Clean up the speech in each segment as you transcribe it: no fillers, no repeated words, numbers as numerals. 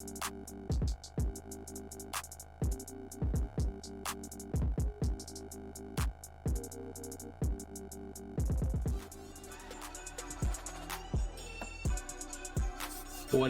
What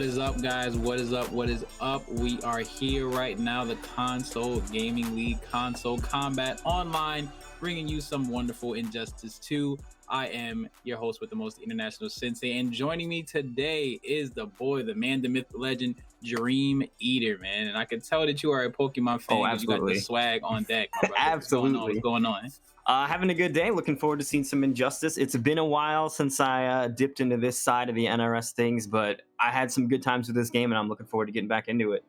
is up, guys? What is up? What is up? We are here right now, the Console Gaming League Console Combat Online, bringing you some wonderful Injustice 2. I am your host with the most international sensei, and joining me today is the boy, the man, the myth, the legend, Dream Eater, man. And I can tell that you are a Pokemon fan because you got the swag on deck, my brother. Absolutely. What's going on? Having a good day. Looking forward to seeing some Injustice. It's been a while since I dipped into this side of the NRS things, but I had some good times with this game, and I'm looking forward to getting back into it.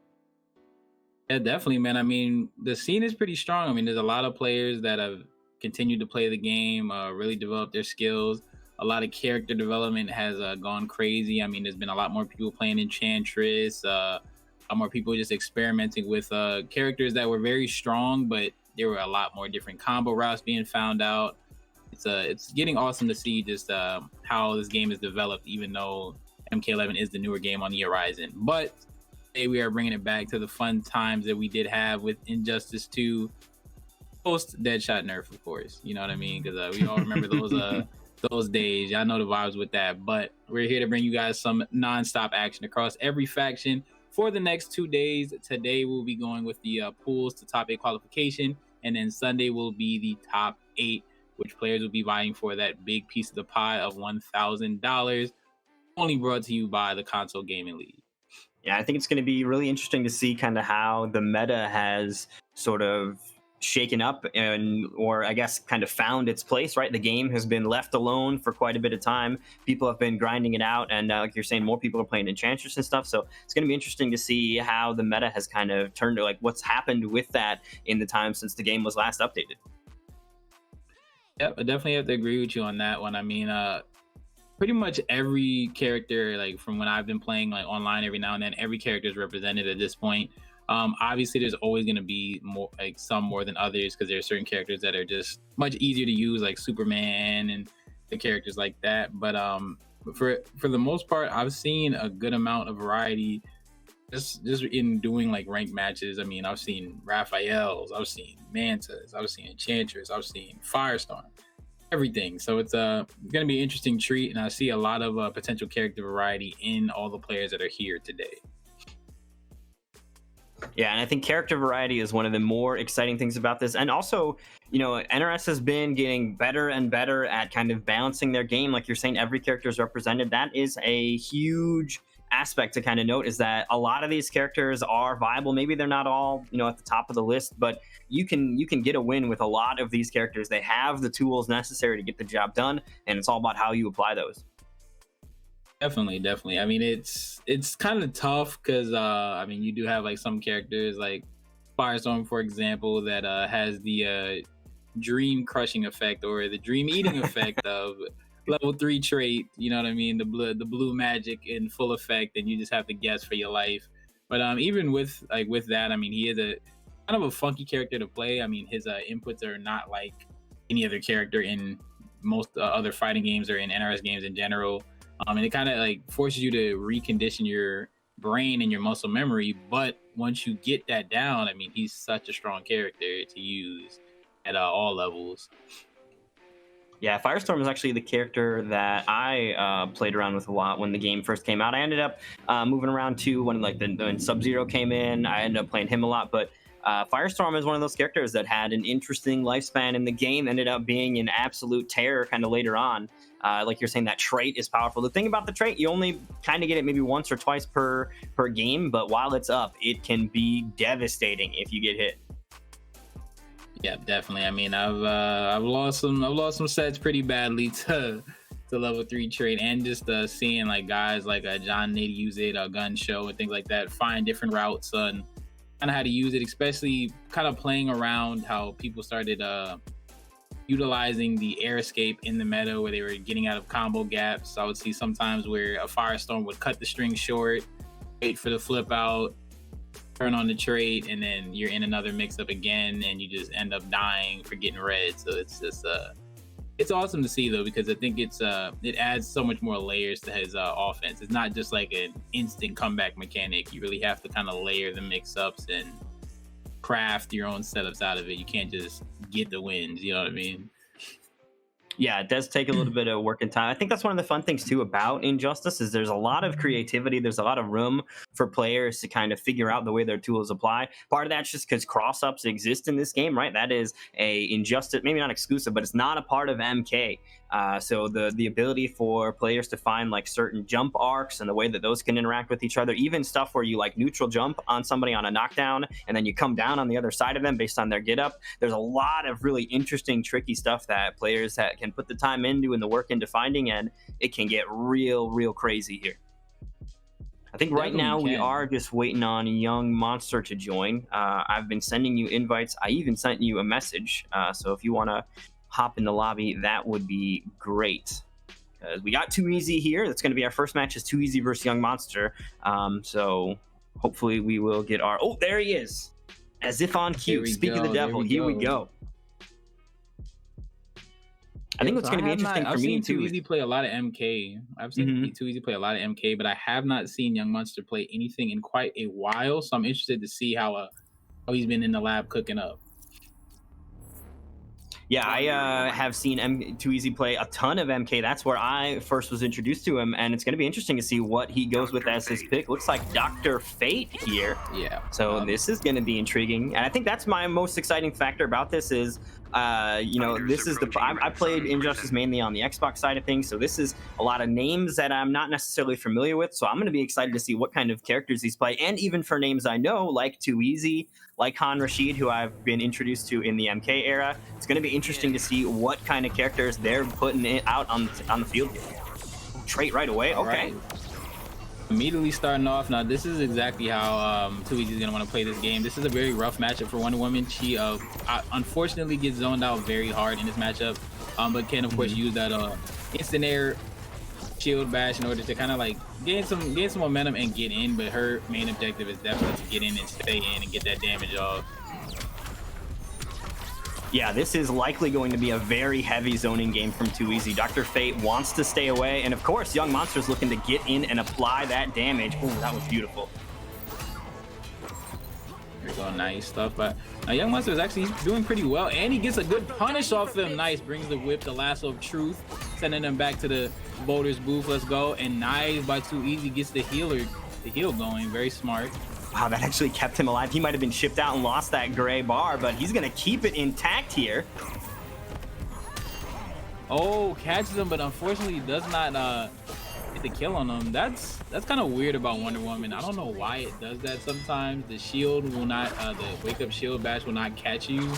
Yeah, definitely, man. I mean, the scene is pretty strong. I mean, there's a lot of players that have continued to play the game, really develop their skills. A lot of character development has gone crazy. I mean, there's been a lot more people playing Enchantress, a lot more people just experimenting with characters that were very strong, but there were a lot more different combo routes being found out. It's getting awesome to see just how this game is developed, even though MK11 is the newer game on the horizon. But today we are bringing it back to the fun times that we did have with Injustice 2, post Deadshot nerf, of course. You know what I mean? Because we all remember those days. I know the vibes with that. But we're here to bring you guys some non-stop action across every faction for the next 2 days. Today we'll be going with the pools to top 8 qualification, and then Sunday will be the top 8, which players will be vying for that big piece of the pie of $1,000, only brought to you by the Console Gaming League. Yeah, I think it's going to be really interesting to see kind of how the meta has sort of shaken up or I guess kind of found its place, right? The game has been left alone for quite a bit of time. People have been grinding it out, and like you're saying, more people are playing Enchantress and stuff. So it's going to be interesting to see how the meta has kind of turned to, like, what's happened with that in the time since the game was last updated. Yep, I definitely have to agree with you on that one. I mean, pretty much every character, like from when I've been playing like online every now and then, every character is represented at this point. Obviously there's always going to be more, like some more than others, because there are certain characters that are just much easier to use, like Superman and the characters like that. But for the most part, I've seen a good amount of variety just in doing like ranked matches. I mean, I've seen Raphaels, I've seen Mantas, I've seen Enchantress, I've seen Firestorm, everything. So it's going to be an interesting treat, and I see a lot of potential character variety in all the players that are here today. Yeah, and I think character variety is one of the more exciting things about this. And also, you know, NRS has been getting better and better at kind of balancing their game. Like you're saying, every character is represented. That is a huge aspect to kind of note, is that a lot of these characters are viable. Maybe they're not all, you know, at the top of the list, but you can get a win with a lot of these characters. They have the tools necessary to get the job done, and it's all about how you apply those. Definitely. I mean, it's kind of tough because I mean, you do have like some characters like Firestorm, for example, that has the dream crushing effect or the dream eating effect of level 3 trait. You know what I mean? The blue magic in full effect, and you just have to guess for your life. But even with that, I mean, he is a kind of a funky character to play. I mean, his inputs are not like any other character in most other fighting games or in NRS games in general. And it kind of like forces you to recondition your brain and your muscle memory. But once you get that down, I mean, he's such a strong character to use at all levels. Yeah, Firestorm was actually the character that I played around with a lot when the game first came out. I ended up moving around to when Sub-Zero came in. I ended up playing him a lot, but Firestorm is one of those characters that had an interesting lifespan in the game, ended up being an absolute terror kind of later on. Like you're saying, that trait is powerful. The thing about the trait, you only kind of get it maybe once or twice per game, but while it's up, it can be devastating if you get hit. Yeah, definitely. I mean, I've lost some sets pretty badly to level 3 trait, and just seeing like guys like John Nady use it, Gun Show and things like that, find different routes and kind of how to use it, especially kind of playing around how people started utilizing the air escape in the meta where they were getting out of combo gaps. I would see sometimes where a Firestorm would cut the string short, wait for the flip out, turn on the trait, and then you're in another mix up again and you just end up dying for getting red. So it's just it's awesome to see though, because I think it adds so much more layers to his offense. It's not just like an instant comeback mechanic. You really have to kind of layer the mix-ups and craft your own setups out of it. You can't just get the wins. You know what I mean? Yeah, it does take a little bit of work and time. I think that's one of the fun things too about Injustice is there's a lot of creativity. There's a lot of room for players to kind of figure out the way their tools apply. Part of that's just because cross-ups exist in this game, right? That is a Injustice, maybe not exclusive, but it's not a part of MK. So the ability for players to find like certain jump arcs and the way that those can interact with each other, even stuff where you like neutral jump on somebody on a knockdown and then you come down on the other side of them based on their get up. There's a lot of really interesting, tricky stuff that players can put the time into and the work into finding, and it can get real crazy here. I think right now we are just waiting on Young Monster to join. I've been sending you invites. I even sent you a message. So if you want to hop in the lobby, that would be great. We got Too Easy here. That's going to be our first match is Too Easy versus Young Monster. So hopefully we will get our... Oh, there he is. As if on cue. Speak of the devil. Here we go. I think what's going to be interesting for me too. Too Easy play a lot of MK. I've seen Too Easy play a lot of MK, but I have not seen Young Monster play anything in quite a while. So I'm interested to see how he's been in the lab cooking up. Yeah, I have seen Too Easy play a ton of MK. That's where I first was introduced to him, and it's going to be interesting to see what he goes with as his pick. Looks like Dr. Fate here. Yeah. So this is going to be intriguing, and I think that's my most exciting factor about this is, this is I played Injustice mainly on the Xbox side of things, so this is a lot of names that I'm not necessarily familiar with. So I'm going to be excited to see what kind of characters these play, and even for names I know like Too Easy, like Han Rashid, who I've been introduced to in the MK era. It's going to be interesting to see what kind of characters they're putting it out on the field. Trait right away. Okay. Right. Immediately starting off. Now, this is exactly how Too Easy is going to want to play this game. This is a very rough matchup for Wonder Woman. She unfortunately gets zoned out very hard in this matchup, but can, of course, use that instant air shield bash in order to kind of like gain some momentum and get in. But her main objective is definitely to get in and stay in and get that damage off. Yeah, this is likely going to be a very heavy zoning game from Too Easy. Dr. Fate wants to stay away, and of course, Young Monster's looking to get in and apply that damage. Oh, that was beautiful. There you go, nice stuff. But Young Monster is actually doing pretty well, and he gets a good punish off him. Nice, brings the whip, the lasso of truth, sending them back to the Boulder's booth. Let's go, and nice by Too Easy gets the heal going. Very smart. Wow, that actually kept him alive. He might have been shipped out and lost that gray bar, but he's going to keep it intact here. Oh, catches him, but unfortunately does not get the kill on him. That's kind of weird about Wonder Woman. I don't know why it does that sometimes. The shield will not, the wake up shield bash will not catch you.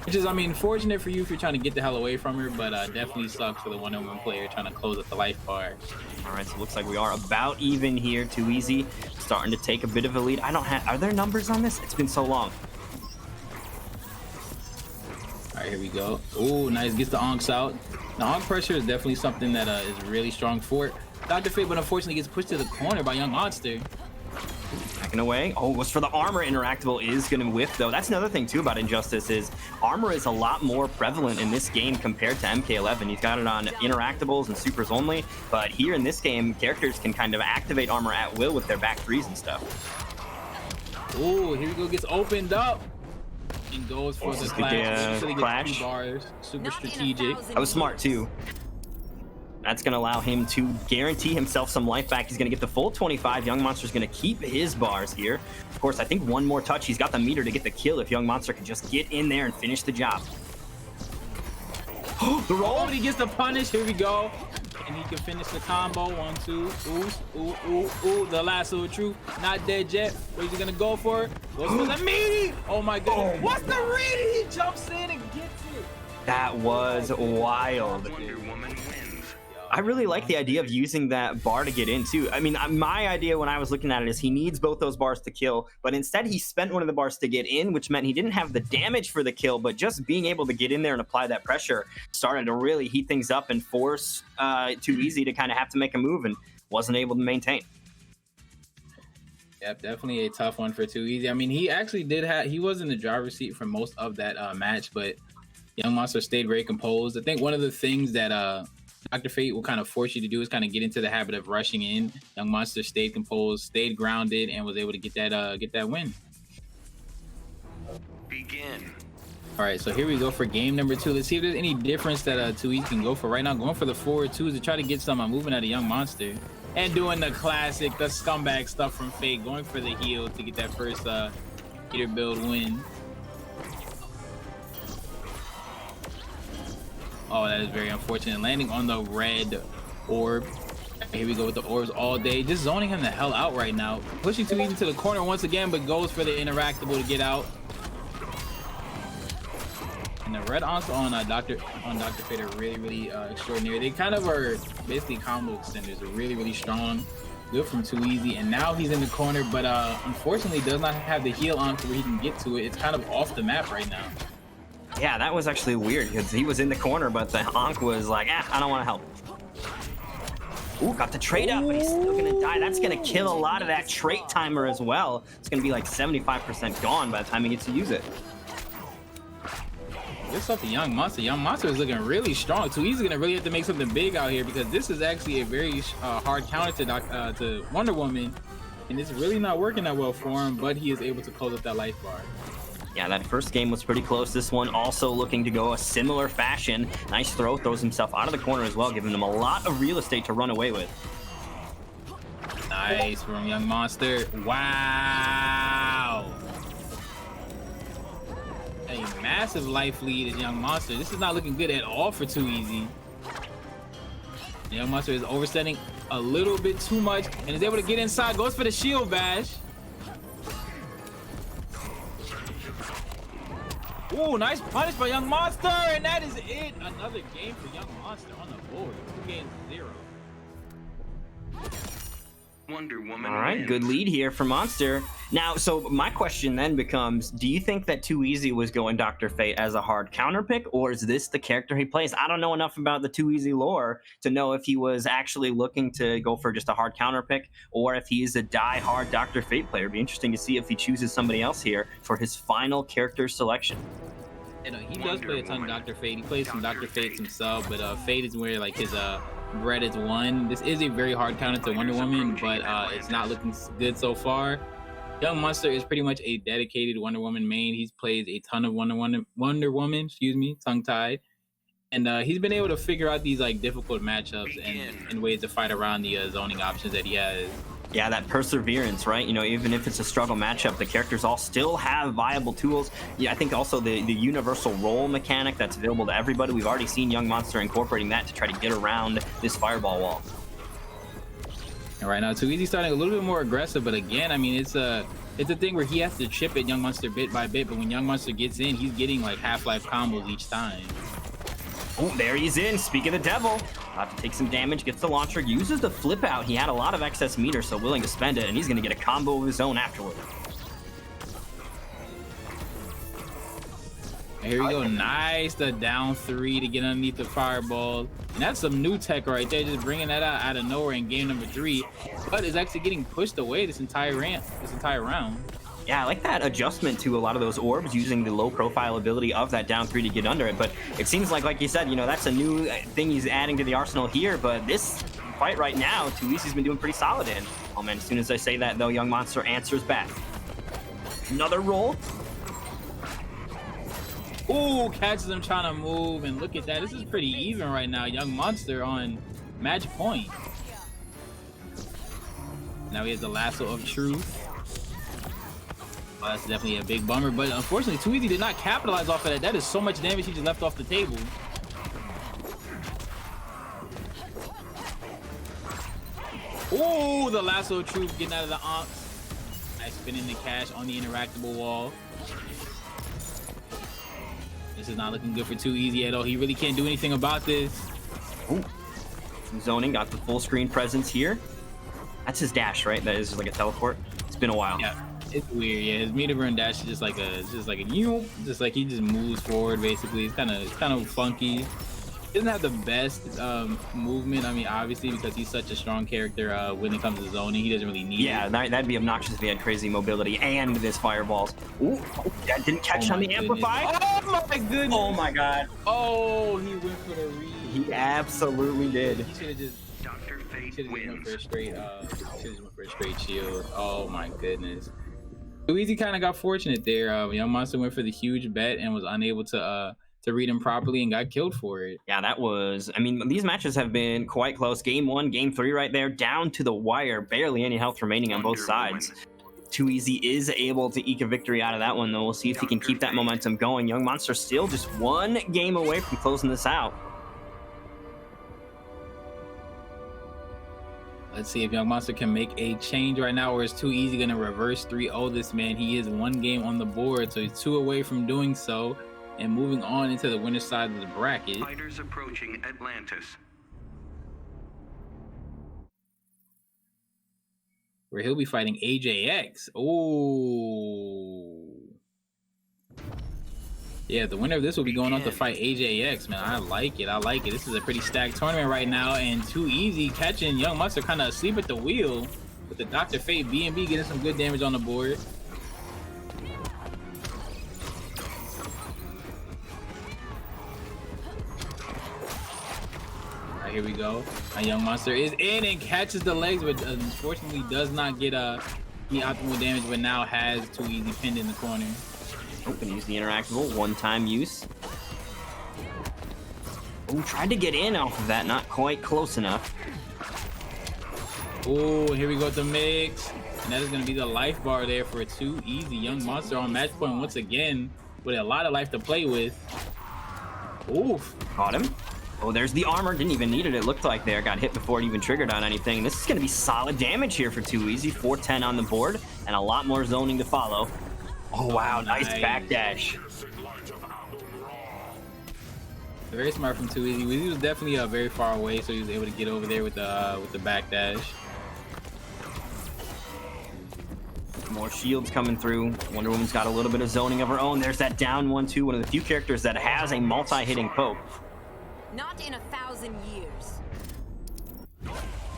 Which is, I mean, fortunate for you if you're trying to get the hell away from her, but definitely sucks for the Wonder Woman player trying to close up the life bar. All right, so it looks like we are about even here. Too Easy starting to take a bit of a lead. Are there numbers on this? It's been so long. All right, here we go. Oh, nice, gets the onks out. The onk pressure is definitely something that is really strong for Dr. Fate, but unfortunately gets pushed to the corner by Young Monster. Backing away. Oh, was for the armor. Interactable is going to whiff, though. That's another thing, too, about Injustice is armor is a lot more prevalent in this game compared to MK11. You've got it on interactables and supers only, but here in this game, characters can kind of activate armor at will with their back threes and stuff. Oh, here we go. Gets opened up and goes for the clash. 2 bars. Super strategic. That was smart, too. That's going to allow him to guarantee himself some life back. He's going to get the full 25. Young Monster's going to keep his bars here. Of course, I think one more touch. He's got the meter to get the kill if Young Monster can just get in there and finish the job. The roll. Oh, he gets the punish. Here we go. And he can finish the combo. 1, 2. Ooh. The lasso of truth. Not dead yet. What is he going to go for? Goes for the meaty. Oh, my goodness. What's the reading? He jumps in and gets it. That was wild. I really like the idea of using that bar to get in too. I mean, my idea when I was looking at it is he needs both those bars to kill, but instead he spent one of the bars to get in, which meant he didn't have the damage for the kill, but just being able to get in there and apply that pressure started to really heat things up and force Too Easy to kind of have to make a move and wasn't able to maintain. Yep, definitely a tough one for Too Easy. I mean, he actually he was in the driver's seat for most of that match, but Young Monster stayed very composed. I think one of the things that Dr. Fate will kind of force you to do is kind of get into the habit of rushing in. Young Monster stayed composed, stayed grounded, and was able to get that win. Begin. All right, so here we go for game number 2. Let's see if there's any difference that 2E can go for right now. Going for the forward 2s to try to get some movement out of Young Monster. And doing the classic, the scumbag stuff from Fate, going for the heal to get that first hitter build win. Oh, that is very unfortunate. Landing on the red orb. Here we go with the orbs all day. Just zoning him the hell out right now. Pushing 2E into the corner once again, but goes for the interactable to get out. And the red ons on Dr. Fate are really extraordinary. They kind of are basically combo extenders. They're really strong. Good from 2Easy. And now he's in the corner, but unfortunately does not have the heal on to where he can get to it. It's kind of off the map right now. Yeah, that was actually weird because he was in the corner, but the Ankh was like, I don't want to help. Ooh, got the trade up, but he's still gonna die. That's gonna kill a lot of that trait timer as well. It's gonna be like 75% gone by the time he gets to use it. This up to Young Monster. Young Monster is looking really strong. 2Easy gonna really have to make something big out here because this is actually a very hard counter to Wonder Woman, and it's really not working that well for him. But he is able to close up that life bar. Yeah, that first game was pretty close. This one also looking to go a similar fashion. Nice throw, throws himself out of the corner as well, giving him a lot of real estate to run away with. Nice from Young Monster. Wow. A massive life lead is Young Monster. This is not looking good at all for 2Easy. Young Monster is oversetting a little bit too much and is able to get inside. Goes for the shield bash. Ooh, nice punish by Young Monster, and that is it. Another game for Young Monster on the board. 2 games to 0. Wonder Woman. All right, good lead here for Monster. Now, so my question then becomes, do you think that 2Easy was going Dr. Fate as a hard counter pick, or is this the character he plays? I don't know enough about the 2Easy lore to know if he was actually looking to go for just a hard counter pick, or if he's a die-hard Dr. Fate player. It'd be interesting to see if he chooses somebody else here for his final character selection. You know, he does play a ton of Dr. Fate. He plays some Dr. Fates himself, but Fate is where like his bread is won. This is a very hard counter to Wonder Woman, but it's not looking good so far. Young Monster is pretty much a dedicated Wonder Woman main. He's played a ton of Wonder Woman, tongue-tied. And he's been able to figure out these like difficult matchups and ways to fight around the zoning options that he has. Yeah, that perseverance, right? You know, even if it's a struggle matchup, the characters all still have viable tools. Yeah, I think also the universal role mechanic that's available to everybody. We've already seen Young Monster incorporating that to try to get around this fireball wall. And right now, 2Easy starting a little bit more aggressive, but again, I mean, it's a thing where he has to chip at Young Monster bit by bit, but when Young Monster gets in, he's getting like Half-Life combos each time. Oh, there he's in. Speak of the devil. About to take some damage, gets the launcher, uses the flip out. He had a lot of excess meter, so willing to spend it, and he's going to get a combo of his own afterward. Here we go. Nice. The down 3 to get underneath the fireball. And that's some new tech right there, just bringing that out of nowhere in game number 3. But is actually getting pushed away this entire round. Yeah, I like that adjustment to a lot of those orbs using the low profile ability of that down 3 to get under it. But it seems like you said, you know, that's a new thing he's adding to the arsenal here. But this fight right now, 2Easy's been doing pretty solid in. Oh man, as soon as I say that though, Young Monster answers back. Another roll. Ooh, catches him trying to move, and look at that. This is pretty even right now. Young Monster on match point. Now he has the lasso of truth. Oh, that's definitely a big bummer, but unfortunately 2Easy did not capitalize off of that. That is so much damage he just left off the table. Ooh, the lasso of truth getting out of the Onks. Nice spinning the cash on the interactable wall. This is not looking good for 2Easy at all. He really can't do anything about this. Ooh. Zoning got the full screen presence here. That's his dash, right? That is just like a teleport. It's been a while. Yeah, it's weird. Yeah, his meter burn dash is just like he just moves forward basically. It's kind of funky. doesn't have the best movement. I mean, obviously because he's such a strong character when it comes to zoning, he doesn't really need Yeah, it. that'd be obnoxious if he had crazy mobility and this fireballs. Ooh, that didn't catch Oh on my the goodness. amplify. Oh my goodness! Oh my god, Oh, he went for the read. he absolutely did. He should have just Dr. Fate Should have went wins. for a straight. Should have went for a straight shield. Oh my goodness. Luigi kind of got fortunate there. Young Monster went for the huge bet and was unable to read him properly and got killed for it. Yeah, that was. I mean, these matches have been quite close. Game 1, Game 3, right there, down to the wire. Barely any health remaining on both Wonder sides. Woman. Too Easy is able to eke a victory out of that one, though. We'll see if he can keep that momentum going. Young Monster still just one game away from closing this out. Let's see if Young Monster can make a change right now, or is Too Easy going to reverse 3-0 this man. He is one game on the board, so he's 2 away from doing so and moving on into the winner's side of the bracket. Fighters approaching Atlantis. Where he'll be fighting AJX. Oh. Yeah, the winner of this will be going on to fight AJX, man. I like it. I like it. This is a pretty stacked tournament right now, and Too Easy catching Young Monster kind of asleep at the wheel with the Dr. Fate BNB getting some good damage on the board. All right, here we go. A Young Monster is in and catches the legs, but unfortunately does not get any optimal damage, but now has Too Easy pinned in the corner. Oh, gonna use the interactable, one-time use. Oh, tried to get in off of that, not quite close enough. Oh, here we go with the mix. And that is going to be the life bar there for Too Easy. Young Monster on match point once again with a lot of life to play with. Oof. Caught him. Oh, there's the armor. Didn't even need it, it looked like there. Got hit before it even triggered on anything. This is going to be solid damage here for Too Easy. 410 on the board and a lot more zoning to follow. Oh, wow. Nice backdash. Very smart from Too Easy. He was definitely very far away, so he was able to get over there with the backdash. More shields coming through. Wonder Woman's got a little bit of zoning of her own. There's that down 1-2, one of the few characters that has a multi-hitting poke. Not in 1,000 years.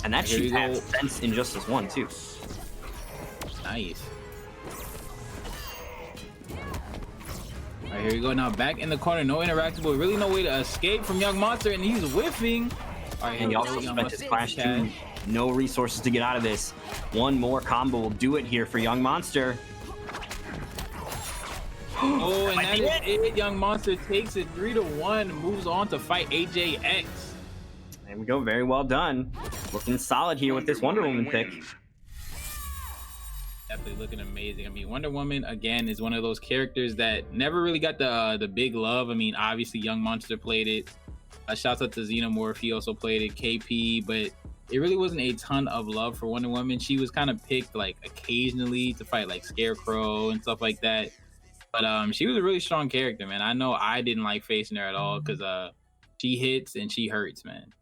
And that Here should you have go. sense Injustice 1, too. Nice. All right, here we go. Now back in the corner. No interactable. Really no way to escape from Young Monster, and he's whiffing. All right, here And he we also go. Young spent his Monster Clash 2. No resources to get out of this. One more combo will do it here for Young Monster. Oh, and Might that be is it. Young Monster takes it 3-1, moves on to fight AJX. There we go. Very well done. Looking solid here with this Wonder Woman pick. wins. Definitely looking amazing. I mean, Wonder Woman again is one of those characters that never really got the big love. I mean, obviously Young Monster played it. Shouts out to Xenomorph, he also played it. KP, but it really wasn't a ton of love for Wonder Woman. She was kind of picked like occasionally to fight like Scarecrow and stuff like that. But she was a really strong character, man. I know I didn't like facing her at all because she hits and she hurts, man.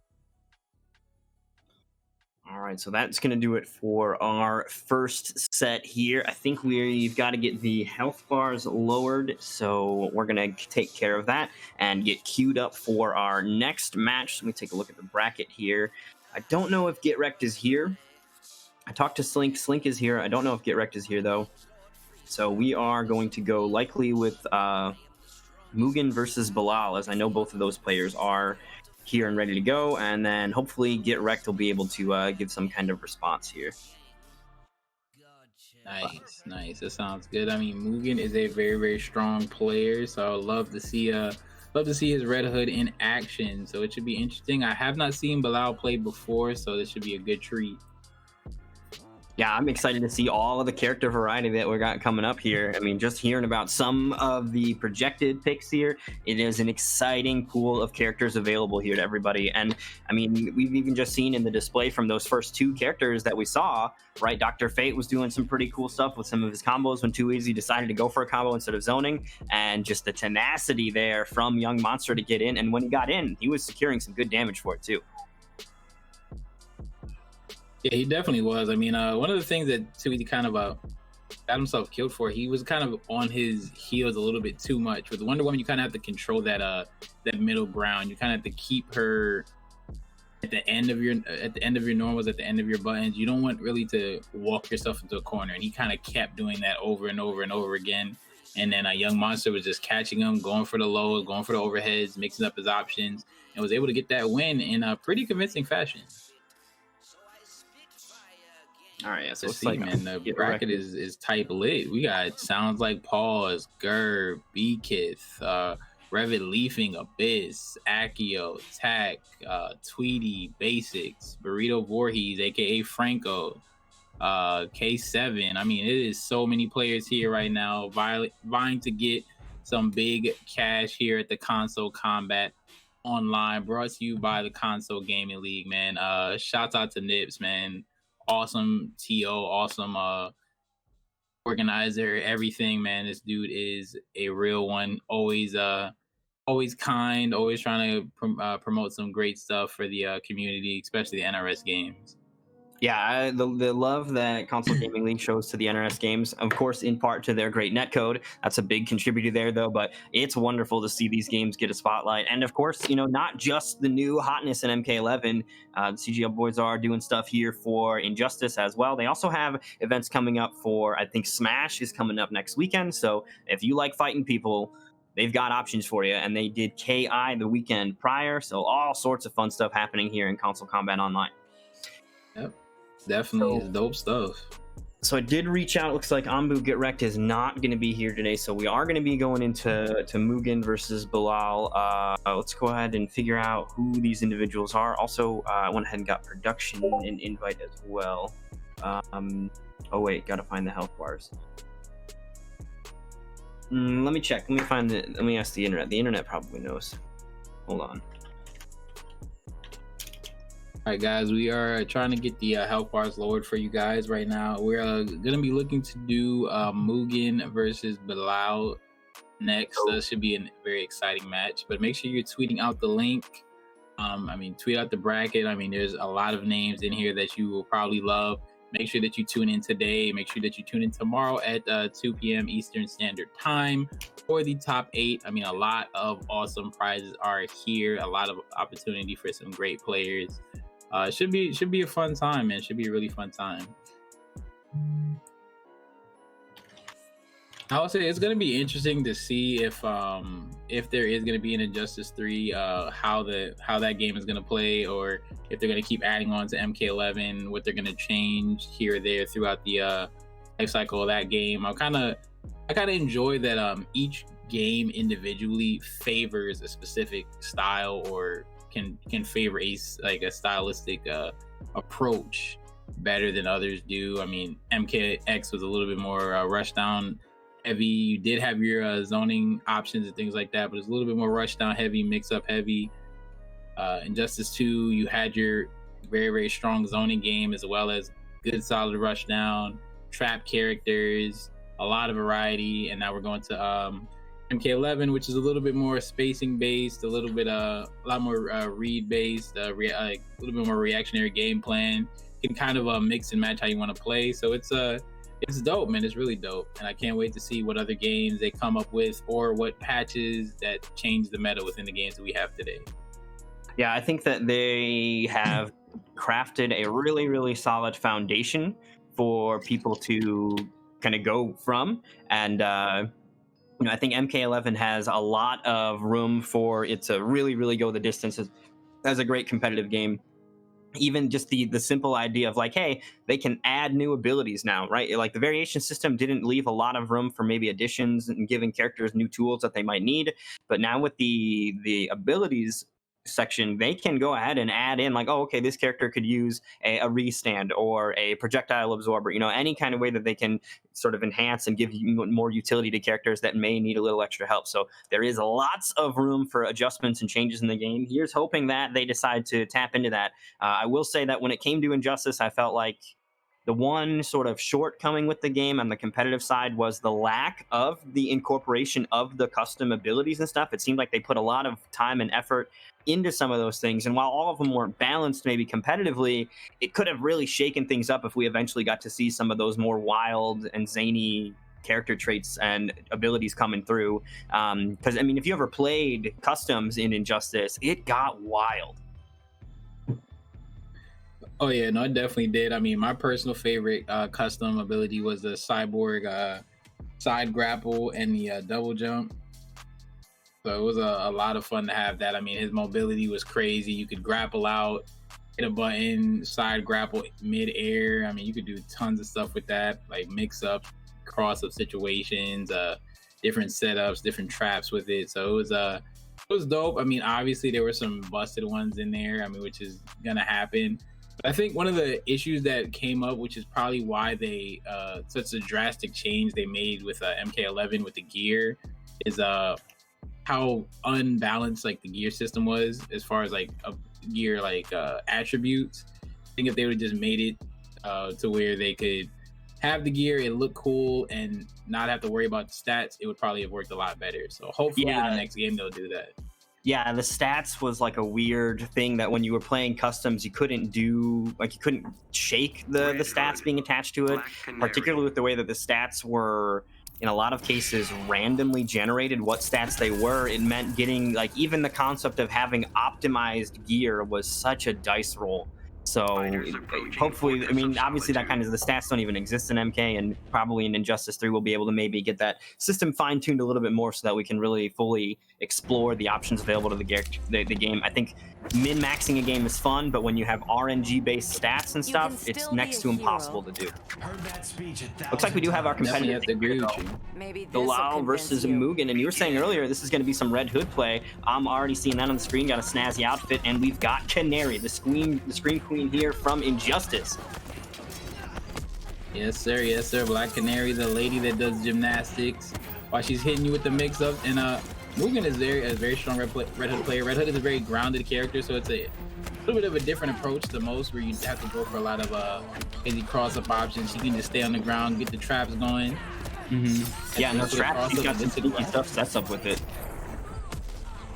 All right, so that's going to do it for our first set here. I think we've got to get the health bars lowered, so we're going to take care of that and get queued up for our next match. Let me take a look at the bracket here. I don't know if Get Wrecked is here. I talked to Slink. Slink is here. I don't know if Get Wrecked is here, though. So we are going to go likely with Mugen versus Bilal, as I know both of those players are here and ready to go, and then hopefully Get Wrecked will be able to give some kind of response here. Nice. That sounds good. I mean, Mugen is a very, very strong player, so I would love to see his Red Hood in action. So it should be interesting. I have not seen Bilal play before, so this should be a good treat. Yeah, I'm excited to see all of the character variety that we got coming up here. I mean, just hearing about some of the projected picks here, it is an exciting pool of characters available here to everybody. And I mean, we've even just seen in the display from those first two characters that we saw, right? Dr. Fate was doing some pretty cool stuff with some of his combos when Too Easy decided to go for a combo instead of zoning, and just the tenacity there from Young Monster to get in. And when he got in, he was securing some good damage for it too. Yeah, he definitely was. I mean, one of the things that Too Easy kind of got himself killed for. He was kind of on his heels a little bit too much. With Wonder Woman, you kind of have to control that middle ground. You kind of have to keep her at the end of your normals, at the end of your buttons. You don't want really to walk yourself into a corner, and he kind of kept doing that over and over and over again. And then a Young Monster was just catching him, going for the lows, going for the overheads, mixing up his options, and was able to get that win in a pretty convincing fashion. All right, yeah, so Let's see, man. The bracket is type lit. We got Sounds Like Pause, Gerb, Beakith, Revit Leafing, Abyss, Akio, Tack, Tweety, Basics, Burrito Voorhees, aka Franco, K7. I mean, it is so many players here right now vying to get some big cash here at the Console Combat Online, brought to you by the Console Gaming League, man. Shouts out to Nips, man. Awesome TO, awesome organizer, everything, man. This dude is a real one. Always kind, always trying to promote some great stuff for the community, especially the NRS games. Yeah, the love that Console Gaming League shows to the NRS games, of course, in part to their great netcode. That's a big contributor there, though. But it's wonderful to see these games get a spotlight. And of course, not just the new hotness in MK11. The CGL boys are doing stuff here for Injustice as well. They also have events coming up for, I think, Smash is coming up next weekend. So if you like fighting people, they've got options for you. And they did KI the weekend prior. So all sorts of fun stuff happening here in Console Combat Online. Yep. Definitely is dope stuff. So I did reach out. It looks like Ambu Get Wrecked is not going to be here today. So we are going to be going into Mugen versus Bilal. Let's go ahead and figure out who these individuals are. Also, I went ahead and got production and invite as well. Oh, wait. Got to find the health bars. Let me check. Let me ask the internet. The internet probably knows. Hold on. All right, guys, we are trying to get the health bars lowered for you guys right now. We're going to be looking to do Mugen versus Bilal next. That should be a very exciting match, but make sure you're tweeting out the link. Tweet out the bracket. There's a lot of names in here that you will probably love. Make sure that you tune in today. Make sure that you tune in tomorrow at 2 p.m. Eastern Standard Time for the top 8. A lot of awesome prizes are here. A lot of opportunity for some great players. Should be a fun time, man. Should be a really fun time. I would say it's gonna be interesting to see if there is gonna be an Injustice 3, how that game is gonna play, or if they're gonna keep adding on to MK11, what they're gonna change here or there throughout the life cycle of that game. I kind of enjoy that each game individually favors a specific style or can favor a stylistic approach better than others do. MKX was a little bit more rush down heavy. You did have your zoning options and things like that, but it's a little bit more rush down heavy, mix up heavy. Injustice 2, you had your very, very strong zoning game as well as good solid rush down, trap characters, a lot of variety. And now we're going to MK11, which is a little bit more spacing based, a lot more read based, a little bit more reactionary game plan. You can kind of mix and match how you want to play. So it's dope, man. It's really dope, and I can't wait to see what other games they come up with or what patches that change the meta within the games that we have today. Yeah, I think that they have crafted a really, really solid foundation for people to kind of go from, and I think MK11 has a lot of room for it to really, really go the distance as a great competitive game. Even just the simple idea of like, hey, they can add new abilities now, right? Like the variation system didn't leave a lot of room for maybe additions and giving characters new tools that they might need. But now with the abilities section, they can go ahead and add in like, oh, okay, this character could use a restand or a projectile absorber, any kind of way that they can sort of enhance and give you more utility to characters that may need a little extra help. So there is lots of room for adjustments and changes in the game. Here's hoping that they decide to tap into that. I will say that when it came to Injustice, I felt like The one sort of shortcoming with the game on the competitive side was the lack of the incorporation of the custom abilities and stuff. It seemed like they put a lot of time and effort into some of those things. And while all of them weren't balanced maybe competitively, it could have really shaken things up if we eventually got to see some of those more wild and zany character traits and abilities coming through. Because, I mean, if you ever played customs in Injustice, it got wild. Oh yeah, no, it definitely did. I mean, my personal favorite custom ability was the Cyborg side grapple and the double jump. So it was a lot of fun to have that. I mean, his mobility was crazy. You could grapple out, hit a button, side grapple mid-air. I mean, you could do tons of stuff with that, like mix-up, cross-up situations, different setups, different traps with it. So it was dope. I mean, obviously there were some busted ones in there. I mean, which is gonna happen. I think one of the issues that came up, which is probably why they such a drastic change they made with MK11 with the gear, is how unbalanced like the gear system was as far as like a gear like attributes. I think if they would have just made it to where they could have the gear, it look cool, and not have to worry about the stats, it would probably have worked a lot better. So hopefully in the next game they'll do that. Yeah, the stats was like a weird thing that when you were playing customs, you couldn't do, like, you couldn't shake the stats being attached to it, particularly with the way that the stats were, in a lot of cases, randomly generated what stats they were. It meant getting, like, even the concept of having optimized gear was such a dice roll. So hopefully, I mean, obviously that kind of, the stats don't even exist in MK, and probably in Injustice 3 we'll be able to maybe get that system fine-tuned a little bit more so that we can really fully explore the options available to the game. I think min-maxing a game is fun, but when you have RNG-based stats and stuff, it's next to impossible to do. Looks like we do have our competitive agree with you. Maybe Bilal versus Mugen, and you were saying earlier this is going to be some Red Hood play. I'm already seeing that on the screen. Got a snazzy outfit, and we've got Canary, the Scream Queen here from Injustice. Yes sir, Black Canary, the lady that does gymnastics while she's hitting you with the mix-up. And Mugen is a very strong Red Hood player. Red Hood is a very grounded character, so it's a little bit of a different approach to most, where you have to go for a lot of crazy cross-up options. You can just stay on the ground, get the traps going. Yeah, no traps. He's got some sneaky stuff sets up with it.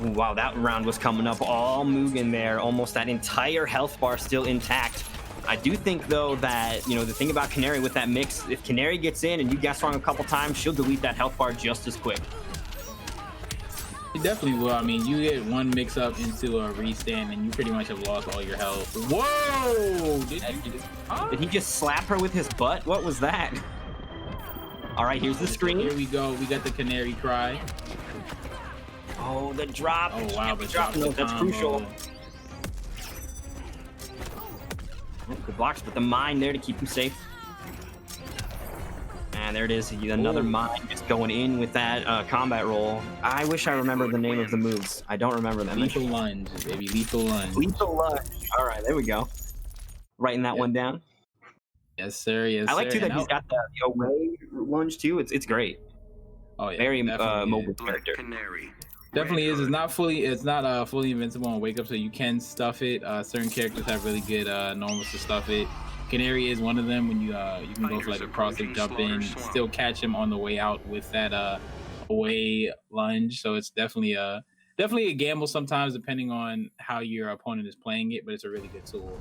Ooh, wow, that round was coming up all Mugen there. Almost that entire health bar still intact. I do think, though, that, you know, the thing about Canary with that mix, if Canary gets in and you gas wrong a couple times, she'll delete that health bar just as quick. It definitely will. I mean, you get one mix-up into a restand and you pretty much have lost all your health. Whoa! Did he just slap her with his butt? What was that? All right, here's the screen. Here we go. We got the Canary cry. Oh, the drop. Oh, wow. The drop. No, that's crucial. Good blocks, but the mine there to keep him safe. And there it is. Another mine just going in with that combat roll. I wish I remembered the name of the moves. I don't remember them. Lethal lunge, baby. Lethal lunge. Lethal lunge. All right, there we go. Writing that one down. Yes, sir. Yes, I like, too, sir. that he's got the away lunge, too. It's great. Oh, yeah. Very mobile character. Canary. Definitely is. It's not fully invincible on Wake Up, so you can stuff it. Certain characters have really good normals to stuff it. Canary is one of them. When you can go for like a cross-up jump in, still catch him on the way out with that away lunge. So it's definitely a gamble sometimes, depending on how your opponent is playing it, but it's a really good tool.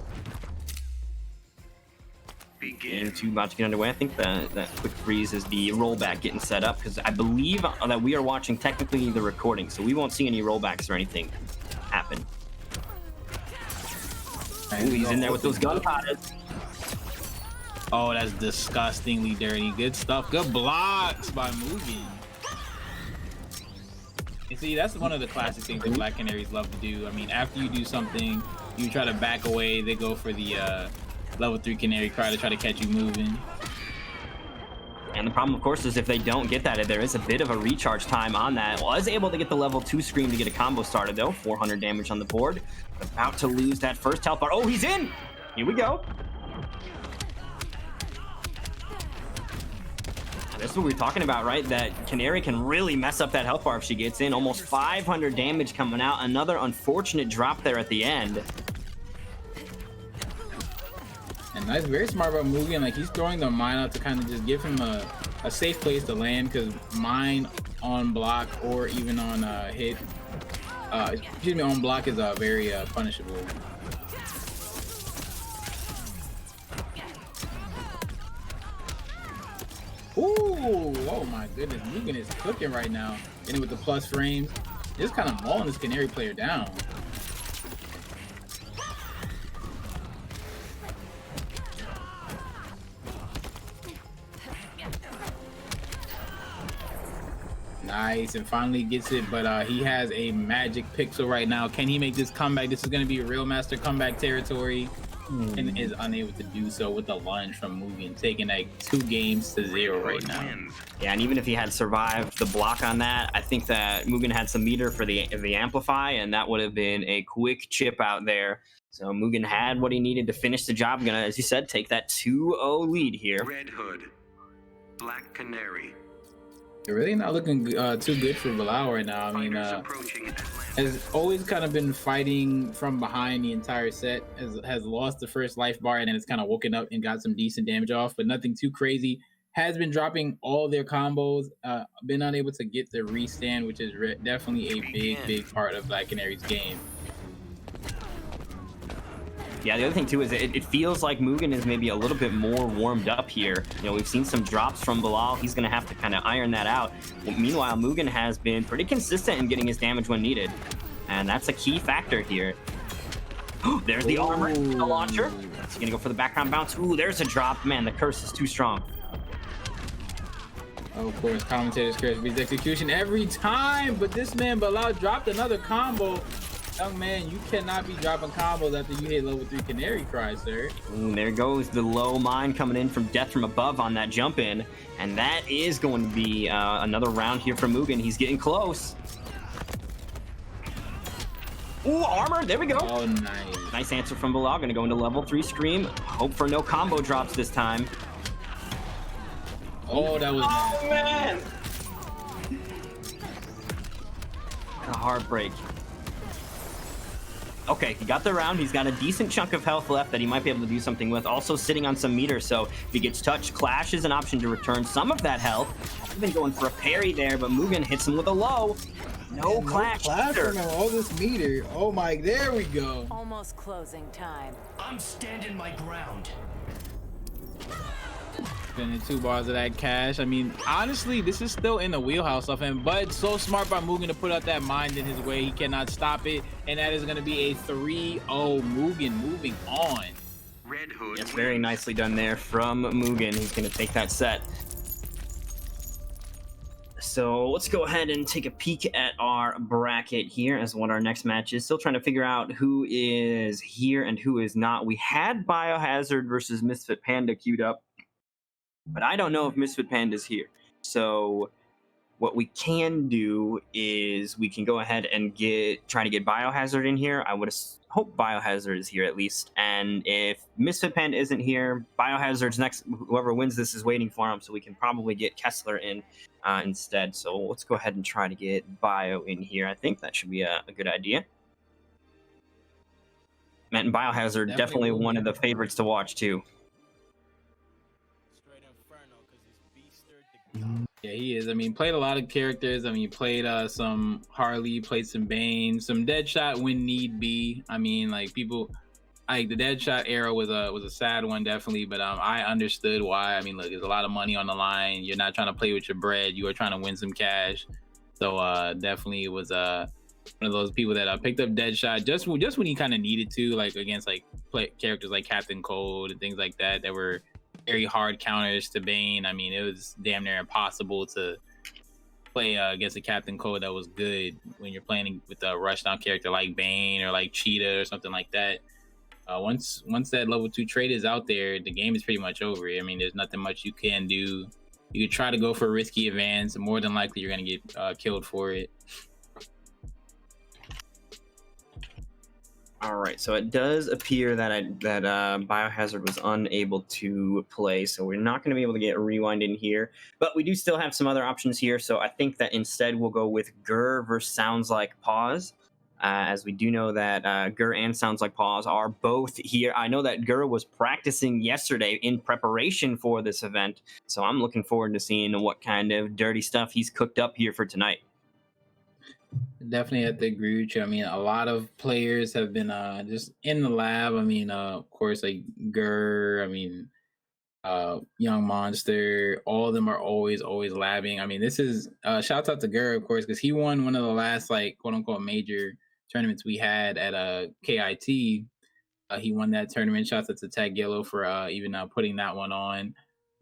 Game 2 about to get underway. I think that quick freeze is the rollback getting set up, because I believe that we are watching technically the recording, so we won't see any rollbacks or anything happen. Ooh, he's in there with those gunpowders. Oh, that's disgustingly dirty. Good stuff. Good blocks by Mugen. You see, that's one of the classic things that Black Canaries love to do. I mean, after you do something, you try to back away. They go for the level 3 Canary cry to try to catch you moving. And the problem, of course, is if they don't get that, there is a bit of a recharge time on that. Was able to get the level 2 Scream to get a combo started, though. 400 damage on the board. About to lose that first health bar. Oh, he's in! Here we go. This is what we were talking about, right? That Canary can really mess up that health bar if she gets in. Almost 500 damage coming out. Another unfortunate drop there at the end. And Nice, very smart about Mugen. Like he's throwing the mine out to kind of just give him a safe place to land, because mine on block or even on hit, excuse me, on block is very punishable. Ooh, oh my goodness, Mugen is cooking right now. Getting with the plus frames, just kind of mauling this Canary player down. Nice, and finally gets it, but he has a magic pixel right now. Can he make this comeback? This is going to be real master comeback territory, and is unable to do so with the lunge from Mugen, taking like 2 games to 0 right now. Yeah, and even if he had survived the block on that, I think that Mugen had some meter for the amplify, and that would have been a quick chip out there. So Mugen had what he needed to finish the job. Gonna, as you said, take that 2-0 lead here. Red Hood, Black Canary. They're really not looking too good for Bilal right now. I mean, Fighters approaching Atlantis. has always kind of been fighting from behind the entire set. Has lost the first life bar, and then it's kind of woken up and got some decent damage off, but nothing too crazy. Has been dropping all their combos, been unable to get the restand, which is definitely a big part of Black Canary's game. Yeah, the other thing too is it feels like Mugen is maybe a little bit more warmed up here. You know, we've seen some drops from Bilal. He's going to have to kind of iron that out. Well, meanwhile, Mugen has been pretty consistent in getting his damage when needed, and that's a key factor here. There's the armor, the launcher. He's going to go for the background bounce. Ooh, there's a drop. Man, the curse is too strong. Oh, of course, commentator's curse beats execution every time, but this man Bilal dropped another combo. Young man, you cannot be dropping combos after you hit level 3 Canary Cry, sir. Ooh, there goes the low mine coming in from Death from Above on that jump in. And that is going to be another round here from Mugen. He's getting close. Ooh, armor. There we go. Oh, nice. Nice answer from Bilal. Going to go into level 3 Scream. Hope for no combo drops this time. Oh, that was nice. Oh, man. A heartbreak. Okay, he got the round. He's got a decent chunk of health left that he might be able to do something with. Also sitting on some meter, so if he gets touched, Clash is an option to return some of that health. Even going for a parry there, but Mugen hits him with a low. No Clash. Clash from all this meter. Oh my, there we go. Almost closing time. I'm standing my ground. Spending 2 bars of that cash. I mean, honestly, this is still in the wheelhouse of him, but so smart by Mugen to put out that mind in his way. He cannot stop it, and that is going to be a 3-0 Mugen moving on. Red Hood. Yes, very nicely done there from Mugen. He's going to take that set. So let's go ahead and take a peek at our bracket here as what our next match is. Still trying to figure out who is here and who is not. We had Biohazard versus Misfit Panda queued up, but I don't know if Misfit Panda is here. So what we can do is we can go ahead and try to get Biohazard in here. I would hope Biohazard is here at least. And if Misfit Panda isn't here, Biohazard's next. Whoever wins this is waiting for him, so we can probably get Kessler in instead. So let's go ahead and try to get Bio in here. I think that should be a good idea. Matt and Biohazard definitely one of the favorites to watch too. Yeah, he is. I mean, played a lot of characters. I mean, played some Harley, played some Bane, some Deadshot when need be. I mean, like people, like the Deadshot era was a sad one, definitely. But I understood why. I mean, look, there's a lot of money on the line. You're not trying to play with your bread. You are trying to win some cash. So definitely was one of those people that picked up Deadshot just when he kind of needed to, like against like characters like Captain Cold and things like that were very hard counters to Bane. I mean, it was damn near impossible to play against a Captain Cold that was good when you're playing with a rushdown character like Bane or like Cheetah or something like that. Once that level 2 trait is out there, the game is pretty much over. I mean, there's nothing much you can do. You could try to go for a risky advance. More than likely, you're going to get killed for it. All right, so it does appear that Biohazard was unable to play, so we're not going to be able to get a rewind in here, but we do still have some other options here, so I think that instead we'll go with Gur versus Sounds Like Pause, as we do know that Gur and Sounds Like Paws are both here. I know that Gur was practicing yesterday in preparation for this event, so I'm looking forward to seeing what kind of dirty stuff he's cooked up here for tonight. Definitely have to agree with you. I mean, a lot of players have been just in the lab. I mean, of course, like Gur, I mean, Young Monster, all of them are always labbing. I mean, this is shouts out to Gur, of course, because he won one of the last like quote unquote major tournaments we had at KIT. He won that tournament. Shouts out to Tag Yellow for even putting that one on.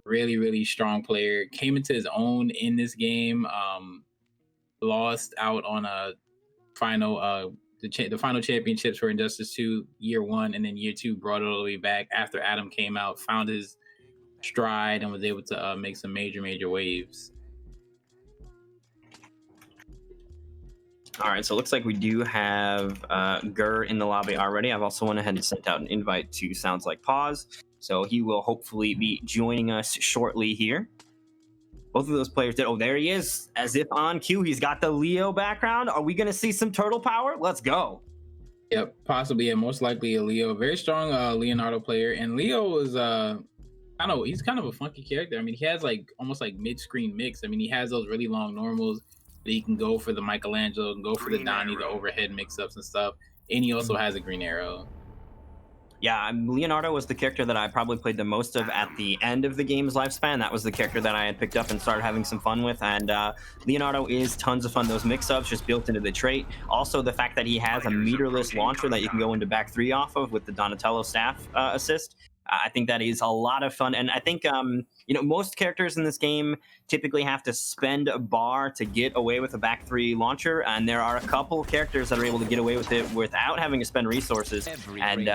Really strong player. Came into his own in this game. Lost out on a final the final championships for Injustice 2 year 1, and then year 2 brought it all the way back after Adam came out, found his stride, and was able to make some major waves. All right, so it looks like we do have Gur in the lobby already. I've also went ahead and sent out an invite to Sounds Like Paws, so he will hopefully be joining us shortly here. Both of those players did. Oh, there he is, as if on cue. He's got the Leo background. Are we going to see some turtle power? Let's go. Yep, possibly, and most likely a Leo. Very strong Leonardo player, and Leo is I don't know, he's kind of a funky character. I mean, he has like almost like mid-screen mix. I mean, he has those really long normals that he can go for the Michelangelo and go for the Donnie, the overhead mix-ups and stuff. And he also has a green arrow. Yeah, Leonardo was the character that I probably played the most of at the end of the game's lifespan. That was the character that I had picked up and started having some fun with. And Leonardo is tons of fun. Those mix-ups just built into the trait. Also, the fact that he has a meterless launcher that you can go into back 3 off of with the Donatello staff assist. I think that is a lot of fun. And I think, most characters in this game typically have to spend a bar to get away with a back 3 launcher. And there are a couple characters that are able to get away with it without having to spend resources. And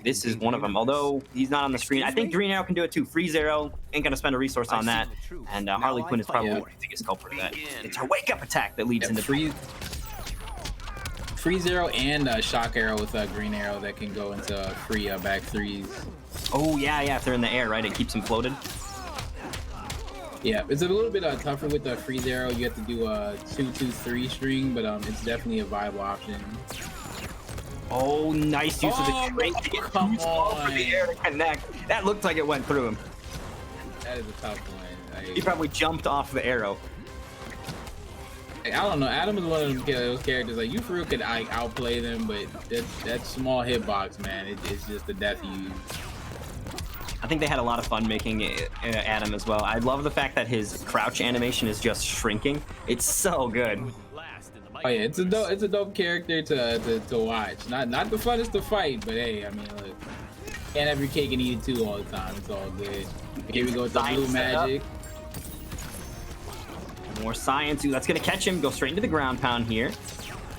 this is one of them. Although he's not on the screen, I think Green Arrow can do it too. Freeze Arrow ain't going to spend a resource on that. And Harley Quinn is probably the biggest culprit of that. It's her wake-up attack that leads into Freeze Arrow and Shock Arrow with a Green Arrow that can go into free back 3s. Oh, yeah, if they're in the air, right? It keeps them floated. Yeah, it's a little bit tougher with the Freeze Arrow. You have to do a 2-2-3 string, but it's definitely a viable option. Oh, nice use of the trait to get come on. For the air to connect. That looked like it went through him. That is a tough one. He probably jumped off the arrow. I don't know. Adam is one of those characters. Like, you for real could outplay them, but that small hitbox, man, it's just the death you. I think they had a lot of fun making Adam as well. I love the fact that his crouch animation is just shrinking. It's so good. Oh yeah, it's a dope character to watch. Not the funnest to fight, but hey, I mean, look, can't have your cake and eat it too all the time. It's all good. Here we go with the blue magic. More science. Ooh, that's gonna catch him. Go straight into the ground pound here.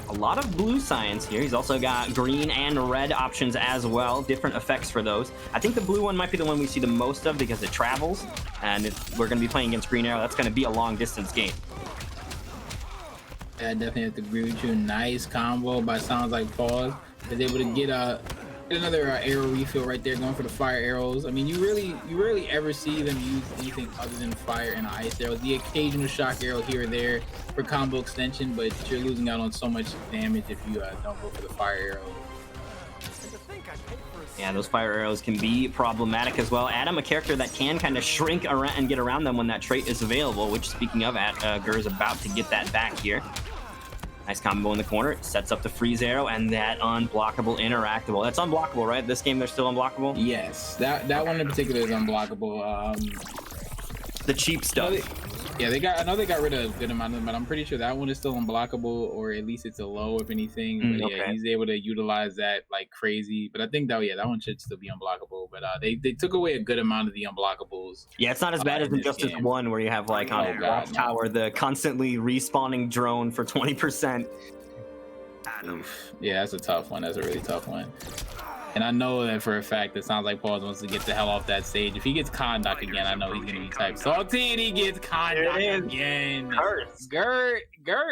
A lot of blue science here. He's also got green and red options as well. Different effects for those. I think the blue one might be the one we see the most of because it travels. And if we're going to be playing against Green Arrow, that's going to be a long distance game. Yeah, I definitely have to agree with you. Nice combo by Sounds Like Paws. Is able to get another arrow refill right there, going for the fire arrows. I mean, you rarely ever see them use anything other than fire and ice arrows. The occasional shock arrow here or there for combo extension, but you're losing out on so much damage if you don't go for the fire arrow. Yeah, those fire arrows can be problematic as well. Adam, a character that can kind of shrink around and get around them when that trait is available, which, speaking of, Gur is about to get that back here. Nice combo in the corner. It sets up the freeze arrow and that unblockable interactable. That's unblockable, right? This game, they're still unblockable? Yes, that one in particular is unblockable. The cheap stuff. I know they got rid of a good amount of them, but I'm pretty sure that one is still unblockable, or at least it's a low, if anything. But yeah, he's able to utilize that like crazy. But I think that one should still be unblockable. But they took away a good amount of the unblockables. Yeah, it's not as bad as Injustice 1, where you have like on Watchtower the constantly respawning drone for 20%. Yeah, that's a tough one. That's a really tough one. And I know that for a fact that Sounds Like Paws wants to get the hell off that stage. If he gets Kondak again, I know he's gonna be type salty, and he gets Kondak again. Gur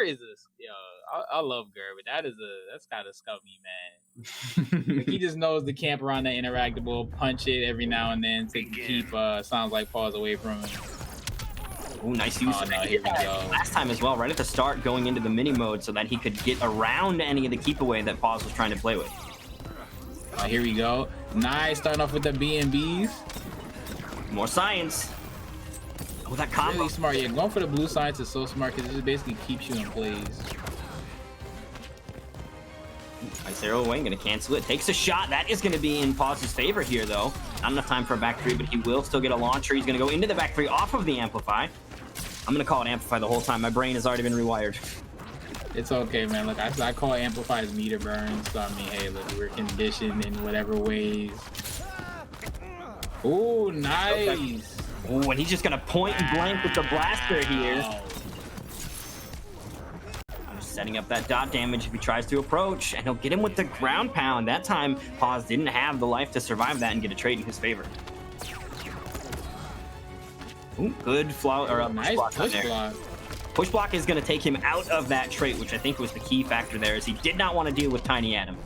is I love Gur, but that's kind of scummy, man. Like, he just knows to camp around that interactable, punch it every now and then to keep Sounds Like Paws away from him. Oh, nice use. Oh, no, here we go. Last time as well, right at the start, going into the mini mode so that he could get around any of the keep away that Pause was trying to play with. Here we go. Nice, starting off with the BNBs. More science. Oh, that combo. Really smart. Yeah, going for the blue science is so smart because it just basically keeps you in plays. Ice arrow away, gonna cancel it. Takes a shot. That is gonna be in Pause's favor here, though. Not enough time for a back three, but he will still get a launcher. He's gonna go into the back three off of the Amplify. I'm gonna call it Amplify the whole time. My brain has already been rewired. It's okay, man. Look, I call Amplify as meter burn. So, I mean, hey, look, we're conditioned in whatever ways. Ooh, nice. Okay. Ooh, and he's just gonna point blank with the blaster here. Setting up that dot damage if he tries to approach, and he'll get him with the ground pound. That time, Pause didn't have the life to survive that and get a trade in his favor. Ooh, good Nice push block push there. block. Push block is going to take him out of that trait, which I think was the key factor there, as he did not want to deal with Tiny Adam.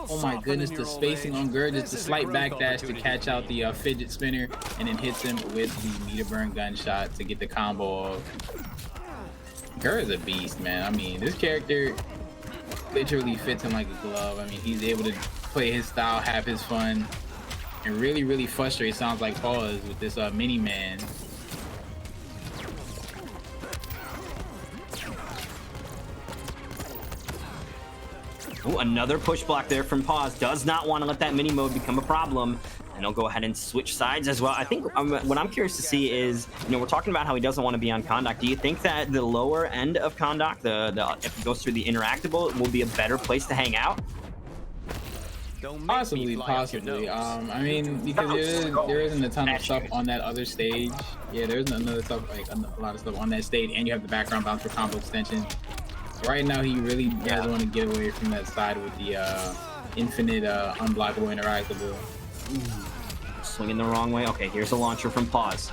Oh my goodness, the spacing on Gurr, just a slight backdash to catch out the fidget spinner, and then hits him with the meter burn gunshot to get the combo off. Gurr is a beast, man. I mean, this character literally fits him like a glove. I mean, he's able to play his style, have his fun, and really, really frustrate Sounds Like Pause with this mini man. Oh, another push block there from Pause. Does not want to let that mini mode become a problem. And he'll go ahead and switch sides as well. I think what I'm curious to see is, we're talking about how he doesn't want to be on Kahndaq. Do you think that the lower end of Kahndaq, if it goes through the interactable, will be a better place to hang out? Possibly. I mean, because there isn't a ton of stuff on that other stage. Yeah, there isn't another stuff, like a lot of stuff on that stage, and you have the background bounce for combo extension. Right now, he really doesn't want to get away from that side with the infinite unblockable interactable. Swinging the wrong way. Okay, here's a launcher from Pause.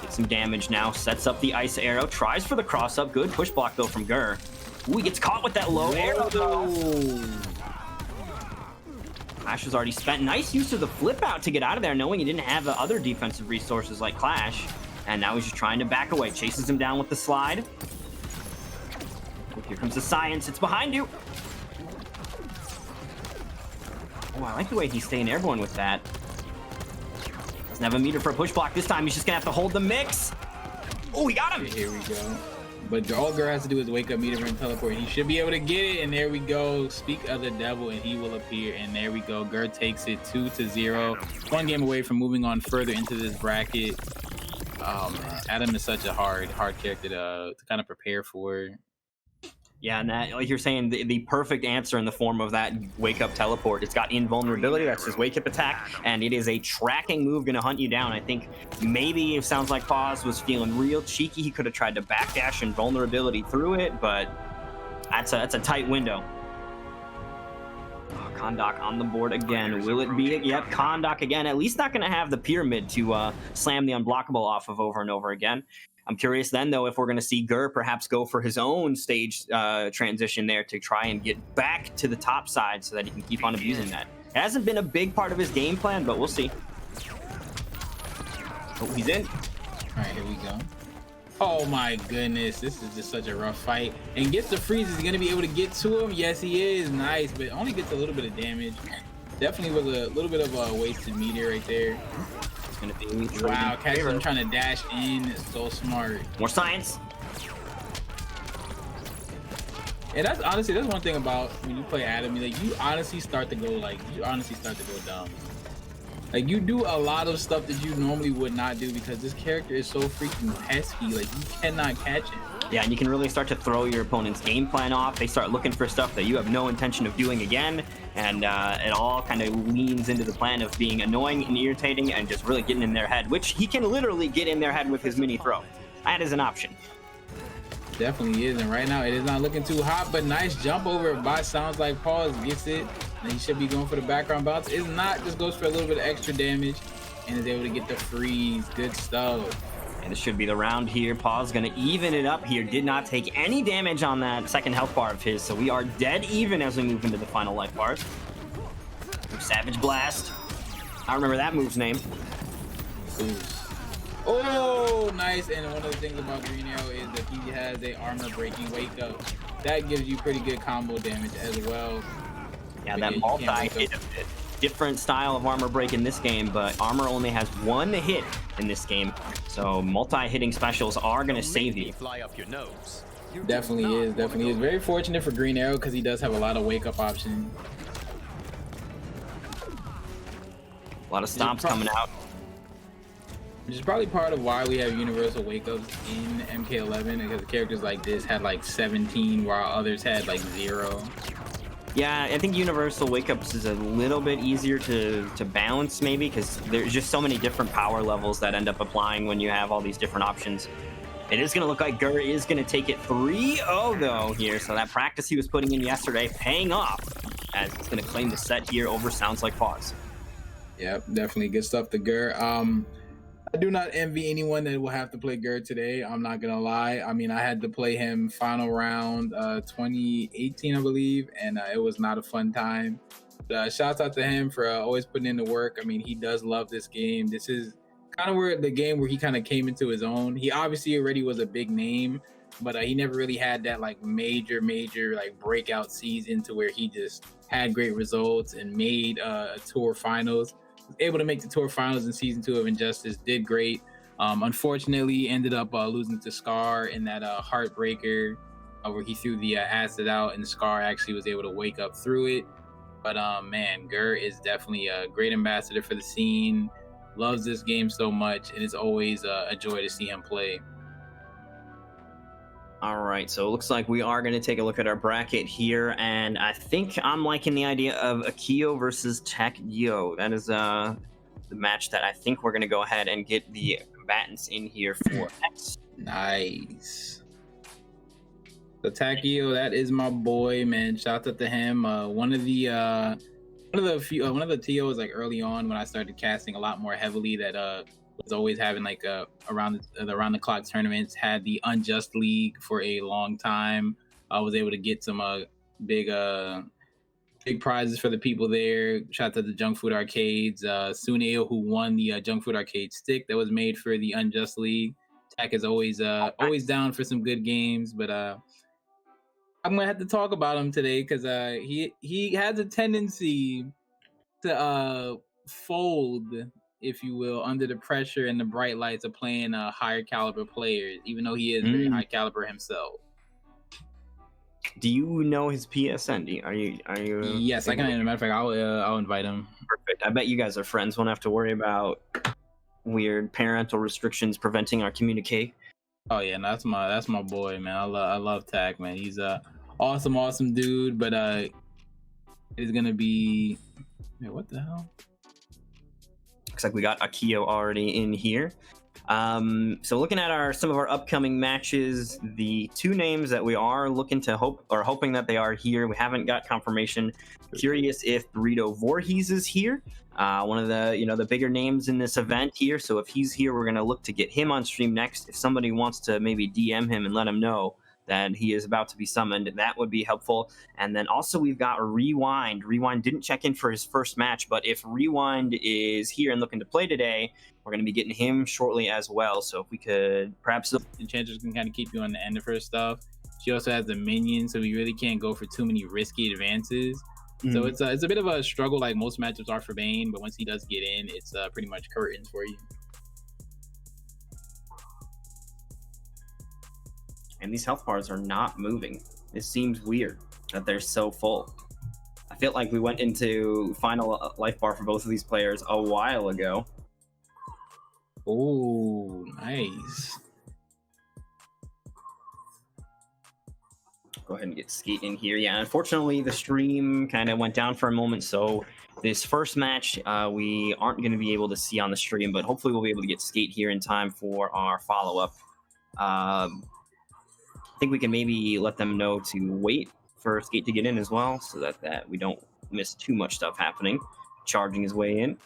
Get some damage now. Sets up the ice arrow. Tries for the cross up. Good push block though from Gurr. Ooh, he gets caught with that low arrow though. Clash was already spent. Nice use of the flip out to get out of there, knowing he didn't have the other defensive resources like Clash. And now he's just trying to back away. Chases him down with the slide. Oh, here comes the science. It's behind you. Oh, I like the way he's staying airborne with that. Doesn't have a meter for a push block this time. He's just gonna have to hold the mix. Oh, he got him. Here we go. But all Gurr has to do is wake up, meter and teleport. He should be able to get it, and there we go. Speak of the devil, and he will appear. And there we go. Gurr takes it 2-0. One game away from moving on further into this bracket. Oh man, Adam is such a hard character to kind of prepare for. Yeah, and that, like you're saying, the perfect answer in the form of that wake-up teleport. It's got invulnerability, that's his wake-up attack, and it is a tracking move going to hunt you down. I think maybe if Sounds Like Pause was feeling real cheeky, he could have tried to backdash invulnerability through it, but that's a tight window. Oh, Kahndaq on the board again. Will it be it? Yep, Kahndaq again. At least not going to have the pyramid to slam the unblockable off of over and over again. I'm curious then, though, if we're going to see Gurr perhaps go for his own stage transition there to try and get back to the top side so that he can keep on abusing that. It hasn't been a big part of his game plan, but we'll see. Oh, he's in. All right, here we go. Oh my goodness, this is just such a rough fight. And gets the freeze. Is he going to be able to get to him? Yes, he is. Nice, but only gets a little bit of damage. Definitely was a little bit of a wasted meter right there. Gonna be wow, catching him trying to dash in is so smart. More science. And that's honestly, that's one thing about when you play Adam, like you honestly start to go dumb. Like you do a lot of stuff that you normally would not do because this character is so freaking pesky. Like you cannot catch him. Yeah, and you can really start to throw your opponent's game plan off. They start looking for stuff that you have no intention of doing again, and it all kind of leans into the plan of being annoying and irritating and just really getting in their head, which he can literally get in their head with his mini throw. That is an option. Definitely is, and right now it is not looking too hot, but nice jump over by Sounds Like Pause, gets it, and he should be going for the background bounce. It's not, just goes for a little bit of extra damage, and is able to get the freeze. Good stuff. And this should be the round here. Pause gonna even it up here. Did not take any damage on that second health bar of his, so we are dead even as we move into the final life bars. Savage Blast. I remember that move's name. Ooh. Oh, nice. And one of the things about Green Arrow is that he has a armor breaking wake up. That gives you pretty good combo damage as well. Yeah, But that you can't multi wake hit up. a different style of armor break in this game, but armor only has one hit in this game. So multi-hitting specials are going to save you. Fly off your nose. Definitely is. Definitely is. Very fortunate for Green Arrow because he does have a lot of wake up options. A lot of stomps coming out. Which is probably part of why we have universal wake ups in MK11 because characters like this had like 17 while others had like 0. Yeah, I think universal wake ups is a little bit easier to balance maybe because there's just so many different power levels that end up applying when you have all these different options. It is going to look like Gur is going to take it 3-0 though here. So that practice he was putting in yesterday paying off as he's going to claim the set here over Sounds Like Pause. Yep, definitely good stuff to Gur. I do not envy anyone that will have to play Gur today. I'm not gonna lie. I mean, I had to play him final round 2018, I believe, and it was not a fun time. But, shouts out to him for always putting in the work. I mean, he does love this game. This is kind of where the game where he kind of came into his own. He obviously already was a big name, but he never really had that like major like breakout season to where he just had great results and made a tour finals. Able to make the tour finals in season 2 of Injustice, did great. Unfortunately ended up losing to Scar in that heartbreaker where he threw the acid out and Scar actually was able to wake up through it. But man, Gur is definitely a great ambassador for the scene, loves this game so much, and it's always a joy to see him play. All right, so it looks like we are going to take a look at our bracket here, and I think I'm liking the idea of Akio versus Takio. That is the match that I think we're going to go ahead and get the combatants in here for next. Nice. So Takio, that is my boy, man. Shout out to him. One of the TOs like early on when I started casting a lot more heavily that was always having like around the clock tournaments, had the Unjust League for a long time. I was able to get some big prizes for the people there. Shout out to the Junk Food Arcades. Suneo, who won the Junk Food Arcade stick that was made for the Unjust League. Tak is always down for some good games, but I'm gonna have to talk about him today because he has a tendency to fold, if you will, under the pressure and the bright lights of playing higher caliber players, even though he is very high caliber himself. Do you know his PSN? Are you? Yes, I can. As a matter of fact, I'll invite him. Perfect. I bet you guys are friends. Won't have to worry about weird parental restrictions preventing our communicate. Oh yeah, no, that's my boy, man. I love Tak, man. He's a awesome dude, but it's gonna be. Man, what the hell? Looks like we got Akio already in here. So looking at some of our upcoming matches, the two names that we are hoping that they are here. We haven't got confirmation. Curious if Burrito Voorhees is here. One of the bigger names in this event here. So if he's here, we're gonna look to get him on stream next. If somebody wants to maybe DM him and let him know that he is about to be summoned, that would be helpful. And then also we've got Rewind. Rewind didn't check in for his first match, but if Rewind is here and looking to play today, we're going to be getting him shortly as well. So if we could perhaps... Enchantress can kind of keep you on the end of her stuff. She also has the minion, so we really can't go for too many risky advances. So it's a bit of a struggle, like most matchups are for Bane, but once he does get in, it's pretty much curtains for you. And these health bars are not moving. It seems weird that they're so full. I feel like we went into final life bar for both of these players a while ago. Oh, nice. Go ahead and get Skate in here. Yeah, unfortunately, the stream kind of went down for a moment, so this first match we aren't going to be able to see on the stream, but hopefully we'll be able to get Skate here in time for our follow-up. I think we can maybe let them know to wait for Skate to get in as well, so that we don't miss too much stuff happening. Charging his way in.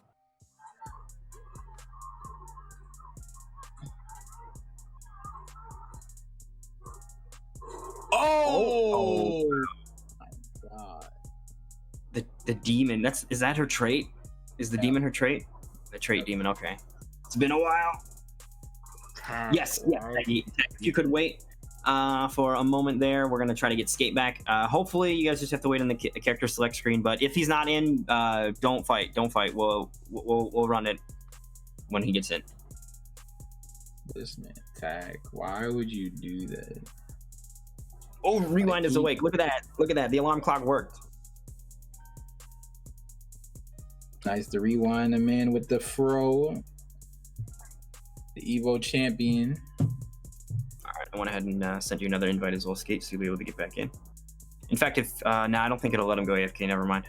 Oh my god. The demon. Is that her trait? Is the demon her trait? The trait demon, okay. It's been a while. Yes, yes. If you could wait for a moment there, we're gonna try to get Skate back. Hopefully, you guys just have to wait on the character select screen. But if he's not in, don't fight. Don't fight. We'll run it when he gets in. This man, Tag. Why would you do that? Oh, Rewind is awake. Look at that. Look at that. The alarm clock worked. Nice to rewind the man with the fro. The Evo champion. All right, I went ahead and sent you another invite as well, Skate, so you'll be able to get back in. In fact, if I don't think it'll let him go AFK. Never mind.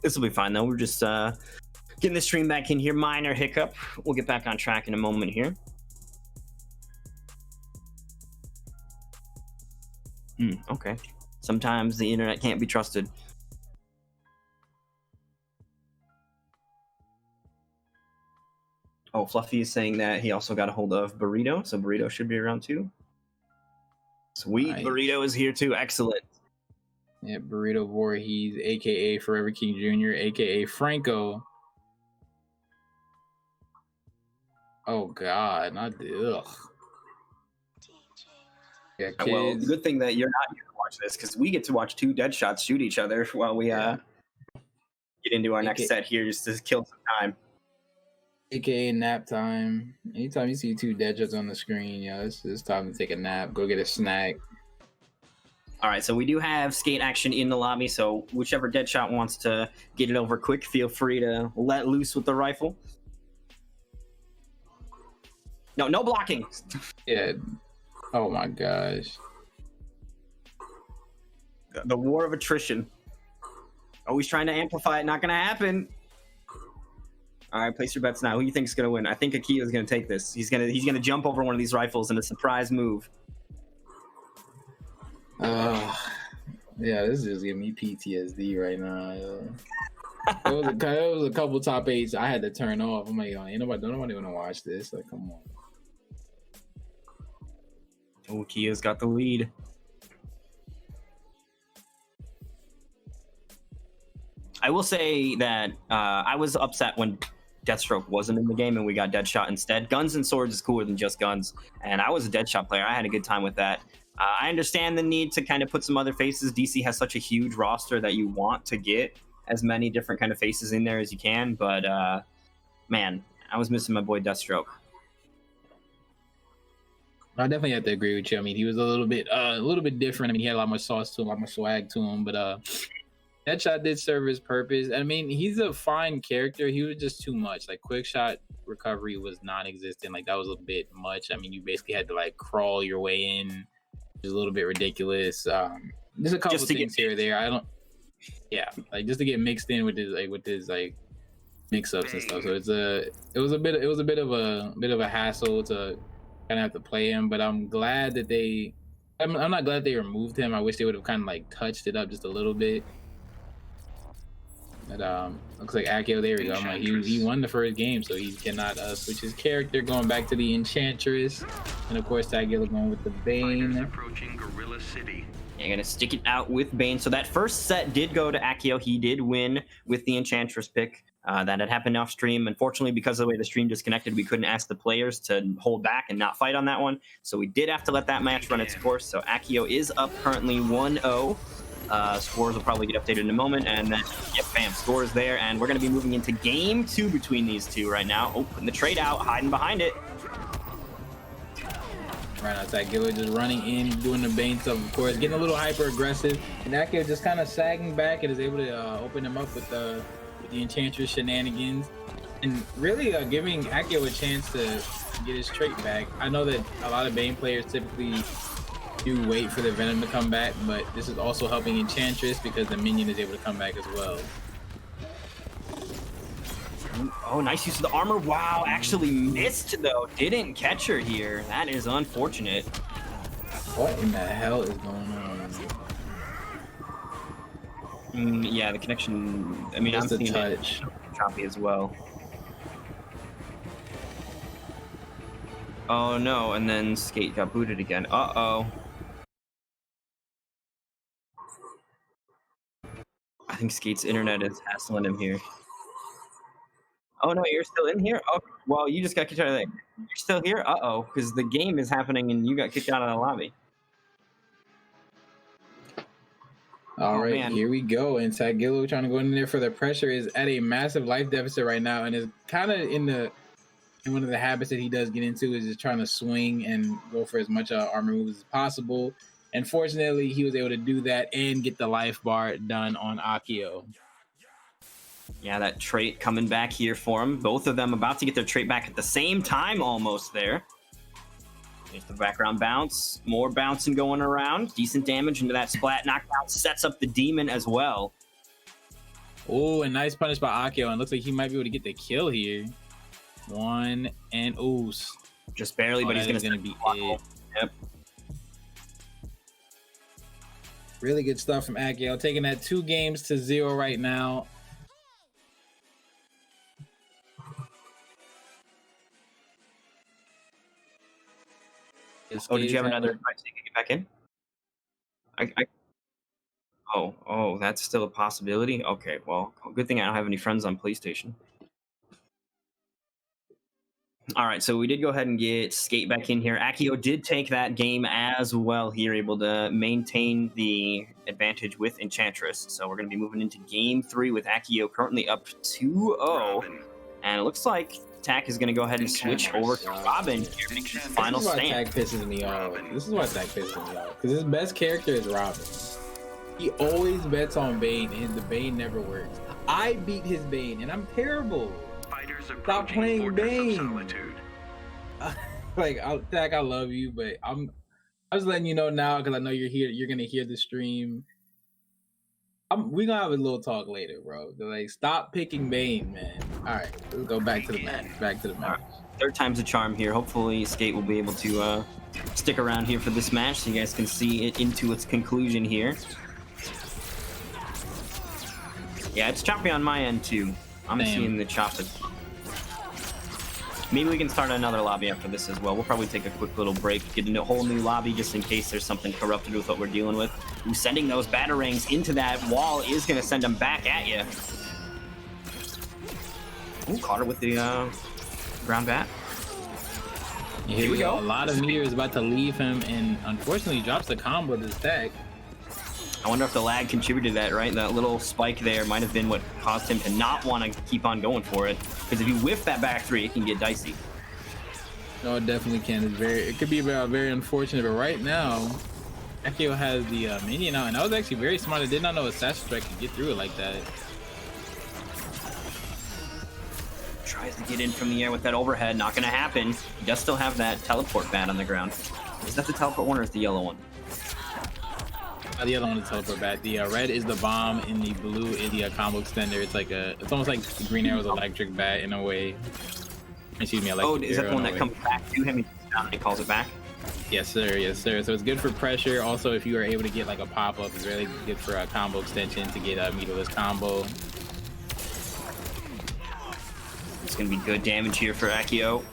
This will be fine though. We're just getting the stream back in here. Minor hiccup. We'll get back on track in a moment here. Okay. Sometimes the internet can't be trusted. Oh, Fluffy is saying that he also got a hold of Burrito, so Burrito should be around too. Sweet, nice. Burrito is here too. Excellent. Yeah, Burrito Voorhees, aka Forever King Jr., aka Franco. Oh God, not the ugh. Yeah, kids. Well, good thing that you're not here to watch this, because we get to watch two Deadshots shoot each other while we get into our next set here, just to kill some time. AKA nap time. Anytime you see two Deadshots on the screen, it's time to take a nap, go get a snack. All right, so we do have Skate action in the lobby, so whichever Deadshot wants to get it over quick, feel free to let loose with the rifle. No blocking. Yeah. Oh my gosh. The war of attrition. Always trying to amplify it, not gonna happen. All right, place your bets now. Who do you think is gonna win? I think Akio is gonna take this. He's gonna jump over one of these rifles in a surprise move. Yeah, this is just giving me PTSD right now. It was a couple top 8s I had to turn off. I'm like, ain't nobody wanna watch this. Like, come on. Oh, Kia's got the lead. I will say that I was upset when Deathstroke wasn't in the game and we got Deadshot instead. Guns and Swords is cooler than just guns, and I was a Deadshot player. I had a good time with that. I understand the need to kind of put some other faces. DC has such a huge roster that you want to get as many different kind of faces in there as you can, but man, I was missing my boy Deathstroke. I definitely have to agree with you. I mean, he was a little bit different. I mean, he had a lot more sauce to him, a lot more swag to him. But Deadshot did serve his purpose. I mean, he's a fine character. He was just too much. Like, quick shot recovery was non-existent. Like, that was a bit much. I mean, you basically had to like crawl your way in, which is a little bit ridiculous. There's a couple things here or there. Like just to get mixed in with his mix-ups and stuff. So it was a bit of a hassle to kind of have to play him, but I'm glad that I'm not glad they removed him. I wish they would have kind of like touched it up just a little bit. But looks like Akio, there we go. I'm like, he won the first game, so he cannot switch his character, going back to the Enchantress, and of course Tagilla going with the Bane. Approaching Gorilla City. You're gonna stick it out with Bane. So that first set did go to Akio. He did win with the Enchantress pick. That had happened off stream. Unfortunately, because of the way the stream disconnected, we couldn't ask the players to hold back and not fight on that one. So we did have to let that match run its course. So Akio is up currently 1-0. Scores will probably get updated in a moment. And then, yep, bam, scores there. And we're going to be moving into game 2 between these two right now. Oh, putting the trade out, hiding behind it. Right outside, Giller just running in, doing the Bane stuff, of course, getting a little hyper aggressive. And Akio just kind of sagging back and is able to open him up with the Enchantress shenanigans, and really giving Akio a chance to get his trait back. I know that a lot of Bane players typically do wait for the Venom to come back, but this is also helping Enchantress because the minion is able to come back as well. Oh, nice use of the armor. Wow, actually missed though. Didn't catch her here. That is unfortunate. What in the hell is going on? Yeah, the connection. I mean, just I'm seeing touch. It choppy as well. Oh no! And then Skate got booted again. Uh-oh. I think Skate's internet is hassling him here. Oh no, you're still in here. Oh, well, you just got kicked out of there. You're still here. Uh-oh, because the game is happening and you got kicked out of the lobby. All Oh, right, man. here we go. And Tagillo trying to go in there for the pressure is at a massive life deficit right now, and is kind of in one of the habits that he does get into is just trying to swing and go for as much armor moves as possible. And fortunately, he was able to do that and get the life bar done on Akio. Yeah, that trait coming back here for him. Both of them about to get their trait back at the same time almost there. There's the background bounce. More bouncing going around. Decent damage into that splat. Knockdown sets up the demon as well. Oh, and nice punish by Akio. And looks like he might be able to get the kill here. One and ooze. Just barely, but he's going to be it. Yep. Really good stuff from Akio. Taking that 2-0 right now. Oh, did you have another device so you could get back in? Oh, that's still a possibility? Okay, well, good thing I don't have any friends on PlayStation. All right, so we did go ahead and get Skate back in here. Akio did take that game as well here, able to maintain the advantage with Enchantress. So we're going to be moving into Game 3 with Akio currently up 2-0. And it looks like Tak is going to go ahead and switch over to Robin here for his final stand. This is why Tak pisses me off. This is why Tak pisses me off. Because his best character is Robin. He always bets on Bane, and the Bane never works. I beat his Bane, and I'm terrible. Stop playing Bane. Tak, I love you, but I'm just letting you know now because I know you're here. You're gonna hear the stream. We gonna have a little talk later, bro. Like, stop picking Bane, man. All right, let's go back to the match. Back to the match. Third time's a charm here. Hopefully, Skate will be able to stick around here for this match so you guys can see it into its conclusion here. Yeah, it's choppy on my end too. I'm seeing the chopping. Maybe we can start another lobby after this as well. We'll probably take a quick little break, get a whole new lobby just in case there's something corrupted with what we're dealing with. Ooh, sending those batarangs into that wall is going to send them back at you. Ooh, caught her with the ground bat. Here we go. A lot of meteor is about to leave him, and unfortunately, he drops the combo to stack. I wonder if the lag contributed to that, right? That little spike there might have been what caused him to not want to keep on going for it. Because if you whiff that back three, it can get dicey. No, it definitely can. It could be very unfortunate, but right now, Akio has the minion out, and that was actually very smart. I did not know Assassin Strike could get through it like that. Tries to get in from the air with that overhead. Not going to happen. He does still have that teleport bat on the ground. Is that the teleport one or is the yellow one? The other one is teleport bat. The red is the bomb, and the blue is the combo extender. It's almost like the Green Arrow's electric bat in a way. Excuse me, oh, is that the one that comes back to him and he calls it back? Yes, sir. Yes, sir. So it's good for pressure. Also, if you are able to get like a pop-up, it's really good for a combo extension to get a meterless combo. It's going to be good damage here for Akio.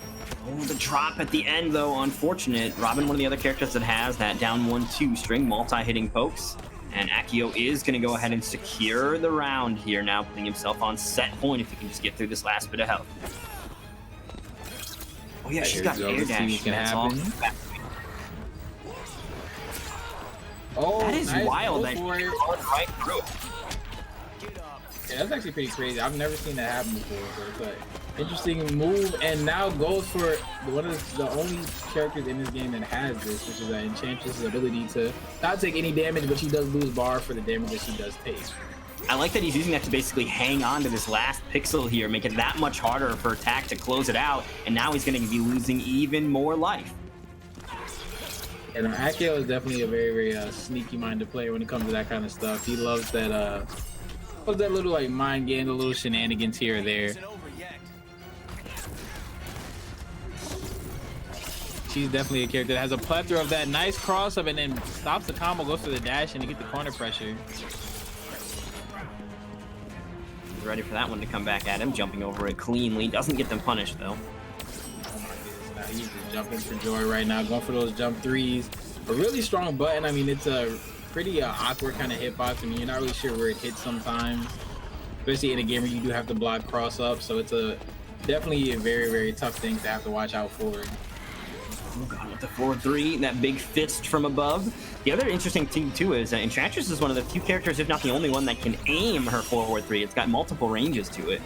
Oh, the drop at the end, though, unfortunate. Robin, one of the other characters that has that down 1-2 string, multi-hitting pokes. And Akio is going to go ahead and secure the round here now, putting himself on set point if he can just get through this last bit of health. Oh, yeah, she's got air dash. Oh, that is nice. wild. That right through. Yeah, that's actually pretty crazy. I've never seen that happen before. So it's an interesting move, and now goes for one of the only characters in this game that has this, which is Enchantress's ability to not take any damage, but she does lose bar for the damage that she does take. I like that he's using that to basically hang on to this last pixel here, make it that much harder for Tak to close it out, and now he's going to be losing even more life. And Akio is definitely a very, very sneaky-minded player when it comes to that kind of stuff. He loves that little like mind game, the little shenanigans here or there. She's definitely a character that has a plethora of that. Nice cross up and then stops the combo, goes for the dash, and to get the corner pressure. He's ready for that one to come back at him, jumping over it cleanly. Doesn't get them punished, though. Oh my goodness, now he's just jumping for joy right now, going for those jump threes. A really strong button. I mean, it's a pretty awkward kind of hitbox. I mean, you're not really sure where it hits sometimes, especially in a game where you do have to block cross up. So it's a definitely a very, very tough thing to have to watch out for. Oh god, with the 4-3, that big fist from above. The other interesting thing too is that Enchantress is one of the few characters, if not the only one, that can aim her forward 3. It's got multiple ranges to it.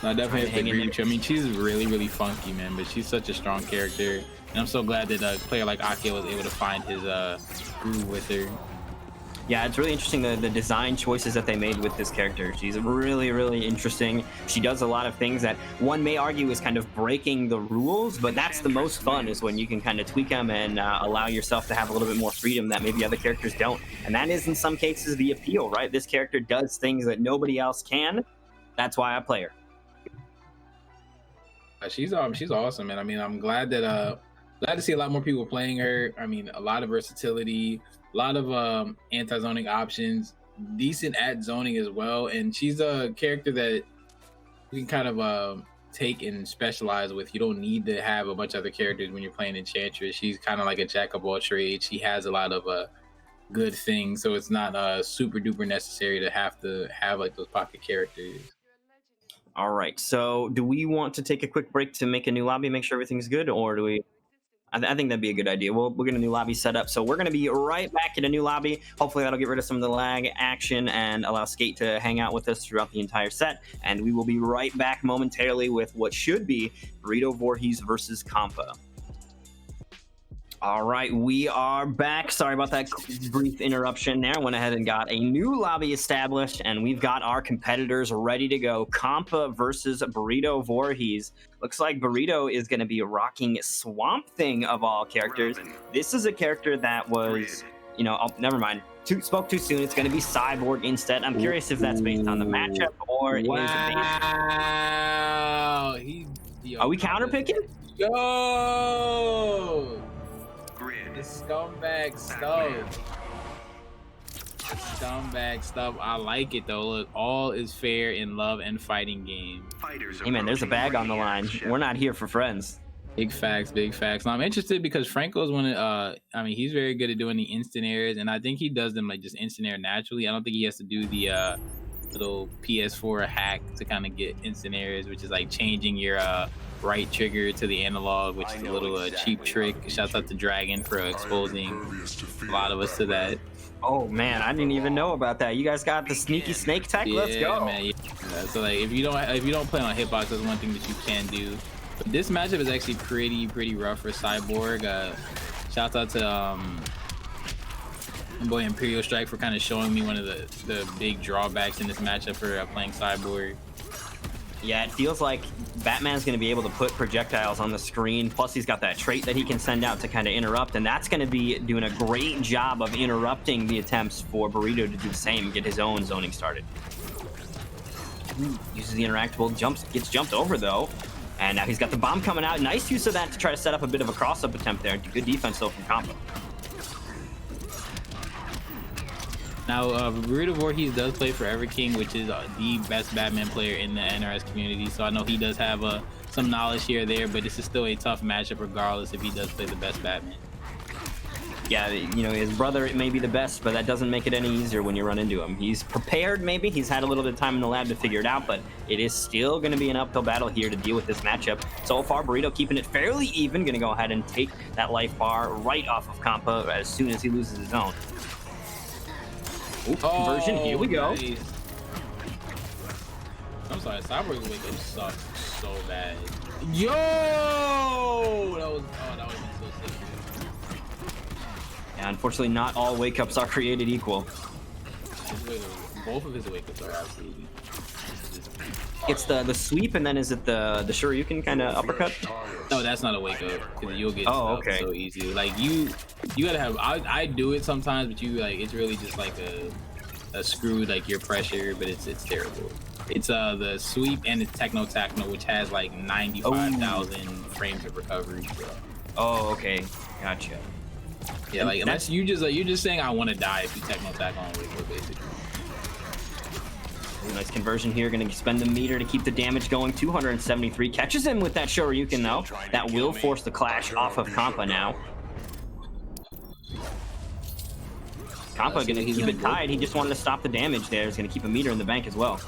I definitely have to agree with you. I mean, she's really, really funky, man, but she's such a strong character. And I'm so glad that a player like Akio was able to find his groove with her. Yeah, it's really interesting the design choices that they made with this character. She's really, really interesting. She does a lot of things that one may argue is kind of breaking the rules, but that's the most fun, is when you can kind of tweak them and allow yourself to have a little bit more freedom that maybe other characters don't. And that is, in some cases, the appeal, right? This character does things that nobody else can. That's why I play her. She's awesome, man. I mean, I'm glad that glad to see a lot more people playing her. I mean, a lot of versatility, a lot of anti-zoning options, decent at zoning as well. And she's a character that you can kind of take and specialize with. You don't need to have a bunch of other characters when you're playing Enchantress. She's kind of like a jack of all trades. She has a lot of good things, so it's not super duper necessary to have like those pocket characters. All right, so do we want to take a quick break to make a new lobby, make sure everything's good, or do we? I think that'd be a good idea. We'll get a new lobby set up, so we're going to be right back in a new lobby. Hopefully that'll get rid of some of the lag action and allow Skate to hang out with us throughout the entire set, and we will be right back momentarily with what should be Burrito Voorhees versus Compa. All right, we are back. Sorry about that brief interruption there. Went ahead and got a new lobby established, and we've got our competitors ready to go. Compa versus Burrito Voorhees. Looks like Burrito is going to be rocking Swamp Thing of all characters. This is a character that was, never mind. Spoke too soon. It's going to be Cyborg instead. I'm curious if that's based on the matchup or is it based... Wow. Are we counterpicking? Yo! Grid. This scumbag stuff. Scumbag stuff. I like it though. Look, all is fair in love and fighting game. Fighters Hey man, there's a bag on the line. We're not here for friends. Big facts, big facts. Now I'm interested because Franco's one of he's very good at doing the instant airs, and I think he does them like just instant air naturally. I don't think he has to do the little PS4 hack to kind of get instant airs, which is like changing your right trigger to the analog, which is a little cheap trick. Shouts out to Dragon for exposing a lot of us to that. Oh man, I didn't even know about that. You guys got the sneaky snake tech? Let's go. Man, yeah. So like if you don't play on hitbox, that's one thing that you can do. But this matchup is actually pretty rough for Cyborg. Shouts out to my boy Imperial Strike for kind of showing me one of the big drawbacks in this matchup for playing Cyborg. Yeah, it feels like Batman's going to be able to put projectiles on the screen. Plus, he's got that trait that he can send out to kind of interrupt, and that's going to be doing a great job of interrupting the attempts for Burrito to do the same, get his own zoning started. Uses the interactable, gets jumped over though, and now he's got the bomb coming out. Nice use of that to try to set up a bit of a cross-up attempt there. Good defense though from Compa. Now, Burrito Voorhees does play Forever King, which is the best Batman player in the NRS community. So I know he does have some knowledge here or there, but this is still a tough matchup regardless if he does play the best Batman. Yeah, his brother may be the best, but that doesn't make it any easier when you run into him. He's prepared, maybe. He's had a little bit of time in the lab to figure it out, but it is still going to be an uphill battle here to deal with this matchup. So far, Burrito keeping it fairly even. Going to go ahead and take that life bar right off of Compa as soon as he loses his own. Ooh, conversion, here we go. Nice. I'm sorry, Cyborg's wake up sucks so bad. Yo! That would have been so sick. Yeah, unfortunately, not all wake ups are created equal. Both of his wake ups are absolutely. It's the sweep, and then is it the Shoryuken kind of uppercut? No, that's not a wake up because you'll get okay. so easy. Like you gotta have. I do it sometimes, but it's really just like a screw like your pressure, but it's terrible. It's the sweep and the Techno, which has like 95,000 frames of recovery. So. Oh, okay, gotcha. Yeah, and like unless you're just saying I want to die if you Techno on wake up, basically. Nice conversion here, going to spend the meter to keep the damage going. 273, catches him with that Shoryuken though. That will force the clash off of Compa now. Compa going to keep it tied. He just wanted to stop the damage there. He's going to keep a meter in the bank as well.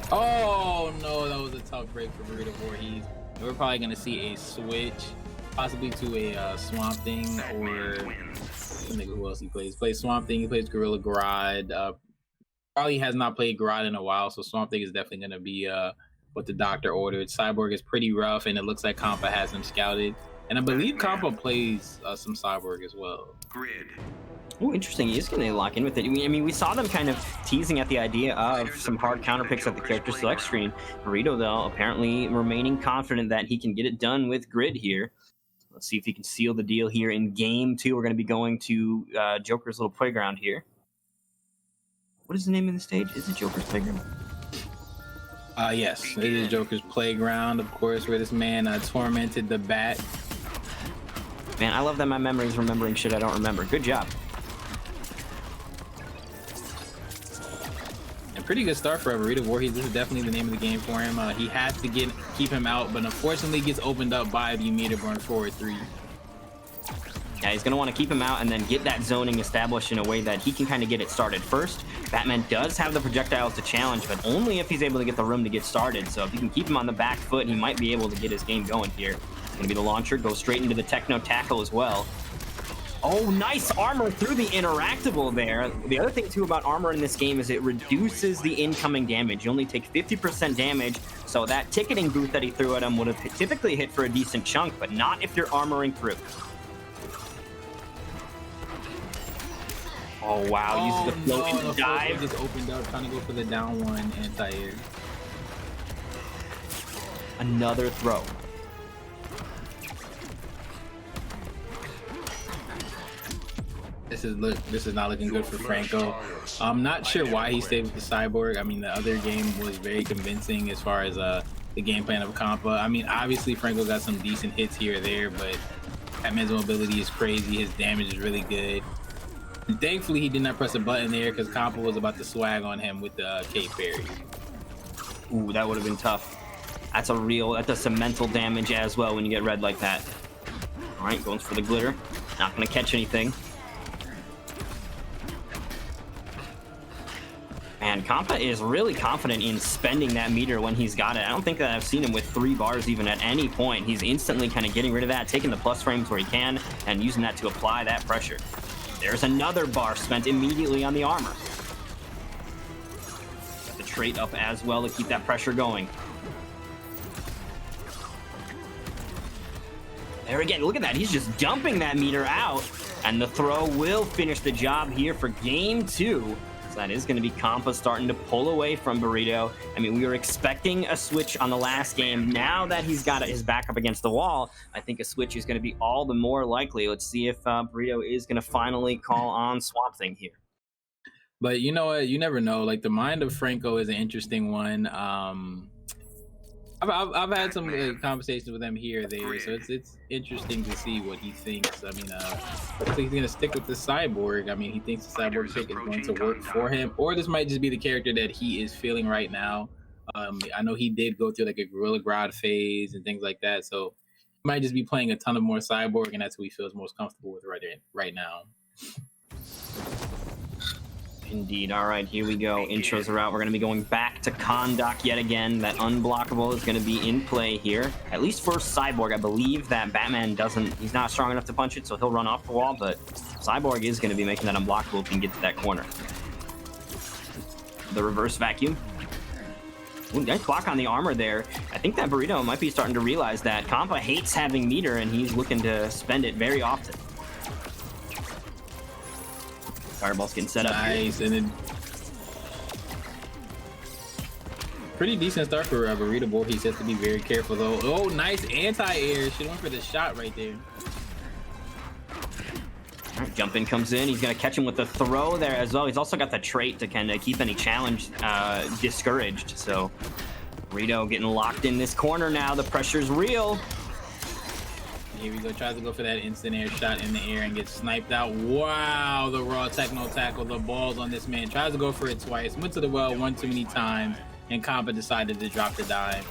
Oh no, that was a tough break for Burrito Voorhees. We're probably gonna see a switch, possibly to a Swamp Thing or who else he plays. Plays Swamp Thing. He plays Gorilla Grodd. Probably has not played Grodd in a while, so Swamp Thing is definitely gonna be what the doctor ordered. Cyborg is pretty rough, and it looks like Compa has him scouted. And I believe Compa plays some Cyborg as well. Grid. Oh, interesting. He is going to lock in with it. I mean, we saw them kind of teasing at the idea of some hard counter picks at the character select screen. Burrito, though, apparently remaining confident that he can get it done with Grid here. Let's see if he can seal the deal here in game 2. We're going to be going to Joker's little playground here. What is the name of the stage? Is it Joker's playground? Yes, it is Joker's playground, of course, where this man tormented the Bat. Man, I love that my memory is remembering shit I don't remember. Good job. Pretty good start for Burrito Voorhees. This is definitely the name of the game for him. He has to keep him out, but unfortunately gets opened up by the meter burn forward 3. Yeah, he's going to want to keep him out and then get that zoning established in a way that he can kind of get it started first. Batman does have the projectiles to challenge, but only if he's able to get the room to get started. So if you can keep him on the back foot, he might be able to get his game going here. It's going to be the launcher, go straight into the Techno Tackle as well. Oh, nice armor through the interactable there. The other thing, too, about armor in this game is it reduces the incoming damage. You only take 50% damage, so that ticketing booth that he threw at him would have typically hit for a decent chunk, but not if you're armoring through. Oh, wow. Uses the float into dive. Just opened up, trying to go for the down one anti-air. Another throw. This is not looking good for Franco. I'm not sure why he stayed with the Cyborg. I mean, the other game was very convincing as far as the game plan of Compa. I mean, obviously Franco got some decent hits here or there, but that man's mobility is crazy. His damage is really good. And thankfully, he did not press a button there because Compa was about to swag on him with the Cape Fairy. Ooh, that would have been tough. That does some mental damage as well when you get red like that. All right, going for the glitter. Not going to catch anything. And Compa is really confident in spending that meter when he's got it. I don't think that I've seen him with 3 bars even at any point. He's instantly kind of getting rid of that, taking the plus frames where he can, and using that to apply that pressure. There's another bar spent immediately on the armor. Got the trait up as well to keep that pressure going. There again, look at that. He's just dumping that meter out, and the throw will finish the job here for game 2. That is going to be Compa starting to pull away from Burrito. I mean, we were expecting a switch on the last game. Now that he's got his back up against the wall, I think a switch is going to be all the more likely. Let's see if Burrito is going to finally call on Swamp Thing here. But you know what? You never know. Like, the mind of Franco is an interesting one. I've had some conversations with him here or there, so it's interesting to see what he thinks. I mean, looks like he's gonna stick with the Cyborg. I mean, he thinks the Cyborg pick is going to work for him, or this might just be the character that he is feeling right now. I know he did go through like a Gorilla Grodd phase and things like that, so he might just be playing a ton of more Cyborg, and that's who he feels most comfortable with right now. Indeed. All right, here we go. Intros are out. We're going to be going back to Kahndaq yet again. That unblockable is going to be in play here. At least for Cyborg, I believe that Batman he's not strong enough to punch it, so he'll run off the wall, but Cyborg is going to be making that unblockable if he can get to that corner. The reverse vacuum. Ooh, nice block on the armor there. I think that Burrito might be starting to realize that Compa hates having meter, and he's looking to spend it very often. Fireball's getting set up. Nice, and then pretty decent start for Burrito Voorhees. He has to be very careful though. Oh, nice anti-air. Should have went for the shot right there. All right, jump in comes in. He's gonna catch him with the throw there as well. He's also got the trait to kind of keep any challenge discouraged. So Burrito getting locked in this corner now. The pressure's real. Here we go, tries to go for that instant air shot in the air and gets sniped out. Wow, the raw Techno Tackle, the balls on this man. Tries to go for it twice, went to the well one too many times, and Compa decided to drop the dive.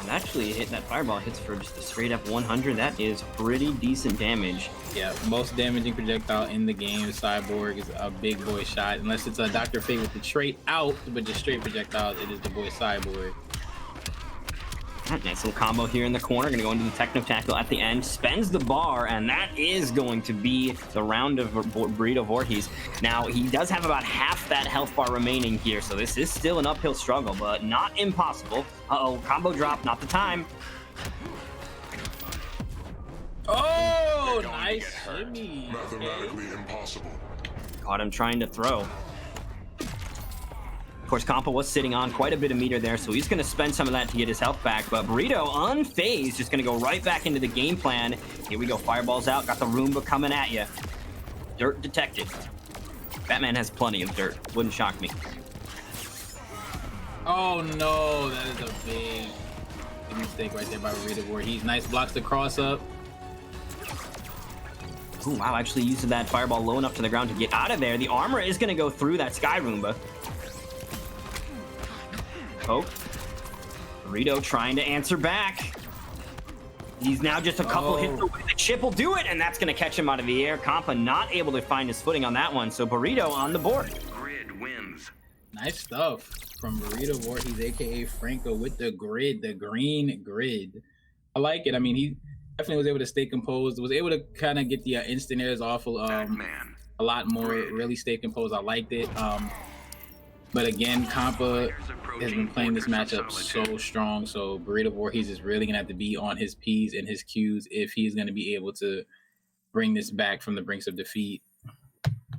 Actually, that fireball hits for just a straight up 100. That is pretty decent damage. Yeah, most damaging projectile in the game. Cyborg is a big boy shot. Unless it's a Dr. Fate with the trait out, but just straight projectiles, it is the boy Cyborg. Nice little combo here in the corner. Gonna go into the Techno Tackle at the end. Spends the bar, and that is going to be the round of Burrito Voorhees. Now, he does have about half that health bar remaining here, so this is still an uphill struggle, but not impossible. Uh-oh, combo drop, not the time. Oh, nice shimmy. Mathematically impossible. Caught him trying to throw. Of course, Compa was sitting on quite a bit of meter there, so he's going to spend some of that to get his health back. But Burrito, unfazed, just going to go right back into the game plan. Here we go. Fireballs out. Got the Roomba coming at you. Dirt detected. Batman has plenty of dirt. Wouldn't shock me. Oh, no. That is a big mistake right there by Burrito Voorhees. Nice blocks the cross up. Ooh, wow, actually using that fireball low enough to the ground to get out of there. The armor is going to go through that Sky Roomba. Poke. Burrito trying to answer back. He's now just a couple hits away. The chip will do it, and that's going to catch him out of the air. Compa not able to find his footing on that one, so Burrito on the board. Grid wins. Nice stuff from Burrito Voorhees, a.k.a. Franco, with the grid, the green grid. I like it. I mean, he definitely was able to stay composed, was able to kind of get the instant airs off a lot more, really stay composed. I liked it. But again, Compa has been playing this matchup so strong, so Burrito Voorhees is really going to have to be on his P's and his Q's if he's going to be able to bring this back from the brinks of defeat.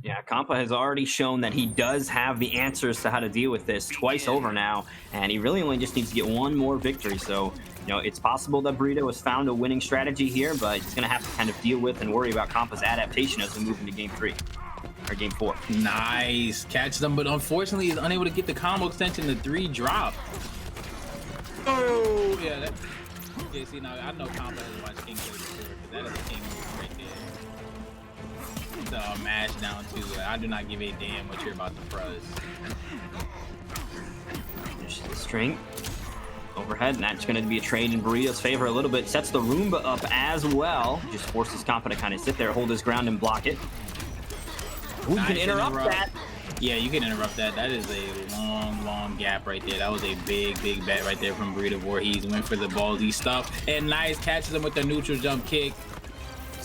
Yeah, Compa has already shown that he does have the answers to how to deal with this twice over now, and he really only just needs to get one more victory. So, you know, it's possible that Burrito has found a winning strategy here, but he's going to have to kind of deal with and worry about Compa's adaptation as we move into Game 3. Or Game 4. Nice. Catches them, but unfortunately he's unable to get the combo extension. The 3 drop. Oh, yeah. Yeah, see, now I know Compa has watched King play before, because that is a King move right there. The mash down too. I do not give a damn what you're about to press. There's the string. Overhead, and that's going to be a trade in Burrito's favor a little bit. Sets the Roomba up as well. Just forces Compa to kind of sit there, hold his ground, and block it. Ooh, you can interrupt that. Yeah, you can interrupt that. That is a long gap right there. That was a big bet right there from Burrito Voorhees. Went for the ballsy stuff. And nice, catches him with the neutral jump kick.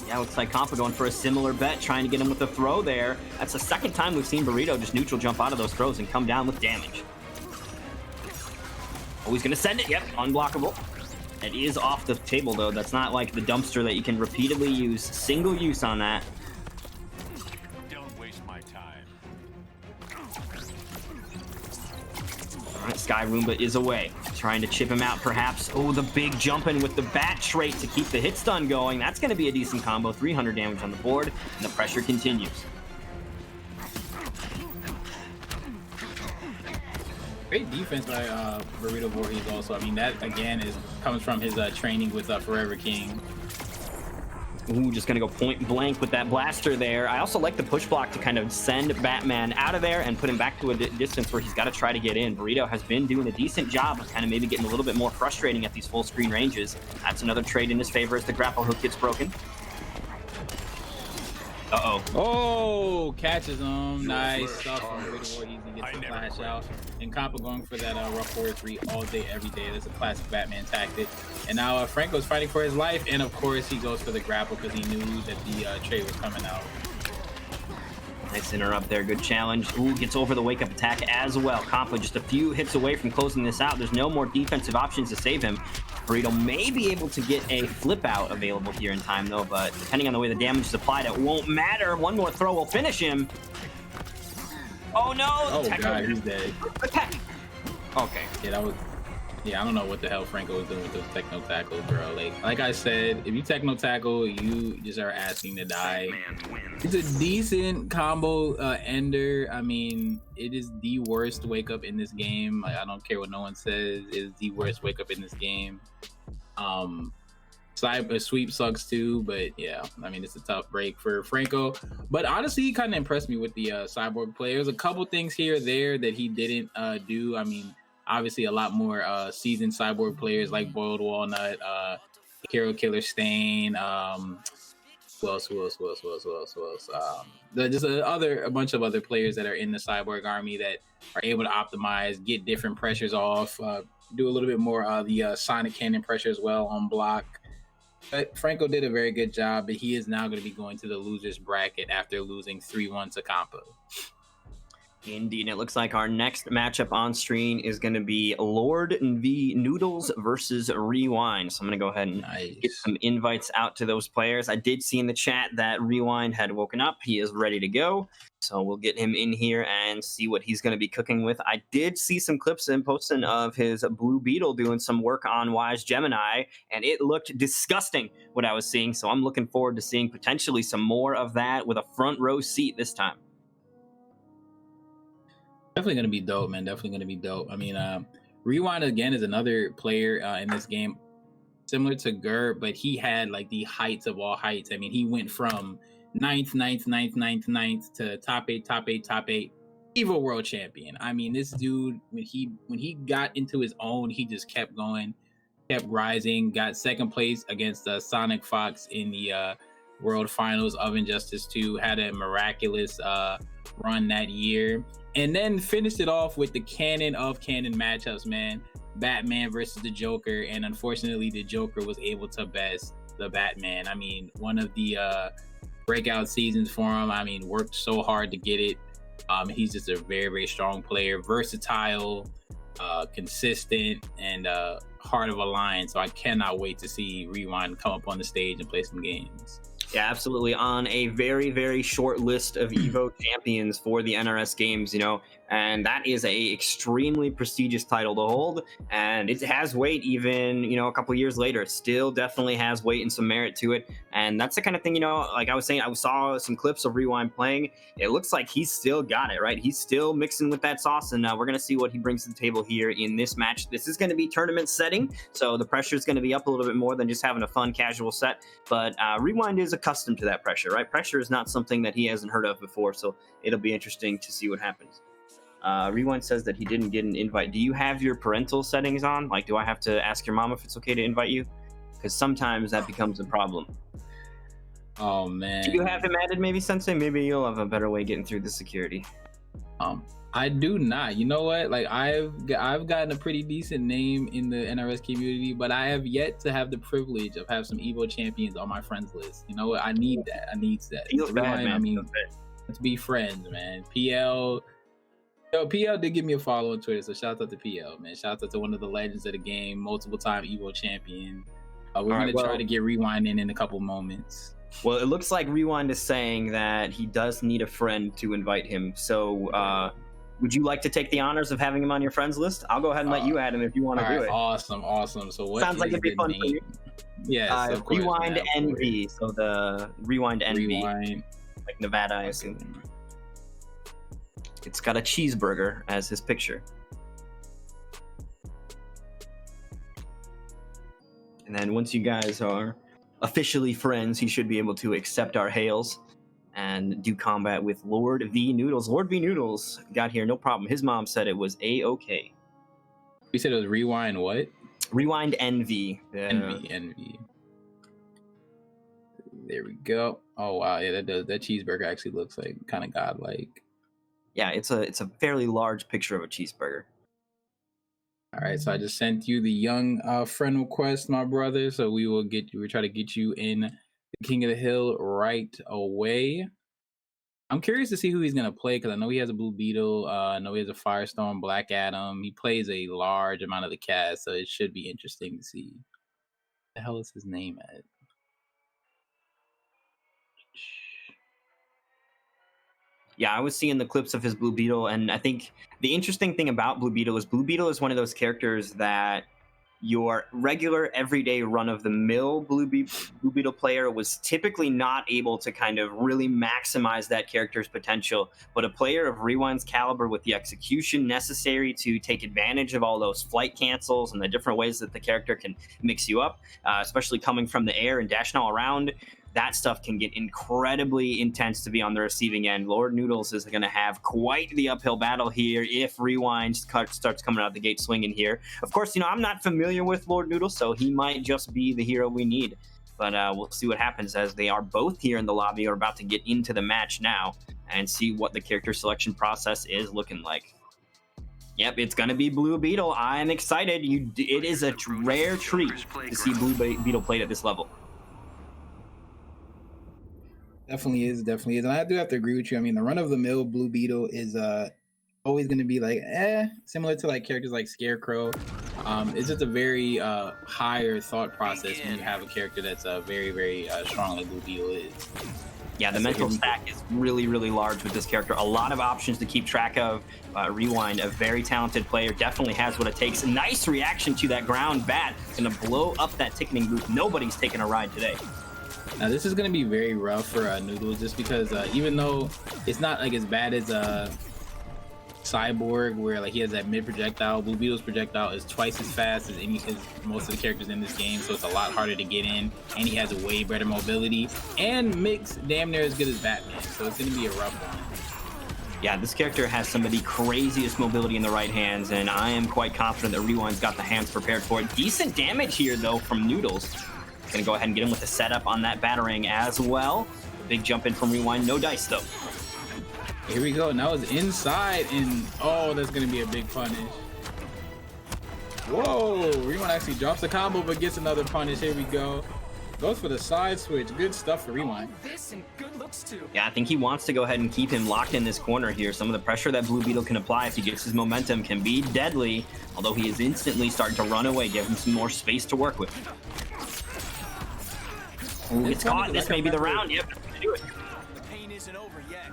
Yeah, looks like Compa going for a similar bet, trying to get him with the throw there. That's the second time we've seen Burrito just neutral jump out of those throws and come down with damage. Oh, he's going to send it. Yep, unblockable. It is off the table, though. That's not like the dumpster that you can repeatedly use. Single use on that. All right, Sky Roomba is away. Trying to chip him out, perhaps. Oh, the big jumping with the bat trait to keep the hit stun going. That's going to be a decent combo. 300 damage on the board, and the pressure continues. Great defense by Burrito Voorhees also. I mean, that, again, comes from his training with Forever King. Ooh, just gonna go point blank with that blaster there. I also like the push block to kind of send Batman out of there and put him back to a distance where he's got to try to get in. Burrito has been doing a decent job of kind of maybe getting a little bit more frustrating at these full screen ranges. That's another trade in his favor as the grapple hook gets broken. Uh-oh. Oh, catches him. Nice stuff from Burrito Voorhees. He gets the flash out. And Compa going for that rough forward 3 all day, every day. That's a classic Batman tactic. And now Franco's fighting for his life. And, of course, he goes for the grapple because he knew that the trade was coming out. Nice interrupt there. Good challenge. Ooh, gets over the wake-up attack as well. Compa just a few hits away from closing this out. There's no more defensive options to save him. Burrito may be able to get a flip out available here in time, though, but depending on the way the damage is applied, it won't matter. One more throw will finish him. Oh, no. Oh, God, he's dead. Attack. Okay. Yeah, that was... Yeah, I don't know what the hell Franco was doing with those techno tackles, bro. Like I said, if you techno tackle, you just are asking to die. It's a decent combo ender. I mean, it is the worst wake up in this game. Like, I don't care what no one says. It is the worst wake up in this game. Sweep sucks too, but yeah, I mean, it's a tough break for Franco. But honestly, he kind of impressed me with the Cyborg play. There's a couple things here or there that he didn't do. I mean, obviously a lot more seasoned Cyborg players like Boiled Walnut, Hero Killer Stain. Who else? There's a bunch of other players that are in the Cyborg army that are able to optimize, get different pressures off, do a little bit more the Sonic Cannon pressure as well on block. But Franco did a very good job, but he is now going to be going to the losers bracket after losing 3-1 to Compo. Indeed, it looks like our next matchup on screen is going to be Lord v Noodles versus Rewind. So I'm going to go ahead and get some invites out to those players. I did see in the chat that Rewind had woken up. He is ready to go. So we'll get him in here and see what he's going to be cooking with. I did see some clips in posting of his Blue Beetle doing some work on Wise Gemini, and it looked disgusting what I was seeing. So I'm looking forward to seeing potentially some more of that with a front row seat this time. Definitely going to be dope, man. Definitely going to be dope. I mean, Rewind, again, is another player in this game, similar to Gert, but he had like the heights of all heights. I mean, he went from ninth to top eight, Evo World Champion. I mean, this dude, when he got into his own, he just kept going, kept rising, got second place against Sonic Fox in the World Finals of Injustice 2, had a miraculous run that year. And then finished it off with the canon of canon matchups, man. Batman versus the Joker. And unfortunately, the Joker was able to best the Batman. I mean, one of the breakout seasons for him. I mean, worked so hard to get it. He's just a very, very strong player. Versatile, consistent, and heart of a lion. So I cannot wait to see Rewind come up on the stage and play some games. Yeah, absolutely. On a very, very short list of Evo champions for the NRS games, and that is a extremely prestigious title to hold, and it has weight even, a couple years later. It still definitely has weight and some merit to it, and that's the kind of thing, like I was saying, I saw some clips of Rewind playing. It looks like he's still got it, right? He's still mixing with that sauce, and we're going to see what he brings to the table here in this match. This is going to be tournament setting, so the pressure is going to be up a little bit more than just having a fun, casual set, but Rewind is accustomed to that pressure, right? Pressure is not something that he hasn't heard of before, so it'll be interesting to see what happens. Rewind says that he didn't get an invite. Do you have your parental settings on? Like, do I have to ask your mom if it's okay to invite you? Because sometimes that becomes a problem. Oh, man. Do you have him added, maybe, Sensei? Maybe you'll have a better way getting through the security. I do not. You know what? Like, I've gotten a pretty decent name in the NRS community, but I have yet to have the privilege of have some Evo champions on my friends list. You know what? I need that. Feels bad, man. I mean, let's be friends, man. PL did give me a follow on Twitter, so shout out to PL, man. Shout out to one of the legends of the game, multiple time Evo champion. We're going to try to get Rewind in a couple moments. Well, it looks like Rewind is saying that he does need a friend to invite him. So, would you like to take the honors of having him on your friends list? I'll go ahead and let you add him if you want to do it. Awesome. So what sounds like it'd be fun for you. Yes, of course, Rewind NV. So the Rewind NV, like Nevada, I assume. It's got a cheeseburger as his picture. And then once you guys are officially friends, he should be able to accept our hails and do combat with Lord v Noodles. Lord v Noodles got here, no problem. His mom said it was A-OK. We said it was Rewind what? Rewind NV. NV. There we go. Oh wow, yeah, that cheeseburger actually looks like kind of godlike. Yeah, it's a fairly large picture of a cheeseburger. All right, so I just sent you the young friend request, my brother. So we'll try to get you in the King of the Hill right away. I'm curious to see who he's gonna play because I know he has a Blue Beetle. I know he has a Firestorm, Black Adam. He plays a large amount of the cast, so it should be interesting to see. What the hell is his name at? Yeah, I was seeing the clips of his Blue Beetle, and I think the interesting thing about Blue Beetle is one of those characters that your regular, everyday, run-of-the-mill Blue Beetle player was typically not able to kind of really maximize that character's potential. But a player of Rewind's caliber with the execution necessary to take advantage of all those flight cancels and the different ways that the character can mix you up, especially coming from the air and dashing all around, that stuff can get incredibly intense to be on the receiving end. Lord Noodles is going to have quite the uphill battle here if Rewind starts coming out the gate swinging here. Of course, I'm not familiar with Lord Noodles, so he might just be the hero we need. But we'll see what happens as they are both here in the lobby. Are about to get into the match now and see what the character selection process is looking like. Yep, it's going to be Blue Beetle. I'm excited. It is a rare treat to see Blue Beetle played at this level. Definitely is. And I do have to agree with you. I mean, the run-of-the-mill Blue Beetle is always going to be like, similar to like characters like Scarecrow. It's just a very higher thought process when you have a character that's very, very strong like Blue Beetle is. Yeah, the mental stack is really, really large with this character. A lot of options to keep track of. Rewind, a very talented player, definitely has what it takes. Nice reaction to that ground bat. Gonna blow up that ticketing booth. Nobody's taking a ride today. Now this is gonna be very rough for Noodles, just because even though it's not like as bad as Cyborg, where like he has that mid projectile, Blue Beetle's projectile is twice as fast as most of the characters in this game, so it's a lot harder to get in, and he has a way better mobility, and Mix damn near as good as Batman, so it's gonna be a rough one. Yeah, this character has some of the craziest mobility in the right hands, and I am quite confident that Rewind's got the hands prepared for it. Decent damage here, though, from Noodles. Gonna go ahead and get him with the setup on that battering as well. Big jump in from Rewind, no dice, though. Here we go. Now it's inside, and oh, that's gonna be a big punish. Whoa! Rewind actually drops the combo, but gets another punish. Here we go. Goes for the side switch. Good stuff for Rewind. This and good looks too. Yeah, I think he wants to go ahead and keep him locked in this corner here. Some of the pressure that Blue Beetle can apply if he gets his momentum can be deadly, although he is instantly starting to run away, give him some more space to work with. Ooh, it's caught. This may be the round. Yep, do it. The pain isn't over yet.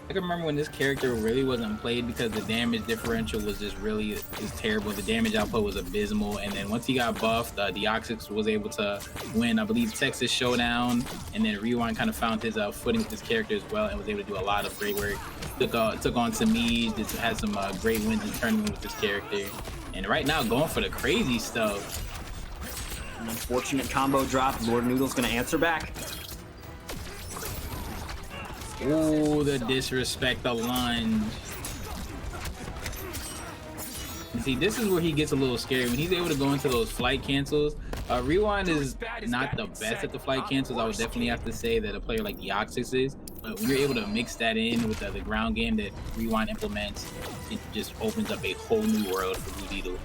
I can remember when this character really wasn't played because the damage differential was just really terrible. The damage output was abysmal, and then once he got buffed, Deoxys was able to win, I believe, Texas Showdown, and then Rewind kind of found his footing with this character as well, and was able to do a lot of great work. Took on Samij, just had some great wins in tournament with this character, and right now going for the crazy stuff. An unfortunate combo drop. Lord Noodle's gonna answer back. Ooh, the disrespect, the lunge. And see, this is where he gets a little scary. When he's able to go into those flight cancels, Rewind is not the best at the flight cancels. I would definitely have to say that a player like Deoxys is. But when you're able to mix that in with the ground game that Rewind implements, it just opens up a whole new world for Blue Beetle.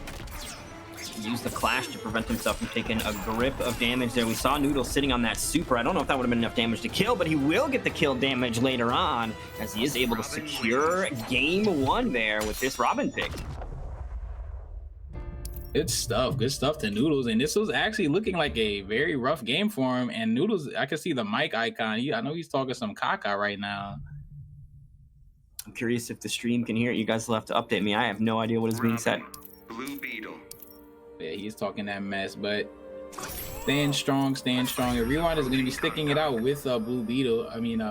Use the clash to prevent himself from taking a grip of damage there. We saw Noodle sitting on that super. I don't know if that would have been enough damage to kill, but he will get the kill damage later on as he is able to secure game one there with this Robin pick. Good stuff to Noodles, and this was actually looking like a very rough game for him. And Noodles, I can see the mic icon. I know he's talking some caca right now. I'm curious if the stream can hear it. You guys will have to update me. I have no idea what is being said. Blue Beetle. Yeah, he's talking that mess, but staying strong. And Rewind is going to be sticking it out with Blue Beetle. I mean,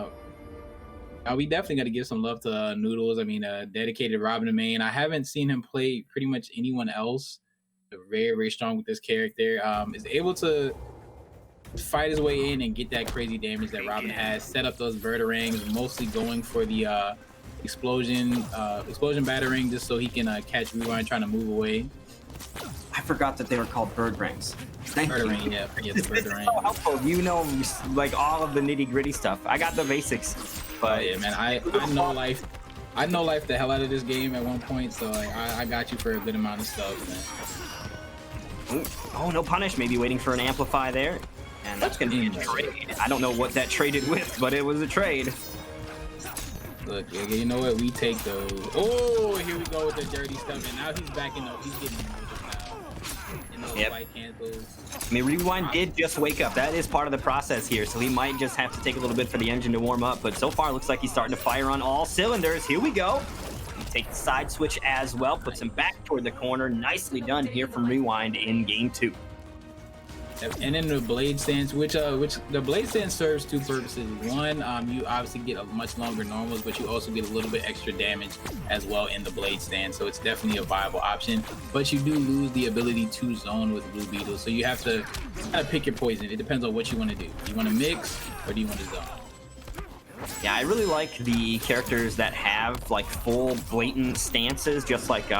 we definitely got to give some love to Noodles. I mean, dedicated Robin to main. I haven't seen him play pretty much anyone else. Very, very strong with this character. Is able to fight his way in and get that crazy damage that Robin has. Set up those Verdurangs, mostly going for the explosion battering, just so he can catch Rewind trying to move away. I forgot that they were called bird rings. Birdering, yeah, the Birdering. So helpful. You know, like all of the nitty gritty stuff. I got the basics, but yeah, man, I know life. I know life the hell out of this game at one point, so like, I got you for a good amount of stuff, man. Oh, no punish. Maybe waiting for an amplify there, and that's gonna be a trade. I don't know what that traded with, but it was a trade. Look, you know what? We take those. Oh, here we go with the dirty stuff, and now he's backing up. He's getting Yep. I mean, Rewind did just wake up. That is part of the process here, so he might just have to take a little bit for the engine to warm up, but so far it looks like he's starting to fire on all cylinders. Here we go. He takes the side switch as well, puts him back toward the corner. Nicely done here from Rewind in game two. And then the blade stance, which the blade stance serves two purposes. One, you obviously get a much longer normals, but you also get a little bit extra damage as well in the blade stance. So it's definitely a viable option. But you do lose the ability to zone with Blue Beetle, so you have to kind of pick your poison. It depends on what you want to do. Do you want to mix or do you want to zone? Yeah, I really like the characters that have like full blatant stances, just like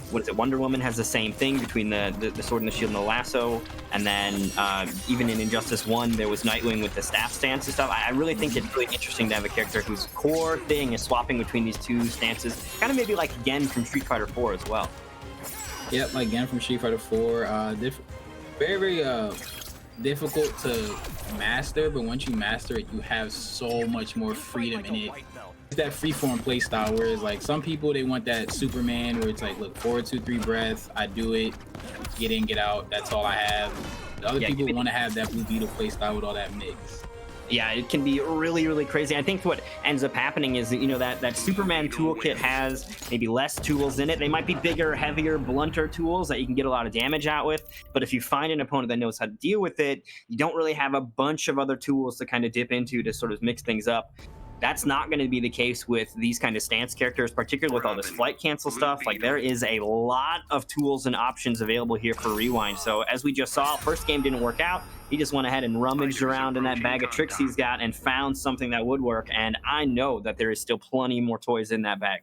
what is it? Wonder Woman has the same thing between the sword and the shield and the lasso, and then even in Injustice 1 there was Nightwing with the staff stance and stuff. I really think it's really interesting to have a character whose core thing is swapping between these two stances, kind of maybe like Gen from Street Fighter 4 as well. Yep, like Gen from Street Fighter 4. Very difficult to master, but once you master it, you have so much more freedom in it. It's that freeform playstyle where it's like some people, they want that Superman where it's like, look, 4, 2, 3 breath, I do it, get in, get out, that's all I have. The other people want to have that Blue Beetle playstyle with all that mix. Yeah, it can be really, really crazy. I think what ends up happening is that, you know, that Superman toolkit has maybe less tools in it. They might be bigger, heavier, blunter tools that you can get a lot of damage out with. But if you find an opponent that knows how to deal with it, you don't really have a bunch of other tools to kind of dip into to sort of mix things up. That's not going to be the case with these kind of stance characters, particularly with all this flight cancel stuff. Like, there is a lot of tools and options available here for Rewind. So as we just saw, first game didn't work out. He just went ahead and rummaged around in that bag of tricks he's got and found something that would work. And I know that there is still plenty more toys in that bag.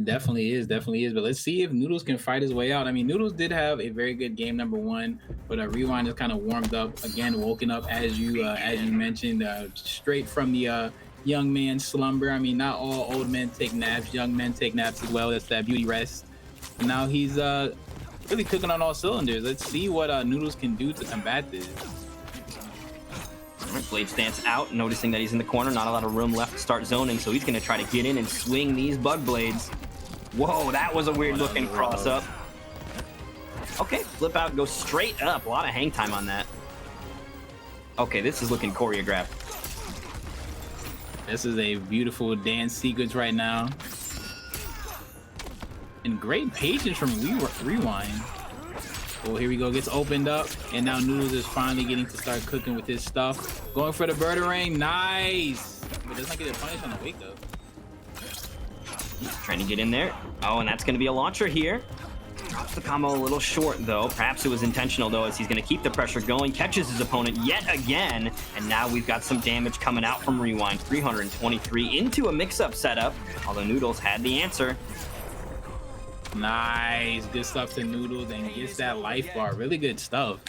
Definitely is. But let's see if Noodles can fight his way out. I mean, Noodles did have a very good game number 1, but Rewind is kind of warmed up again, woken up as you mentioned, straight from the young man slumber. I mean, not all old men take naps, young men take naps as well. That's that beauty rest. And now he's really cooking on all cylinders. Let's see what Noodles can do to combat this. Blade stance out, noticing that he's in the corner, not a lot of room left to start zoning, so he's going to try to get in and swing these bug blades. Whoa, that was a weird looking cross up. Okay, flip out, go straight up. A lot of hang time on that. Okay, this is looking choreographed. This is a beautiful dance sequence right now. And great patience from Rewind. Oh, here we go, gets opened up, and now Noodles is finally getting to start cooking with his stuff. Going for the Birdarang, nice! But does not get a punish on the wake though. Trying to get in there. Oh, and that's going to be a launcher here. Drops the combo a little short, though. Perhaps it was intentional, though, as he's going to keep the pressure going. Catches his opponent yet again. And now we've got some damage coming out from Rewind. 323 into a mix-up setup, although Noodles had the answer. Nice. Good stuff to Noodles, and gets that life bar. Really good stuff.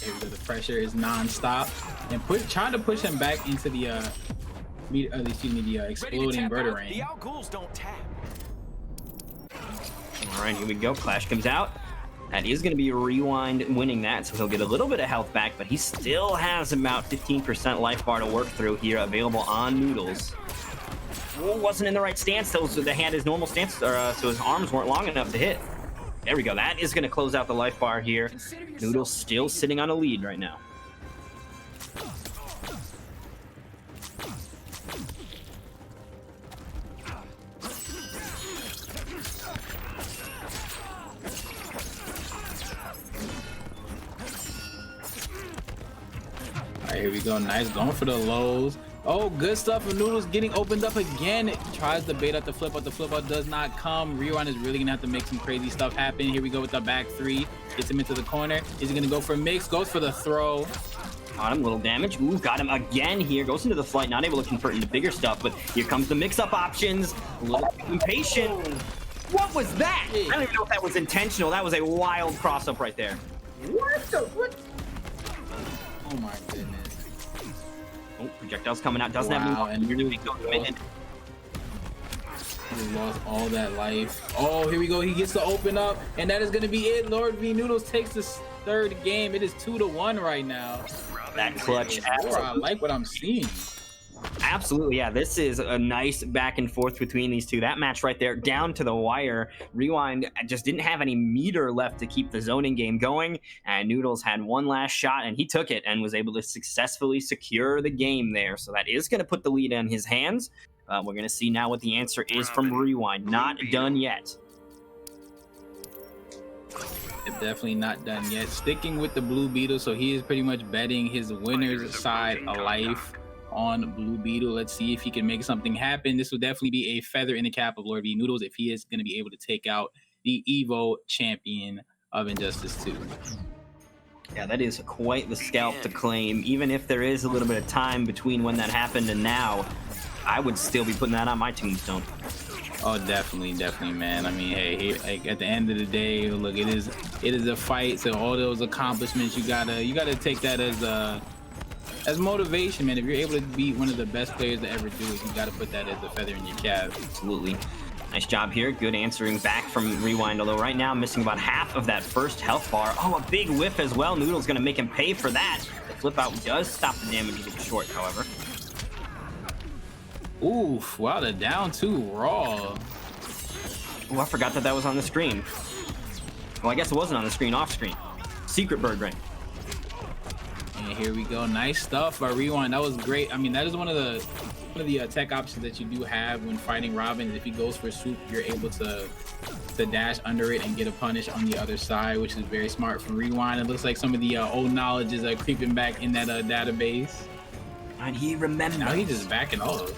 Here we go. The pressure is non-stop. And trying to push him back into the exploding Birdarang. The Outghouls don't tap. All right, here we go. Clash comes out. That is going to be Rewind winning that, so he'll get a little bit of health back, but he still has about 15% life bar to work through here, available on Noodles. Oh, wasn't in the right stance, though, so they had his normal stance, so his arms weren't long enough to hit. There we go. That is going to close out the life bar here. Noodles still sitting on a lead right now. All right, here we go. Nice, going for the lows. Oh, good stuff for Noodles, getting opened up again. Tries to bait out the flip out. The flip out does not come. Rewind is really gonna have to make some crazy stuff happen. Here we go with the back 3. Gets him into the corner. Is he gonna go for a mix? Goes for the throw. Got him, little damage. Ooh, got him again here. Goes into the flight, not able to convert into bigger stuff, but here comes the mix-up options. A little impatient. What was that? I don't even know if that was intentional. That was a wild cross-up right there. What? Oh my goodness. Oh, projectiles coming out. Doesn't Wow, have and any Noodles he lost all that life. Oh, here we go. He gets to open up, and that is going to be it. Lord V Noodles takes this 3rd game. It is 2-1 right now. That clutch. I like what I'm seeing. Absolutely, yeah. This is a nice back and forth between these two. That match right there, down to the wire. Rewind just didn't have any meter left to keep the zoning game going, and Noodles had one last shot, and he took it and was able to successfully secure the game there. So that is going to put the lead in his hands. We're going to see now what the answer is from Rewind. Not done yet. Definitely not done yet. Sticking with the Blue Beetle, so he is pretty much betting his winner's side of life on Blue Beetle. Let's see if he can make something happen. This will definitely be a feather in the cap of Lord V Noodles if he is going to be able to take out the Evo champion of Injustice 2. Yeah, that is quite the scalp to claim. Even if there is a little bit of time between when that happened and now, I would still be putting that on my tombstone. Oh, definitely, man. I mean, hey, at the end of the day, look, it is a fight. So all those accomplishments, you gotta take that as motivation, man. If you're able to beat one of the best players to ever do it, you gotta put that as a feather in your cap. Absolutely. Nice job here. Good answering back from Rewind, although right now missing about half of that first health bar. Oh, a big whiff as well. Noodle's gonna make him pay for that. The flip out does stop the damage a little short, however. Oof, wow, the down 2 raw. Oh, I forgot that was on the screen. Well, I guess it wasn't on the screen, off screen. Secret bird ring. And here we go. Nice stuff by Rewind. That was great. I mean, that is one of the tech options that you do have when fighting Robin. If he goes for swoop, you're able to dash under it and get a punish on the other side, which is very smart from Rewind. It looks like some of the old knowledge is creeping back in that database. And he remembers. Now he's just backing off.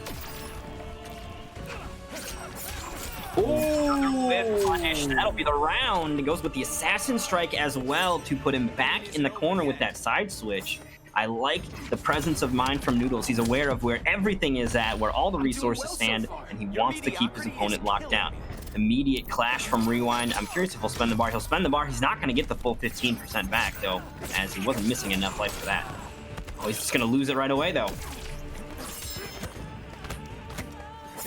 Oh, punish. That'll be the round. It goes with the assassin strike as well to put him back in the corner with that side switch. I like the presence of mind from Noodles. He's aware of where everything is at, where all the resources stand, and he wants to keep his opponent locked down. Immediate clash from Rewind. I'm curious if he'll spend the bar. He'll spend the bar. He's not going to get the full 15% back, though, as he wasn't missing enough life for that. Oh, he's just going to lose it right away, though.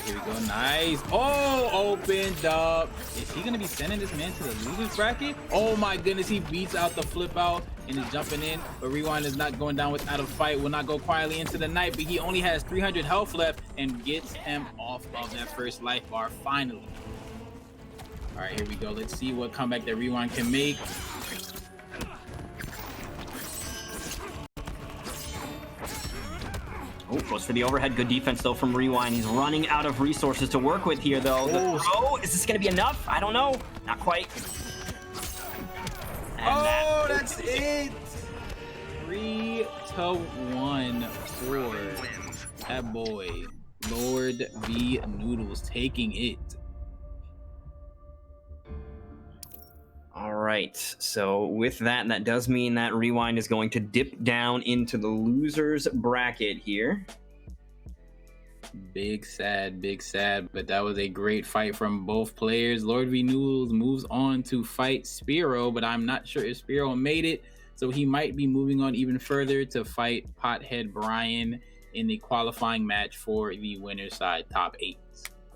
Here we go. Nice. Oh, opened up. Is he going to be sending this man to the losers bracket? Oh, my goodness. He beats out the flip out and is jumping in. But Rewind is not going down without a fight. Will not go quietly into the night. But he only has 300 health left and gets him off of that first life bar finally. All right, here we go. Let's see what comeback that Rewind can make. Oh, goes for the overhead. Good defense, though, from Rewind. He's running out of resources to work with here, though. Oh, is this going to be enough? I don't know. Not quite. And that's it. 3-1 for that boy, Lord V Noodles, taking it. All right, so with that, that does mean that Rewind is going to dip down into the losers bracket here. Big sad, but that was a great fight from both players. Lord V Noodles moves on to fight Spearow, but I'm not sure if Spearow made it, so he might be moving on even further to fight Pothead Brian in the qualifying match for the winner's side top 8.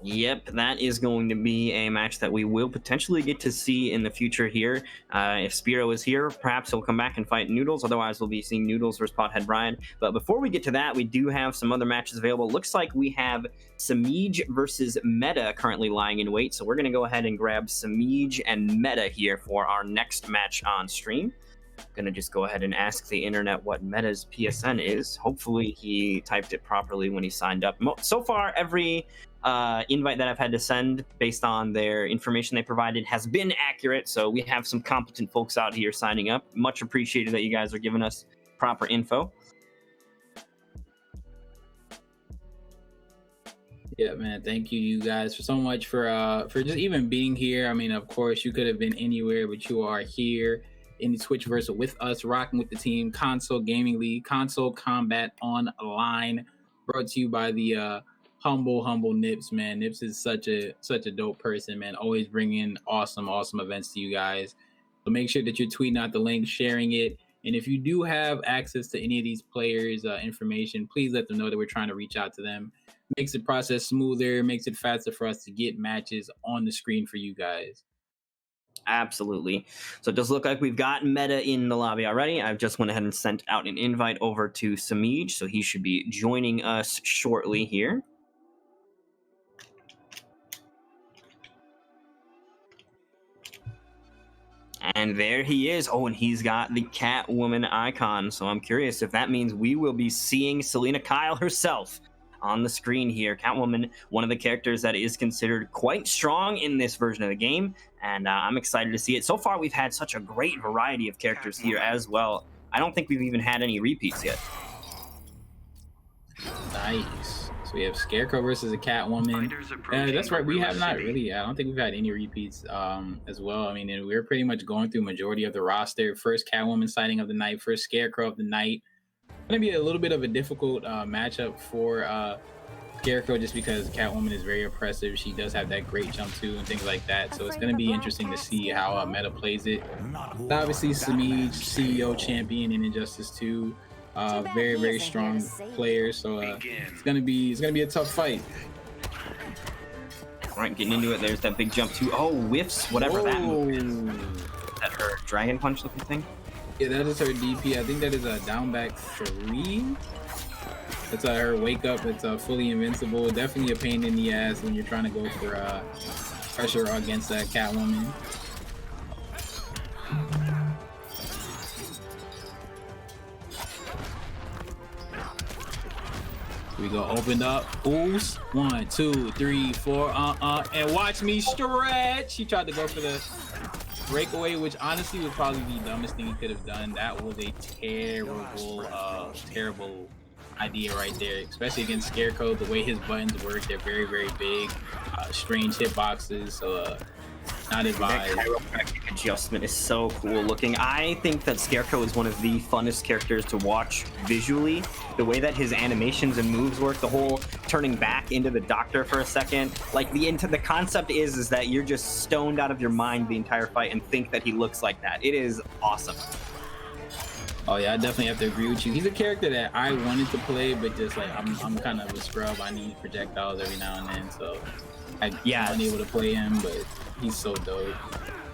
Yep, that is going to be a match that we will potentially get to see in the future here. If Spearow is here, perhaps he'll come back and fight Noodles. Otherwise, we'll be seeing Noodles versus Pothead Brian. But before we get to that, we do have some other matches available. Looks like we have Samij versus Meta currently lying in wait. So we're going to go ahead and grab Samij and Meta here for our next match on stream. Gonna just go ahead and ask the internet what Meta's PSN is. Hopefully he typed it properly when he signed up. So far, every invite that I've had to send based on their information they provided has been accurate, so we have some competent folks out here signing up. Much appreciated that you guys are giving us proper info. Yeah, man, thank you guys for so much for just even being here. I mean, of course you could have been anywhere, but you are here in the Twitchverse with us, rocking with the team. Console Gaming League, Console Combat Online, brought to you by the humble Nips, man. Nips is such a dope person, man. Always bringing awesome events to you guys. So make sure that you're tweeting out the link, sharing it. And if you do have access to any of these players' information, please let them know that we're trying to reach out to them. Makes the process smoother, makes it faster for us to get matches on the screen for you guys. Absolutely. So it does look like we've got Meta in the lobby already. I've just went ahead and sent out an invite over to Samij, so he should be joining us shortly here. And there he is. Oh, and he's got the Catwoman icon. So I'm curious if that means we will be seeing Selena Kyle herself on the screen here. Catwoman, one of the characters that is considered quite strong in this version of the game, and I'm excited to see it. So far, we've had such a great variety of characters here as well. I don't think we've even had any repeats yet. Nice. So we have Scarecrow versus a Catwoman. That's right. We have not really. I don't think we've had any repeats as well. I mean, and we're pretty much going through majority of the roster. First Catwoman sighting of the night. First Scarecrow of the night. Going to be a little bit of a difficult matchup for Scarecrow, just because Catwoman is very oppressive. She does have that great jump too and things like that. So it's going to be interesting to see how Meta plays it. Obviously, Samiij, CEO champion in Injustice 2. Very strong player. So it's gonna be a tough fight. All right, getting into it. There's that big jump too. Oh, whiffs, whatever that move is. That her dragon punch looking thing. Yeah, that is her DP. I think that is a down back 3. That's her wake up. It's fully invincible. Definitely a pain in the ass when you're trying to go for pressure against that Catwoman. We go opened up. Oops. 1, 2, 3, 4. And watch me stretch. He tried to go for the breakaway, which honestly was probably the dumbest thing he could have done. That was a terrible idea right there, especially against Scarecrow. The way his buttons work, they're very big, strange hitboxes. So not advised. That chiropractic adjustment is so cool looking. I think that Scarecrow is one of the funnest characters to watch visually. The way that his animations and moves work, the whole turning back into the Doctor for a second. Like the concept is that you're just stoned out of your mind the entire fight and think that he looks like that. It is awesome. Oh yeah, I definitely have to agree with you. He's a character that I wanted to play, but just like I'm kind of a scrub. I need projectiles every now and then, so I'm unable to play him. But he's so dope.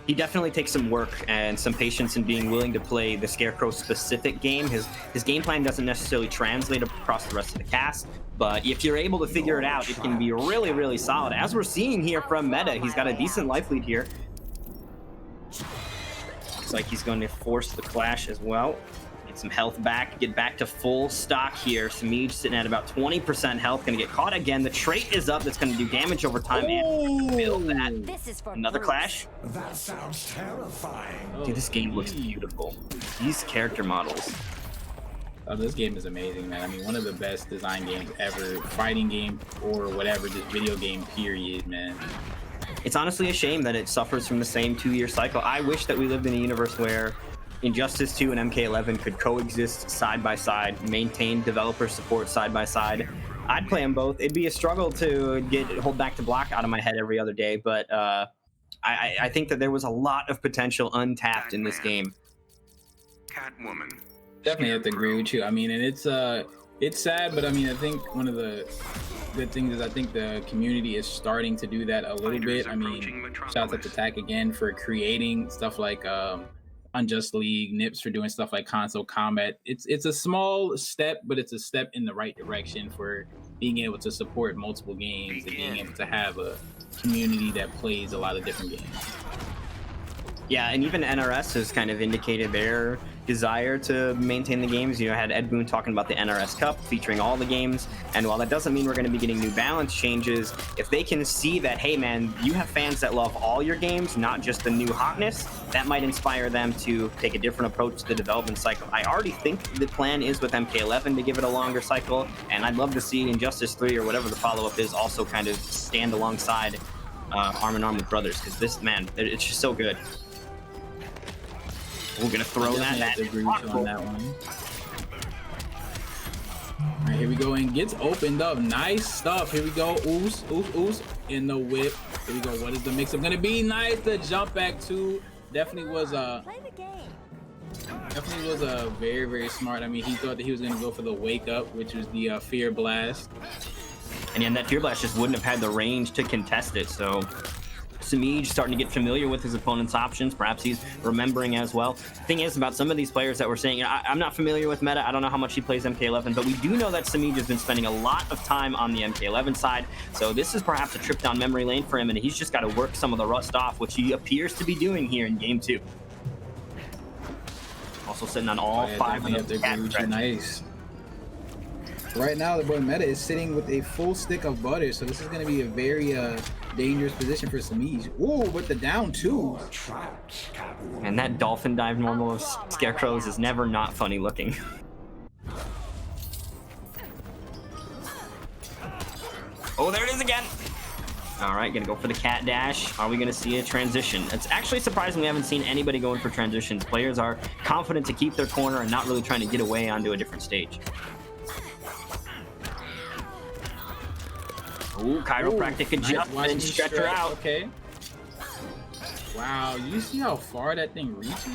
He definitely takes some work and some patience in being willing to play the Scarecrow specific game. His game plan doesn't necessarily translate across the rest of the cast, but if you're able to figure it out, it can be really solid. As we're seeing here from Meta, he's got a decent life lead here. Looks like he's going to force the clash as well. Get some health back, get back to full stock here. Samiij sitting at about 20% health, gonna get caught again. The trait is up, that's gonna do damage over time. And build that. This is for Another Bruce. clash. That sounds terrifying. Dude, this game looks beautiful. These character models. Oh, this game is amazing, man. I mean, one of the best design games ever. Fighting game or whatever, just video game period, man. It's honestly a shame that it suffers from the same 2-year cycle. I wish that we lived in a universe where Injustice 2 and MK11 could coexist side by side, maintain developer support side by side. I'd play them both. It'd be a struggle to hold back to block out of my head every other day, but I think that there was a lot of potential untapped in this game. Catwoman. Definitely have to agree with you. I mean, and it's sad, but I mean, I think one of the good things is I think the community is starting to do that a little bit. I mean, shout out to Attack again for creating stuff like Unjust League, Nips for doing stuff like console combat. It's a small step, but it's a step in the right direction for being able to support multiple games and being able to have a community that plays a lot of different games. Yeah, and even NRS has kind of indicated their desire to maintain the games. You know, I had Ed Boon talking about the NRS Cup featuring all the games, and while that doesn't mean we're going to be getting new balance changes, if they can see that, hey man, you have fans that love all your games, not just the new hotness, that might inspire them to take a different approach to the development cycle. I already think the plan is with MK11 to give it a longer cycle, and I'd love to see Injustice 3 or whatever the follow-up is also kind of stand alongside arm in arm with Brothers, because this, man, it's just so good. We're gonna throw that. I agree with you on that one. All right, here we go, and gets opened up. Nice stuff. Here we go. Oos in the whip. Here we go. What is the mix-up gonna be? Nice. The jump back too. Definitely was Play the game. very smart. I mean, he thought that he was gonna go for the wake up, which was the Fear Blast. And yeah, that Fear Blast just wouldn't have had the range to contest it. So Samiij starting to get familiar with his opponent's options. Perhaps he's remembering as well. The thing is about some of these players that we're saying, you know, I'm not familiar with Meta. I don't know how much he plays MK11, but we do know that Samiij has been spending a lot of time on the MK11 side. So this is perhaps a trip down memory lane for him, and he's just got to work some of the rust off, which he appears to be doing here in Game 2. Also sitting on all 5 of the Nice. Right now, the boy Meta is sitting with a full stick of butter, so this is going to be a very dangerous position for Samiz. Ooh, with the down two. Trapped, Catwoman. And that dolphin dive normal of Scarecrow's is never not funny looking. Oh, there it is again. All right, gonna go for the cat dash. Are we gonna see a transition? It's actually surprising we haven't seen anybody going for transitions. Players are confident to keep their corner and not really trying to get away onto a different stage. Ooh, chiropractic adjustment and stretch her out. Okay. Wow, you see how far that thing reaches?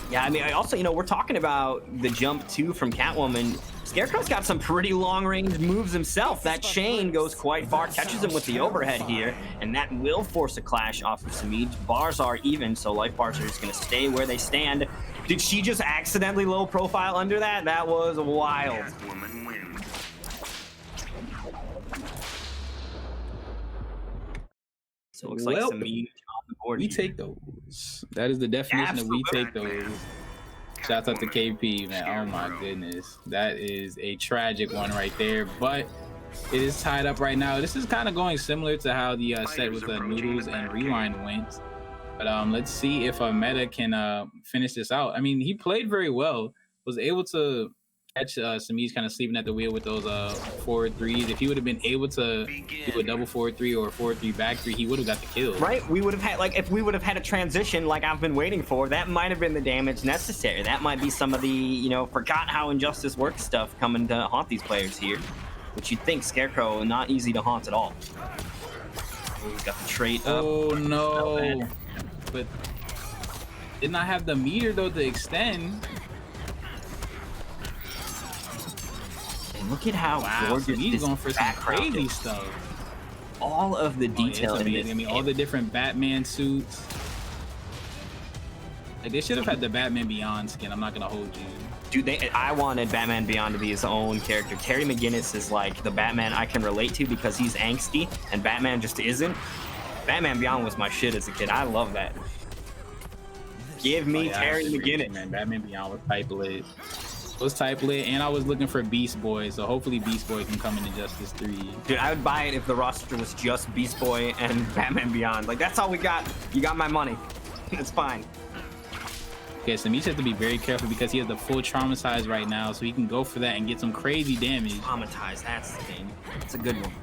Yeah, I mean, I also, we're talking about the jump too from Catwoman. Scarecrow's got some pretty long-range moves himself. That chain goes quite far, catches him with the overhead here, and that will force a clash off of Samiz. Bars are even, so life bars are just going to stay where they stand. Did she just accidentally low profile under that? That was wild. Catwoman wins. So it looks like Well, Samiz on the board. We here. take those. That is the definition of we take those. Shouts out to KP, man. Oh my goodness. That is a tragic one right there. But it is tied up right now. This is kind of going similar to how the set with the Noodles and Rewind went. But let's see if Meta can finish this out. I mean, he played very well. Was able to catch Samiz kind of sleeping at the wheel with those forward threes. If he would have been able to do a double forward three or a forward three back three, he would have got the kill. Right? We would have had, like, if we would have had a transition like I've been waiting for, that might have been the damage necessary. That might be some of the, forgot how Injustice works stuff coming to haunt these players here. Which you'd think Scarecrow, not easy to haunt at all. Oh, he's got the trait up. Oh no. But did not have the meter though to extend. And look at how gorgeous He's this going for some background crazy is. stuff. All of the Oh, yeah, detail it's in amazing. this. I mean, all the different Batman suits. Like, they should have had the Batman Beyond skin. I'm not gonna hold you. Dude, I wanted Batman Beyond to be his own character. Terry McGinnis is like the Batman I can relate to because he's angsty and Batman just isn't. Batman Beyond was my shit as a kid. I love that. Give me Terry McGinnis. Man, Batman Beyond was type lit. Was type lit, and I was looking for Beast Boy, so hopefully Beast Boy can come into Justice 3. Dude, I would buy it if the roster was just Beast Boy and Batman Beyond. Like, that's all we got. You got my money. It's fine. Okay, so Samiz has to be very careful because he has the full traumatize right now, so he can go for that and get some crazy damage. Traumatized, that's the thing. It's a good one.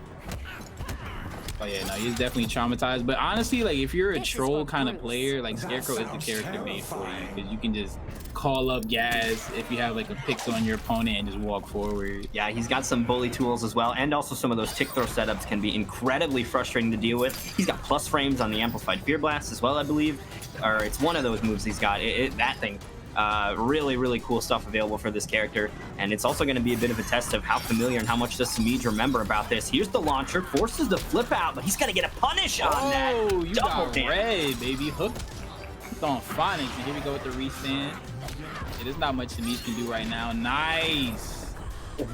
Oh yeah, no, he's definitely traumatized. But honestly, like, if you're a troll kind of player, like, Scarecrow is the character made for you, because you can just call up gas if you have like a pixel on your opponent and just walk forward. Yeah, he's got some bully tools as well, and also some of those tick throw setups can be incredibly frustrating to deal with. He's got plus frames on the Amplified Fear Blast as well, I believe. Or it's one of those moves he's got. That thing. Really, really cool stuff available for this character. And it's also going to be a bit of a test of how familiar and how much does Samiz remember about this. Here's the launcher, forces the flip out, but he's going to get a punish on that. Oh, you Double got damage. red, baby. Hooked on Phonics. And here we go with the restand. Yeah, there's not much Samiz can do right now. Nice. Yeah,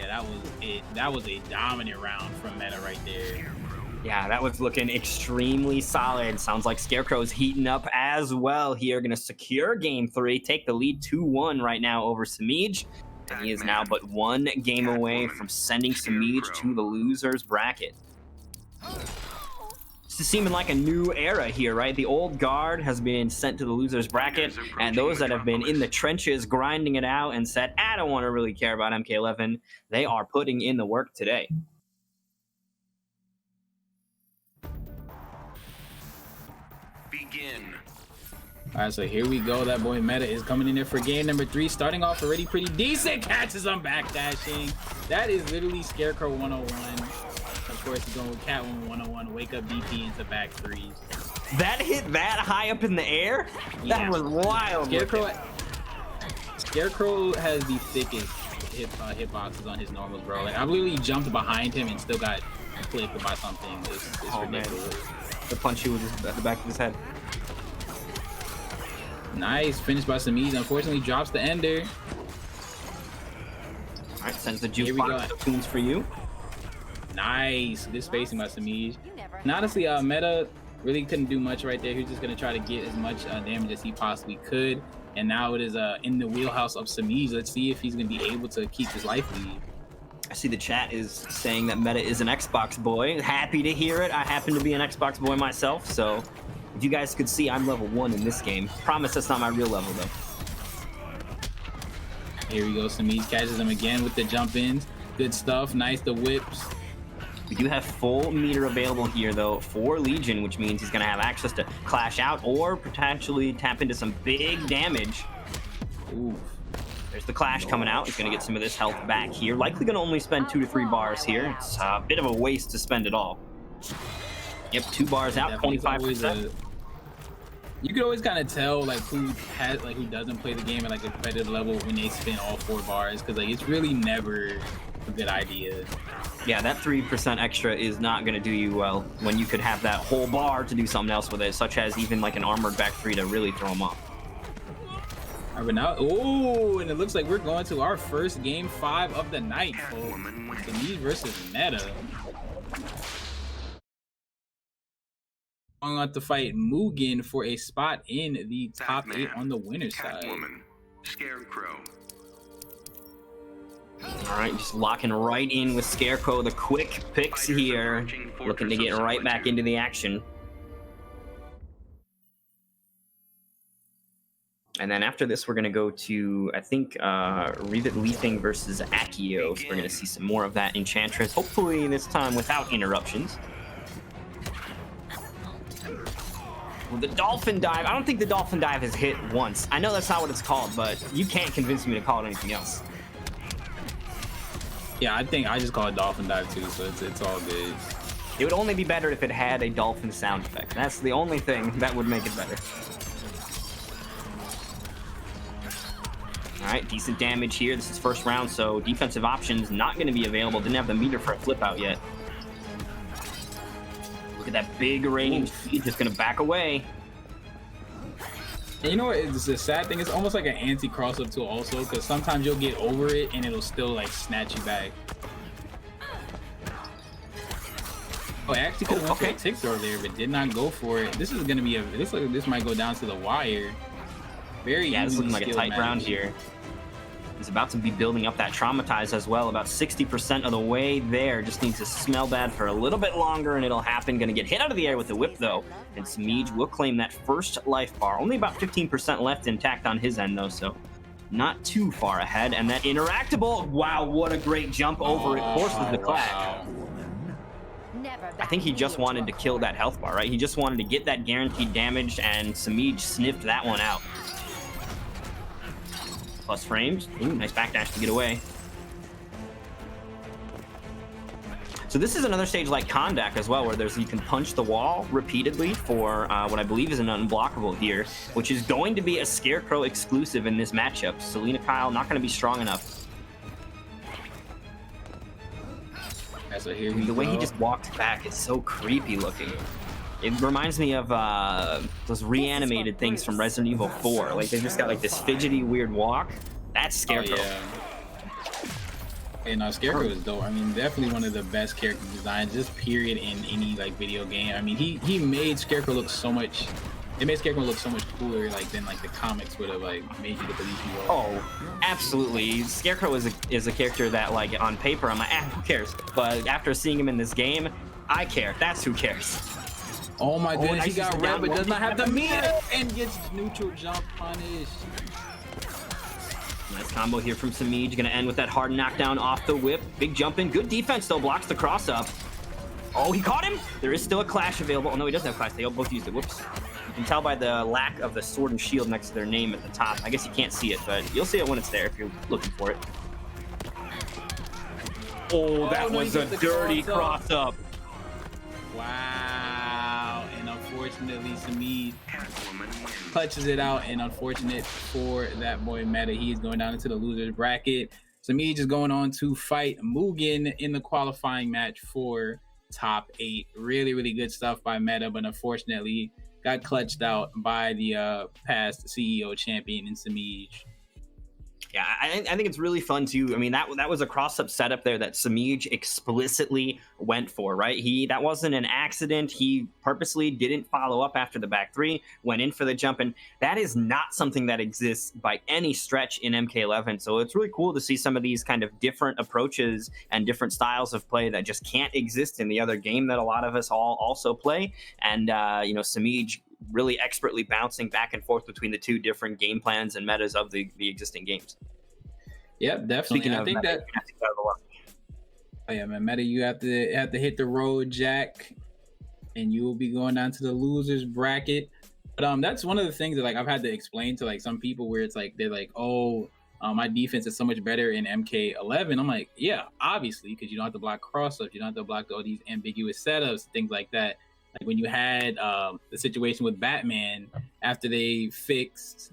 that was it. That was a dominant round from Meta right there. Yeah, that was looking extremely solid. Sounds like Scarecrow's heating up as well here. Going to secure game 3, take the lead 2-1 right now over Samiz. And he is now but one game away from sending Samiz to the loser's bracket. It's seeming like a new era here, right? The old guard has been sent to the loser's bracket, and those that have been in the trenches grinding it out and said, I don't want to really care about MK11, they are putting in the work today. Begin. All right, so here we go. That boy Meta is coming in there for game number 3, starting off already pretty decent. Catches on backdashing. That is literally Scarecrow 101. Of course, he's going with Catwoman 101. Wake up DP into back threes. That hit that high up in the air? Yeah. That was wild. Scarecrow has the thickest hitboxes on his normals, bro. Like, I literally jumped behind him and still got clipped by something. It's ridiculous. Man. The punch he was at the back of his head. Nice finish by Samiz. Unfortunately, drops the ender. All right, sends the juice Here we box go. of tunes for you. Nice. Good spacing by Samiz. You never And honestly, Meta really couldn't do much right there. He was just going to try to get as much damage as he possibly could. and now it is in the wheelhouse of Samiz. Let's see if he's gonna be able to keep his life lead. I see the chat is saying that Meta is an Xbox boy. Happy to hear it. I happen to be an Xbox boy myself, so if you guys could see, I'm level 1 in this game. Promise that's not my real level, though. Here we go. Samiz catches him again with the jump ins. Good stuff. Nice. The whips. We do have full meter available here, though, for Legion, which means he's going to have access to Clash Out or potentially tap into some big damage. Ooh. There's the Clash coming out. He's going to get some of this health back here. Likely going to only spend 2 to 3 bars here. It's a bit of a waste to spend it all. Yep, 2 bars out, 25%. You could always kind of tell like who doesn't play the game at like a competitive level when they spend all 4 bars, because like it's really never a good idea. Yeah, that 3% extra is not going to do you well when you could have that whole bar to do something else with it, such as even like an armored back 3 to really throw them off. All right, but now, oh, and it looks like we're going to our first game 5 of the night, folks. Samiz versus Meta. Going on to fight Mugen for a spot in the top 8 on the winner's side. Catwoman, Scarecrow. All right, just locking right in with Scarecrow. The quick picks here, looking to get right back into the action. And then after this, we're going to go to, I think, Revit Leafing versus Accio. So we're going to see some more of that Enchantress, hopefully this time without interruptions. Well, the Dolphin Dive, I don't think the Dolphin Dive has hit once. I know that's not what it's called, but you can't convince me to call it anything else. Yeah, I think I just call it Dolphin Dive too, so it's all good. It would only be better if it had a dolphin sound effect. That's the only thing that would make it better. All right, decent damage here. This is first round, so defensive options not going to be available. Didn't have the meter for a flip out yet. Look at that big range. He's just going to back away. And you know what? It's a sad thing. It's almost like an anti-cross up tool also, because sometimes you'll get over it and it'll still like snatch you back. Oh, I actually could have went for a tick throw there, but did not go for it. This is going to be this might go down to the wire. Very yeah, it's looking like a tight match. round here. He's about to be building up that Traumatize as well. About 60% of the way there. Just needs to smell bad for a little bit longer, and it'll happen. Going to get hit out of the air with the whip, though. And Samiz will claim that first life bar. Only about 15% left intact on his end, though, so not too far ahead. And that interactable, wow, what a great jump over it. Forces the Clash. Wow. I think he just wanted to kill that health bar, right? He just wanted to get that guaranteed damage, and Samiz sniffed that one out. Plus frames. Ooh, nice backdash to get away. So this is another stage like Kondak as well, where you can punch the wall repeatedly for what I believe is an unblockable here, which is going to be a Scarecrow exclusive in this matchup. Selena Kyle not going to be strong enough. So here The way he just walked back is so creepy looking. It reminds me of those reanimated things from Resident Evil 4. Like, they just got like this fidgety, weird walk. That's Scarecrow. Oh, yeah. And Scarecrow is dope. I mean, definitely one of the best character designs, just period, in any like video game. I mean, he made Scarecrow look so much. It made Scarecrow look so much cooler, like than like the comics would have like made you to believe he was. Oh, absolutely. Scarecrow is a character that, like, on paper, I'm like, who cares? But after seeing him in this game, I care. That's who cares. Oh my goodness, nice he got down red, but one. does not have the meter and gets neutral jump punished. Nice combo here from Samiz. Going to end with that hard knockdown off the whip. Big jump in. Good defense, though. Blocks the cross up. Oh, he caught him. There is still a Clash available. Oh, no, he doesn't have Clash. They both used it. Whoops. You can tell by the lack of the sword and shield next to their name at the top. I guess you can't see it, but you'll see it when it's there if you're looking for it. Oh, that was a dirty cross up. Wow, and unfortunately, Samiz clutches it out, and unfortunate for that boy Meta, he is going down into the loser's bracket. Samiz is going on to fight Mugen in the qualifying match for top 8. Really, really good stuff by Meta, but unfortunately got clutched out by the past CEO champion in Samiz. Yeah, I think it's really fun too. I mean, that was a cross-up setup there that Samij explicitly went for, right? That wasn't an accident. He purposely didn't follow up after the back three, went in for the jump, and that is not something that exists by any stretch in MK11. So it's really cool to see some of these kind of different approaches and different styles of play that just can't exist in the other game that a lot of us all also play. And Samij really expertly bouncing back and forth between the two different game plans and metas of the existing games. Yep, definitely. Speaking I of think meta, that. Oh yeah, man, meta, you have to hit the road, Jack, and you will be going down to the losers bracket. But that's one of the things that like I've had to explain to like some people where it's like they're like, oh, my defense is so much better in MK11. I'm like, yeah, obviously, because you don't have to block cross-ups, you don't have to block all these ambiguous setups, things like that. Like when you had the situation with Batman after they fixed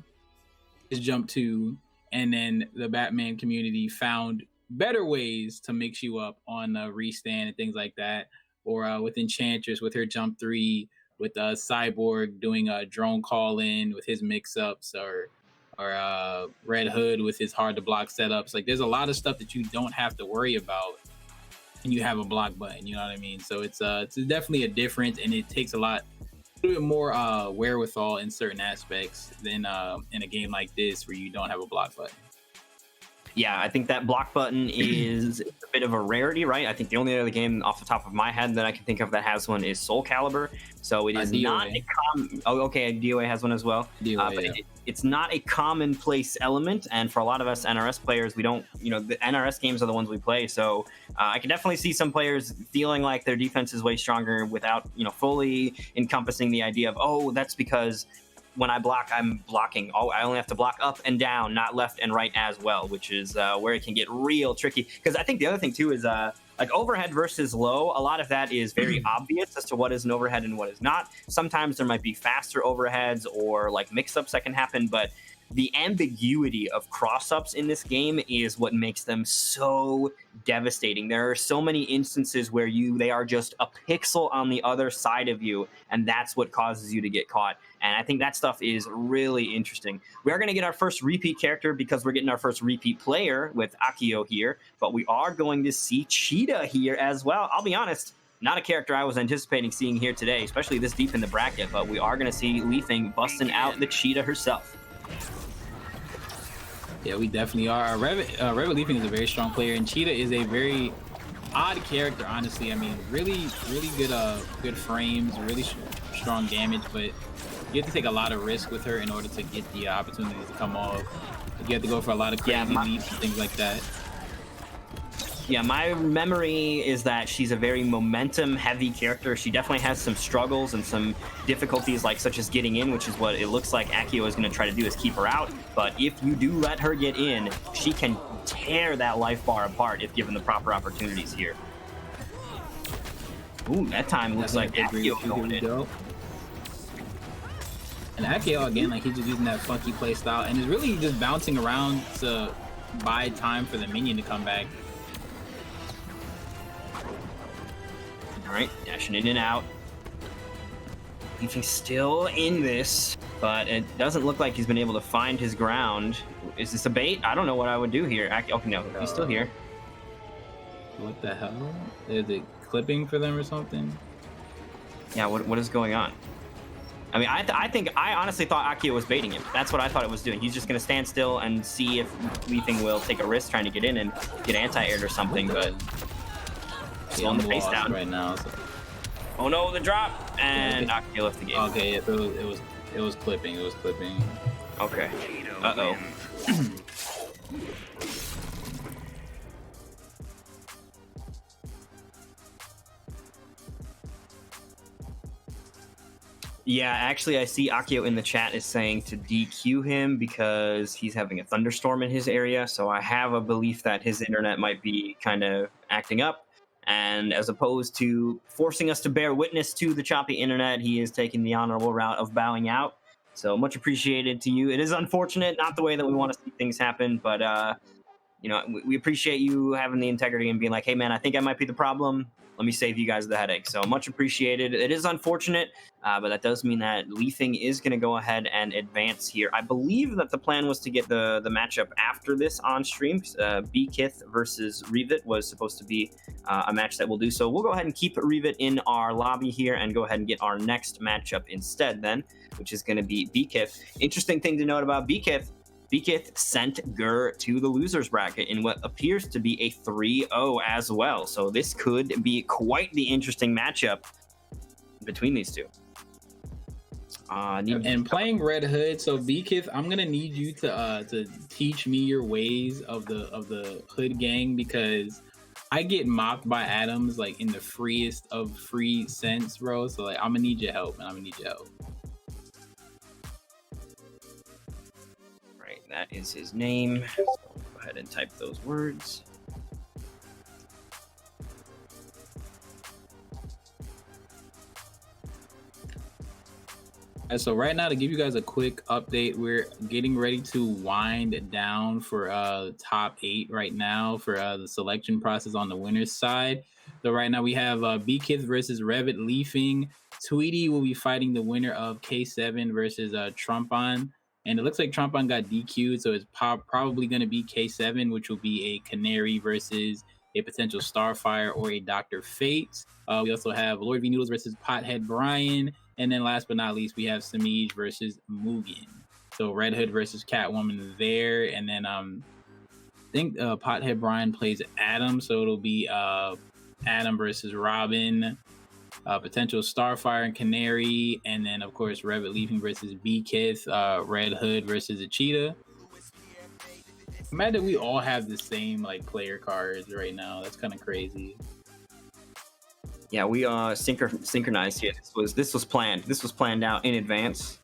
his jump 2, and then the Batman community found better ways to mix you up on restand and things like that, or with Enchantress with her jump 3, with Cyborg doing a drone call in with his mix-ups, or Red Hood with his hard to block setups. Like there's a lot of stuff that you don't have to worry about, and you have a block button. You know what I mean? So it's definitely a difference, and it takes a little bit more wherewithal in certain aspects than in a game like this where you don't have a block button. Yeah, I think that block button is a bit of a rarity, right? I think the only other game off the top of my head that I can think of that has one is Soul Calibur. So it is not a common... Oh, okay, DOA has one as well. DOA, but yeah. It's not a commonplace element, and for a lot of us NRS players, we don't... the NRS games are the ones we play, so I can definitely see some players feeling like their defense is way stronger without, fully encompassing the idea of, oh, that's because... when I block, I'm blocking. Oh, I only have to block up and down, not left and right as well, which is where it can get real tricky. Because I think the other thing, too, is like overhead versus low, a lot of that is very obvious as to what is an overhead and what is not. Sometimes there might be faster overheads or like mix-ups that can happen, but the ambiguity of cross-ups in this game is what makes them so devastating. There are so many instances where they are just a pixel on the other side of you, and that's what causes you to get caught. And I think that stuff is really interesting. We are going to get our first repeat character because we're getting our first repeat player with Akio here, but we are going to see Cheetah here as well. I'll be honest, not a character I was anticipating seeing here today, especially this deep in the bracket, but we are going to see Leafing busting out the Cheetah herself. Yeah, we definitely are. Revit Leafing is a very strong player, and Cheetah is a very odd character, honestly. I mean, really good frames, really strong damage, but you have to take a lot of risk with her in order to get the opportunities to come off. You have to go for a lot of crazy leaps and things like that. Yeah, my memory is that she's a very momentum-heavy character. She definitely has some struggles and some difficulties, like such as getting in, which is what it looks like Akio is going to try to do, is keep her out. But if you do let her get in, she can tear that life bar apart if given the proper opportunities here. Ooh, that time looks like Akio going in. And Akio, again, like he's just using that funky play style, and is really just bouncing around to buy time for the minion to come back. All right, dashing in and out. He's still in this, but it doesn't look like he's been able to find his ground. Is this a bait? I don't know what I would do here. Okay, no, he's still here. What the hell? Is it clipping for them or something? Yeah, what is going on? I mean, I honestly thought Akio was baiting him. That's what I thought it was doing. He's just going to stand still and see if Leafing will take a risk trying to get in and get anti-aired or something, but... slowing the pace down right now. So. Oh no, the drop, and Akio left the game. Okay, yeah, so it was clipping. It was clipping. Okay. Uh-oh. Yeah, actually, I see Akio in the chat is saying to DQ him because he's having a thunderstorm in his area. So I have a belief that his internet might be kind of acting up. And as opposed to forcing us to bear witness to the choppy internet, he is taking the honorable route of bowing out. So much appreciated to you. It is unfortunate, not the way that we want to see things happen, but we appreciate you having the integrity and being like, hey man, I think I might be the problem. Let me save you guys the headache. So much appreciated. It is unfortunate, but that does mean that Leafing is going to go ahead and advance here. I believe that the plan was to get the matchup after this on stream. Beakith versus Revit was supposed to be a match that we'll do. So we'll go ahead and keep Revit in our lobby here and go ahead and get our next matchup instead then, which is going to be Beakith. Interesting thing to note about Beakith, sent Gur to the losers bracket in what appears to be a 3-0 as well. So this could be quite the interesting matchup between these two. And playing Red Hood, so Beakith, I'm gonna need you to teach me your ways of the Hood gang, because I get mocked by Adams like in the freest of free sense, bro. So like I'm gonna need your help, man. That is his name. So go ahead and type those words. And so right now, to give you guys a quick update, we're getting ready to wind down for top 8 right now for the selection process on the winners side. So right now we have Beakith versus Revit Leafing. Tweety will be fighting the winner of K7 versus Trumpon. And it looks like Trumpon got DQ'd, so it's probably going to be K7, which will be a Canary versus a potential Starfire or a Dr. Fate. We also have Lord V Noodles versus Pothead Brian. And then last but not least, we have Samij versus Mugen. So Red Hood versus Catwoman there. And then I think Pothead Brian plays Adam, so it'll be Adam versus Robin. Potential Starfire and Canary, and then of course Revit Leafing versus Beakith, Red Hood versus a Cheetah. I'm mad that we all have the same like player cards right now. That's kind of crazy. Yeah, we synchronized here. This was planned. This was planned out in advance.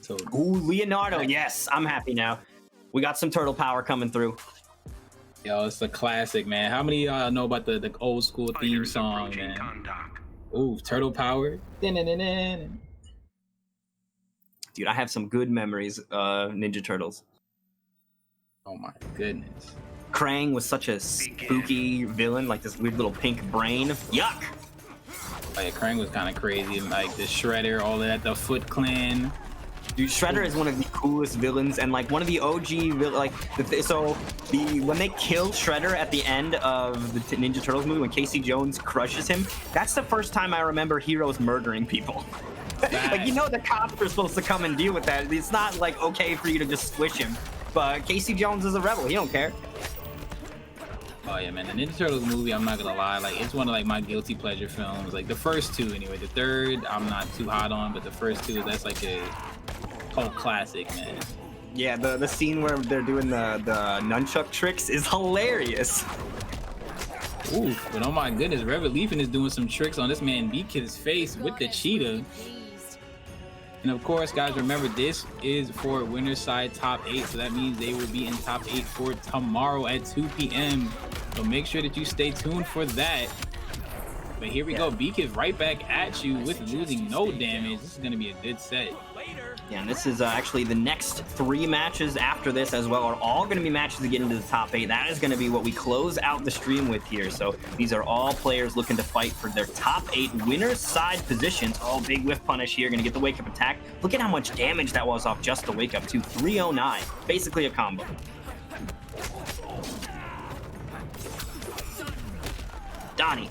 So ooh, Leonardo, yes, I'm happy now. We got some turtle power coming through. Yo, it's a classic, man. How many know about the old school theme song, man? Ooh, Turtle Power. Dude, I have some good memories of Ninja Turtles. Oh my goodness. Krang was such a spooky villain, like this weird little pink brain. Yuck! Like Krang was kind of crazy, like the Shredder, all that, the Foot Clan. Dude, Shredder is one of the coolest villains, and like one of the OG when they killed Shredder at the end of the Ninja Turtles movie, when Casey Jones crushes him, that's the first time I remember heroes murdering people. Like, the cops are supposed to come and deal with that. It's not like okay for you to just squish him, but Casey Jones is a rebel. He don't care. Oh yeah, man, the Ninja Turtles movie, I'm not gonna lie, like it's one of like my guilty pleasure films. Like the first two anyway. The third I'm not too hot on, but the first two, that's like a cult classic, man. Yeah, the scene where they're doing the nunchuck tricks is hilarious. Ooh, but oh my goodness, Revit Leafing is doing some tricks on this man Beakith's face with the cheetah. And of course, guys, remember this is for winner's side top 8, so that means they will be in top 8 for tomorrow at 2 p.m. So make sure that you stay tuned for that. But here we go, Beakith right back at you with losing no damage. This is going to be a good set. Yeah, and this is actually the next 3 matches after this as well are all going to be matches to get into the top 8. That is going to be what we close out the stream with here. So these are all players looking to fight for their top 8 winner's side positions. Oh, big whiff punish here. Going to get the wake-up attack. Look at how much damage that was off just the wake-up to 309. Basically a combo. Donnie.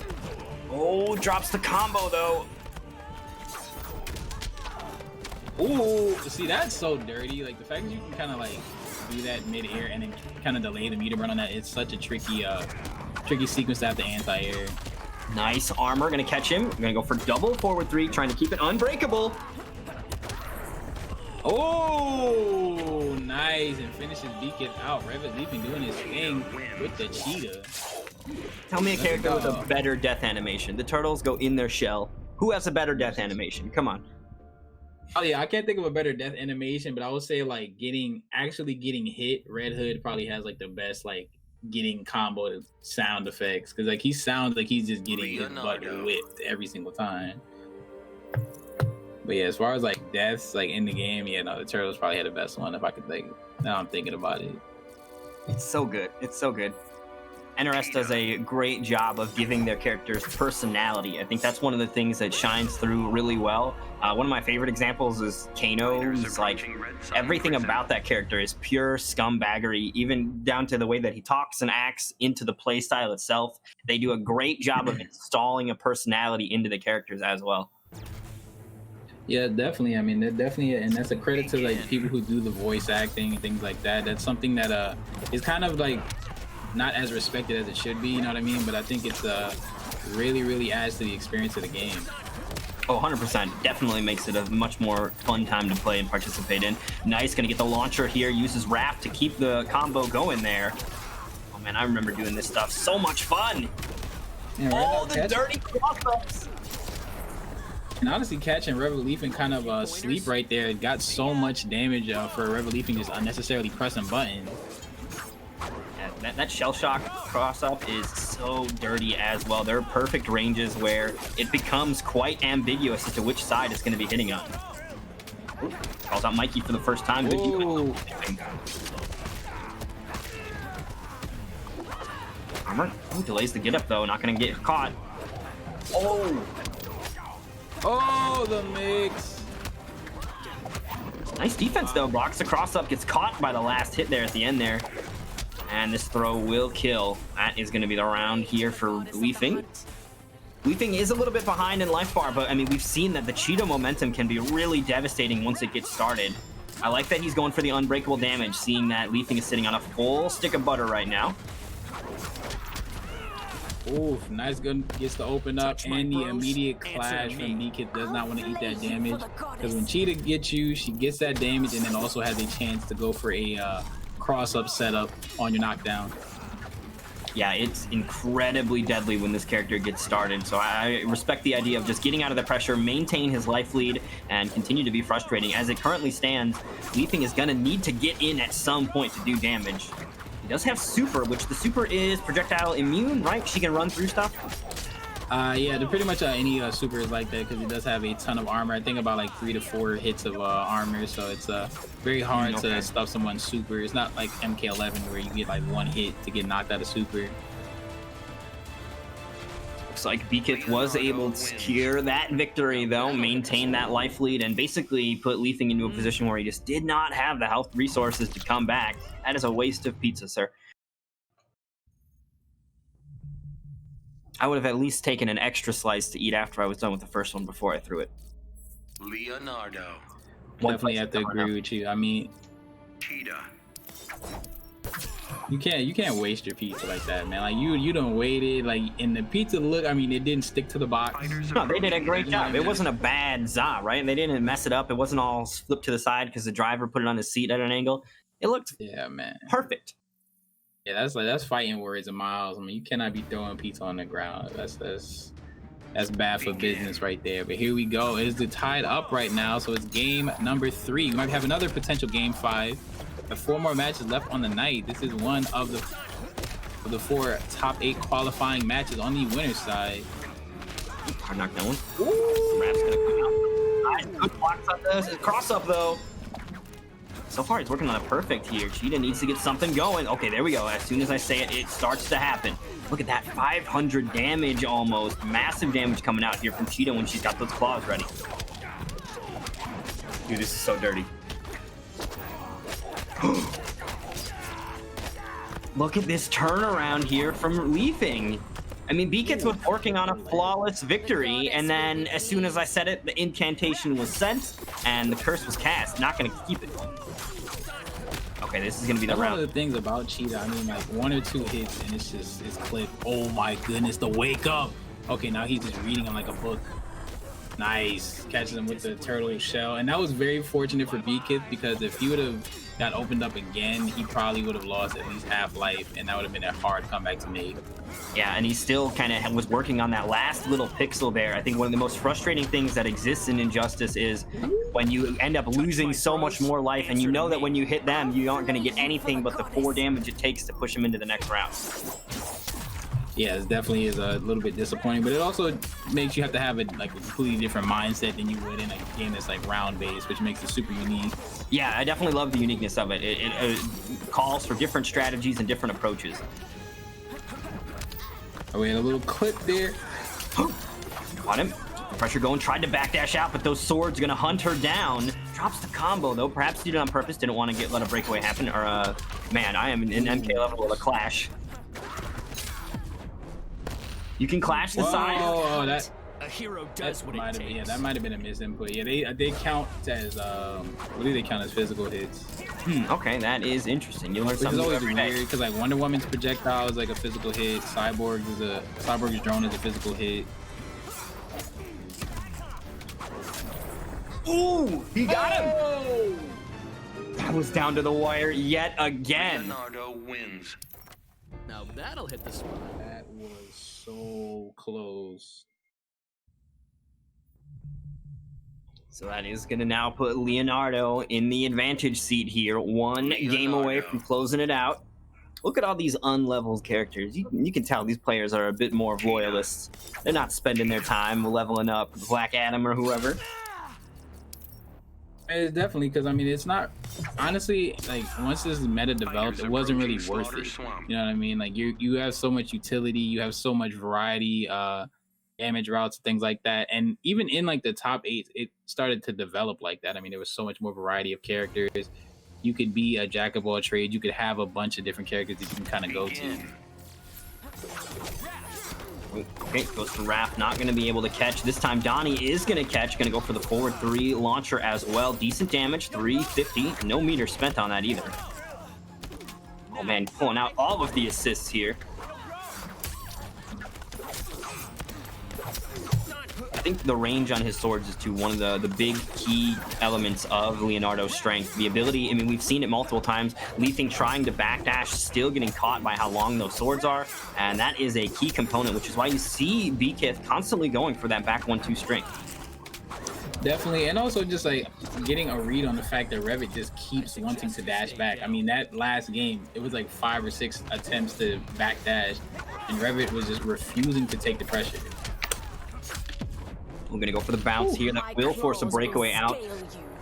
Oh, drops the combo though. Ooh, see, that's so dirty. Like the fact that you can kind of like do that mid-air and then kind of delay the meter run on that, it's such a tricky sequence to have the anti-air. Nice armor, gonna catch him. Gonna go for double forward 3, trying to keep it unbreakable. Oh, nice, and finishes Beakith out. Revit Leafing doing his thing with the cheetah. Tell me a character with a better death animation. The turtles go in their shell. Who has a better death animation? Come on. Oh yeah, I can't think of a better death animation, but I would say like actually getting hit. Red Hood probably has like the best like getting combo sound effects, because like he sounds like he's just getting his butt whipped every single time. But yeah, as far as like deaths like in the game, yeah, no, the turtles probably had the best one if I could think. Now I'm thinking about it. It's so good. It's so good. NRS does a great job of giving their characters personality. I think that's one of the things that shines through really well. One of my favorite examples is Kano's. Like, everything about that character is pure scumbaggery, even down to the way that he talks and acts, into the playstyle itself. They do a great job of installing a personality into the characters as well. Yeah, definitely. I mean, definitely, and that's a credit to like people who do the voice acting and things like that. That's something that is kind of like not as respected as it should be, you know what I mean? But I think it's really adds to the experience of the game. Oh, 100%. Definitely makes it a much more fun time to play and participate in. Nice, gonna get the launcher here, uses Wrap to keep the combo going there. Oh man, I remember doing this stuff. So much fun! Yeah, Oh, the dirty cross-ups! And honestly, catching Revolution kind of sleep right there. It got so much damage for Revolution just unnecessarily pressing buttons. That shell shock cross up is so dirty as well. There are perfect ranges where it becomes quite ambiguous as to which side it's going to be hitting on. Ooh, calls out Mikey for the first time. Good Armor. Ooh, delays the get up though. Not going to get caught. Oh, the mix. Nice defense though. Blocks the cross up. Gets caught by the last hit there at the end there. And this throw will kill. That is going to be the round here for Weefing. Weefing is a little bit behind in life bar, but I mean, we've seen that the Cheetah momentum can be really devastating once it gets started. I like that he's going for the unbreakable damage, seeing that Weefing is sitting on a full stick of butter right now. Ooh, nice gun gets to open up, and the immediate clash from Nikit does not want to eat that damage. Because when Cheetah gets you, she gets that damage and then also has a chance to go for a cross-up setup on your knockdown. Yeah, it's incredibly deadly when this character gets started, so I respect the idea of just getting out of the pressure, maintain his life lead, and continue to be frustrating. As it currently stands, Weefing is gonna need to get in at some point to do damage. He does have super, which the super is projectile immune, right? She can run through stuff. Yeah, they're pretty much any super is like that because he does have a ton of armor. I think about like 3 to 4 hits of armor, so it's very hard to stuff someone's super. It's not like MK11 where you get like 1 hit to get knocked out of super. Looks like Beakith was able to secure that victory though, maintain that life lead, and basically put Weefing into a position where he just did not have the health resources to come back. That is a waste of pizza, sir. I would have at least taken an extra slice to eat after I was done with the first one before I threw it. Leonardo. Definitely have to agree with you. I mean, Cheetah. you can't waste your pizza like that, man. Like you don't wait it. Like in the pizza look, I mean, it didn't stick to the box. No, they did a great job. It wasn't a bad za, right? They didn't mess it up. It wasn't all flipped to the side because the driver put it on his seat at an angle. It looked perfect. Yeah, that's fighting words and miles. I mean, you cannot be throwing pizza on the ground. That's bad for business right there. But here we go. It is the tied up right now, so it's game number 3. We might have another potential game 5. There are 4 more matches left on the night. This is one of the 4 top 8 qualifying matches on the winner's side. Hard knock down. Ooh, Rap's gonna come out. Nice, good blocks on this. Cross up though. So far, he's working on a perfect here. Cheetah needs to get something going. Okay, there we go. As soon as I say it, it starts to happen. Look at that, 500 damage almost. Massive damage coming out here from Cheetah when she's got those claws ready. Dude, this is so dirty. Look at this turnaround here from Weefing. I mean, Beakith was working on a flawless victory, and then as soon as I said it, the incantation was sent, and the curse was cast. Not going to keep it. Okay, this is going to be the round. One of the things about Cheetah, I mean, like 1 or 2 hits, and it's clip. Oh my goodness, the wake up. Okay, now he's just reading him like a book. Nice. Catches him with the turtle shell. And that was very fortunate for Beakith because if he would have got opened up again, he probably would have lost at least half life, and that would have been a hard comeback to make. Yeah, and he still kind of was working on that last little pixel there. I think one of the most frustrating things that exists in Injustice is when you end up losing so much more life, and you know that when you hit them, you aren't going to get anything but the 4 damage it takes to push him into the next round. Yeah, it definitely is a little bit disappointing, but it also makes you have to have a completely different mindset than you would in a game that's like round based, which makes it super unique. Yeah, I definitely love the uniqueness of it. It calls for different strategies and different approaches. Oh, we had a little clip there. On him. Pressure going, tried to backdash out, but those swords gonna hunt her down. Drops the combo though, perhaps did it on purpose, didn't want to let a breakaway happen. Or man, I am in MK level of a clash. You can clash the side. Oh, that A hero does what it might have been, yeah, takes. that might have been a misinput. Yeah, they count as what do they count as physical hits? Okay, that is interesting. You learn Which is something new always every day. weird because like Wonder Woman's projectile is like a physical hit. Cyborg's drone is a physical hit. Ooh, he got him. That was down to the wire yet again. Leonardo wins. Now that'll hit the spot. That was so close. So that is going to now put Leonardo in the advantage seat here. One game away Leonardo. from closing it out. Look at all these unleveled characters. You can tell these players are a bit more of loyalists. They're not spending their time leveling up Black Adam or whoever. It's definitely because I mean it's not honestly like once this meta developed, it wasn't really worth it. You know what I mean? Like you have so much utility, you have so much variety, damage routes, things like that, and even in like the top 8, it started to develop like that. I mean, there was so much more variety of characters. You could be a jack of all trades. You could have a bunch of different characters that you can kind of go to. Okay, goes to Raph, not going to be able to catch. This time Donnie is going to catch, going to go for the forward 3 launcher as well. Decent damage, 350. No meter spent on that either. Oh man, pulling out all of the assists here. I think the range on his swords is to one of the big key elements of Leonardo's strength. The ability, I mean, we've seen it multiple times. Lee Thing trying to backdash, still getting caught by how long those swords are. And that is a key component, which is why you see BKith constantly going for that back 1-2 string. Definitely, and also just like getting a read on the fact that Revit just keeps wanting to dash back. I mean, that last game, it was like 5 or 6 attempts to backdash, and Revit was just refusing to take the pressure. We're going to go for the bounce here. That will force a breakaway out.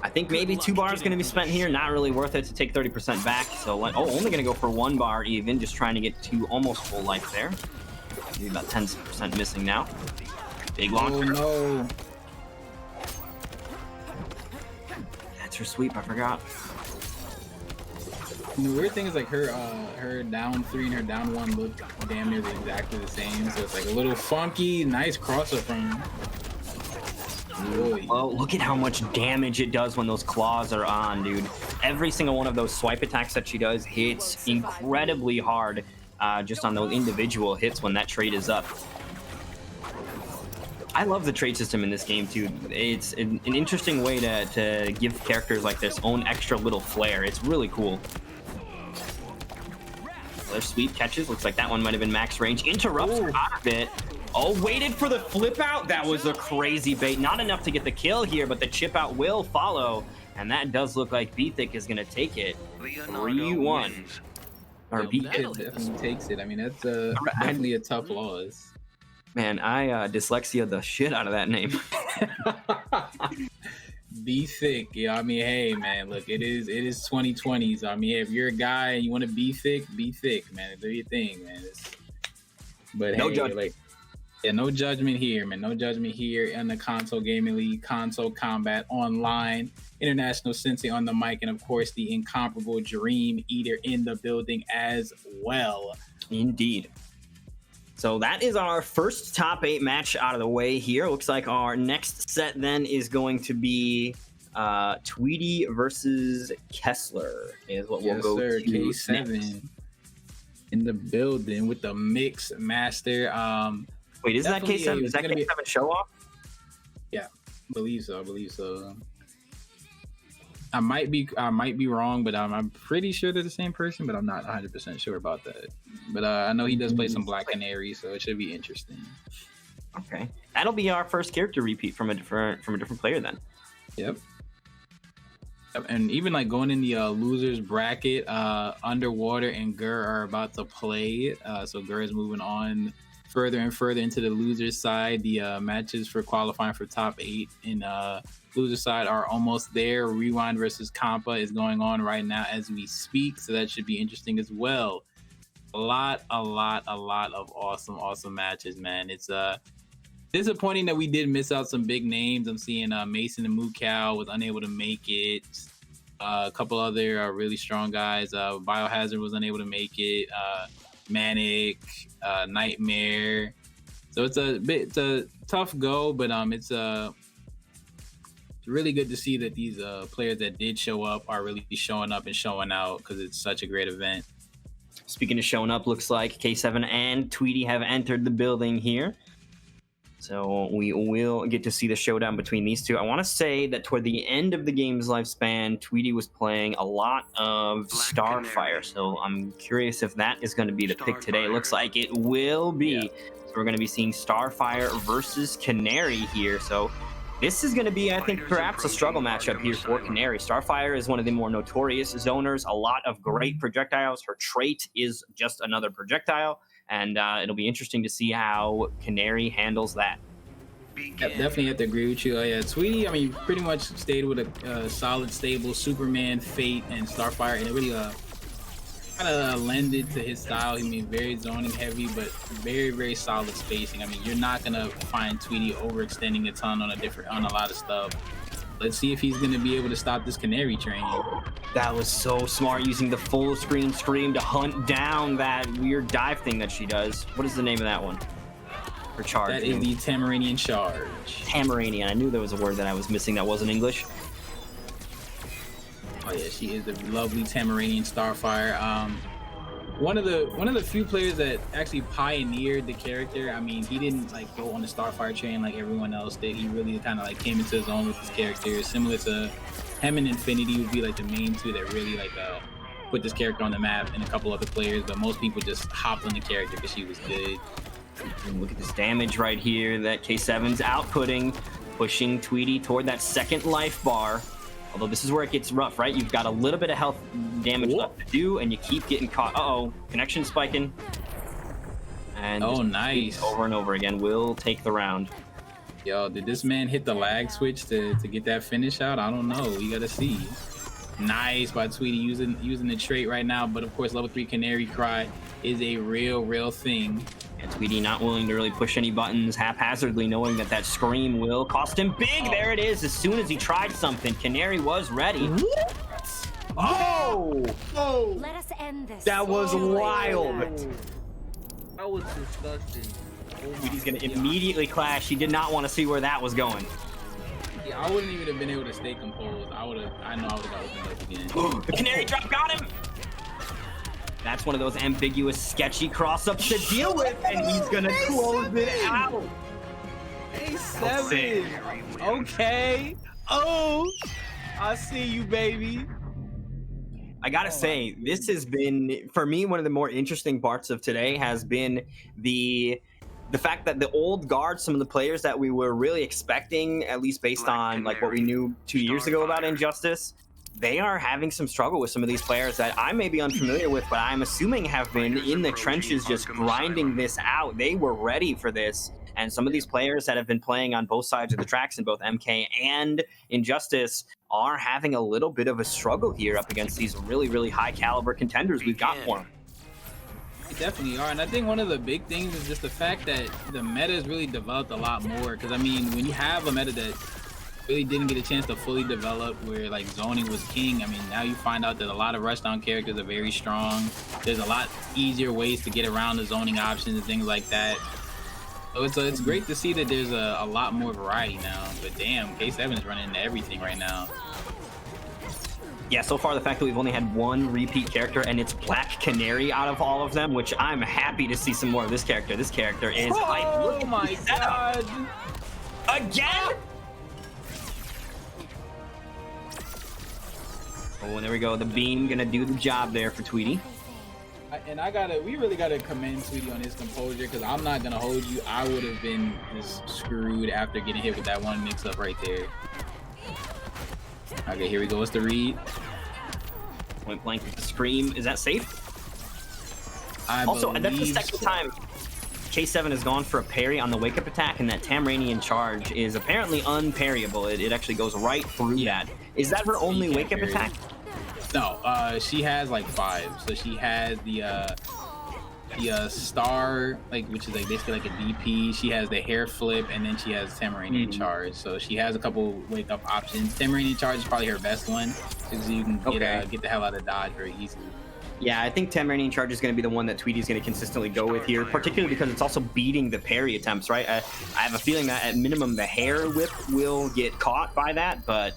I think maybe 2 bars going to be spent here. Not really worth it to take 30% back. So, only going to go for 1 bar even. Just trying to get to almost full life there. Maybe about 10% missing now. Big launcher. Oh no. That's her sweep. I forgot. The weird thing is like her down 3 and her down 1 look damn near exactly the same. So it's like a little funky, nice crossover from. Oh, look at how much damage it does when those claws are on, dude. Every single one of those swipe attacks that she does hits incredibly hard just on those individual hits when that trait is up. I love the trait system in this game, too. It's an interesting way to give characters like this own extra little flair. It's really cool. Another sweep catches. Looks like that one might have been max range. Interrupts her out of it. Oh, waited for the flip out. That was a crazy bait. Not enough to get the kill here, but the chip out will follow. And that does look like B-Thick is going to take it. 3-1. Or B-Thick definitely takes it. I mean, that's definitely a tough loss. Man, I dyslexia the shit out of that name. B-Thick. Yeah, I mean, hey, man, look, it is 2020. So, I mean, if you're a guy and you want to be thick, man. Do your thing, man. But no hey, judgment. Like, yeah, no judgment here, man. No judgment here in the Console Gaming League, Console Combat Online, International Sensei on the mic, and of course the incomparable Dream Eater in the building as well. Indeed. So that is our first top 8 match out of the way here. Looks like our next set then is going to be Tweedy versus Kessler is what we'll go to K7 next. in the building with the Mix Master. Wait, is that K7? Is that K7 show off? Yeah, believe so. I might be wrong, but I'm pretty sure they're the same person, but I'm not 100% sure about that. But I know he does play some Black Canary, so it should be interesting. Okay, that'll be our first character repeat from a different player then. Yep. And even like going in the losers bracket, Underwater and Gur are about to play. So Gur is moving on further and further into the losers side. The matches for qualifying for top 8 in loser side are almost there. Rewind versus Compa is going on right now as we speak, so that should be interesting as well. A lot of awesome matches, man. It's disappointing that we did miss out some big names. I'm seeing Mason and Mukau was unable to make it. A couple other really strong guys. Biohazard was unable to make it. Manic, Nightmare. So it's a tough go, but it's really good to see that these players that did show up are really showing up and showing out, because it's such a great event. Speaking of showing up, looks like K7 and Tweedy have entered the building here. So we will get to see the showdown between these two. I want to say that toward the end of the game's lifespan, Tweedy was playing a lot of Starfire. So I'm curious if that is going to be the pick today. It looks like it will be. Yeah. So we're going to be seeing Starfire versus Canary here. So this is going to be, I think, perhaps a struggle matchup here for Canary. Starfire is one of the more notorious zoners. A lot of great projectiles. Her trait is just another projectile. And it'll be interesting to see how Canary handles that. Yep, definitely have to agree with you. Yeah, Tweedy, I mean, pretty much stayed with a solid, stable Superman, Fate, and Starfire, and it really kind of lended to his style. I mean, very zoning heavy, but very solid spacing. I mean, you're not gonna find Tweedy overextending a ton on a lot of stuff. Let's see if he's gonna be able to stop this Canary train. That was so smart, using the full screen scream to hunt down that weird dive thing that she does. What is the name of that one? Her charge. That is the Tamaranian charge. Tamaranian. I knew there was a word that I was missing that wasn't English. Oh yeah, she is the lovely Tamaranian Starfire. One of the few players that actually pioneered the character. I mean, he didn't like go on the Starfire train like everyone else did. He really kind of like came into his own with his character, similar to him and Infinity would be like the main two that really like put this character on the map, and a couple other players. But most people just hopped on the character because she was good. And look at this damage right here that K7's outputting, pushing Tweedy toward that second life bar. Although this is where it gets rough, right? You've got a little bit of health damage left to do, and you keep getting caught. Uh-oh, connection spiking. And nice. Over and over again will take the round. Yo, did this man hit the lag switch to get that finish out? I don't know. We gotta see. Nice by Tweedy using the trait right now, but of course level 3 Canary Cry is a real thing. And Tweedy not willing to really push any buttons haphazardly, knowing that scream will cost him big. Oh. There it is. As soon as he tried something, Canary was ready. What? Oh! Oh! Let us end this. That was wild. That was disgusting. Tweedy's gonna immediately clash. He did not want to see where that was going. Yeah, I wouldn't even have been able to stay composed. I know I would have got opened up again. The Canary drop got him. That's one of those ambiguous, sketchy cross-ups to deal with, and he's gonna close it out. A7. Okay. Oh, I see you, baby. I gotta say, this has been, for me, one of the more interesting parts of today has been the fact that the old guard, some of the players that we were really expecting, at least based on like what we knew 2 years ago about Injustice, they are having some struggle with some of these players that I may be unfamiliar with, but I'm assuming have been in the trenches just grinding this out. They were ready for this. And some of these players that have been playing on both sides of the tracks in both MK and Injustice are having a little bit of a struggle here up against these really high caliber contenders we've got for them. They definitely are. And I think one of the big things is just the fact that the meta has really developed a lot more. Because, I mean, when you have a meta that really didn't get a chance to fully develop, where like zoning was king, I mean, now you find out that a lot of rushdown characters are very strong. There's a lot easier ways to get around the zoning options and things like that. So it's great to see that there's a lot more variety now. But damn, K7 is running into everything right now. Yeah, so far the fact that we've only had one repeat character, and it's Black Canary out of all of them, which I'm happy to see some more of this character. This character is hype. Oh my god! Again? Oh, and there we go. The beam gonna do the job there for Tweedy. And we really gotta commend Tweedy on his composure, because I'm not gonna hold you. I would have been just screwed after getting hit with that one mix-up right there. Okay, here we go. What's the read? Point blank with the scream. Is that safe? I also, that's the believe second so. time K7 has gone for a parry on the wake up attack, and that Tamranian charge is apparently unparryable. It actually goes right through that. Is that her only wake up attack? No, she has like 5. So she has the star, like, which is like basically like a DP. She has the hair flip, and then she has Tamranian charge. So she has a couple wake up options. Tamranian charge is probably her best one, because you can get the hell out of dodge very easily. Yeah, I think Tamranian charge is going to be the one that Tweety's going to consistently go with here, particularly because it's also beating the parry attempts, right? I have a feeling that at minimum the hair whip will get caught by that, but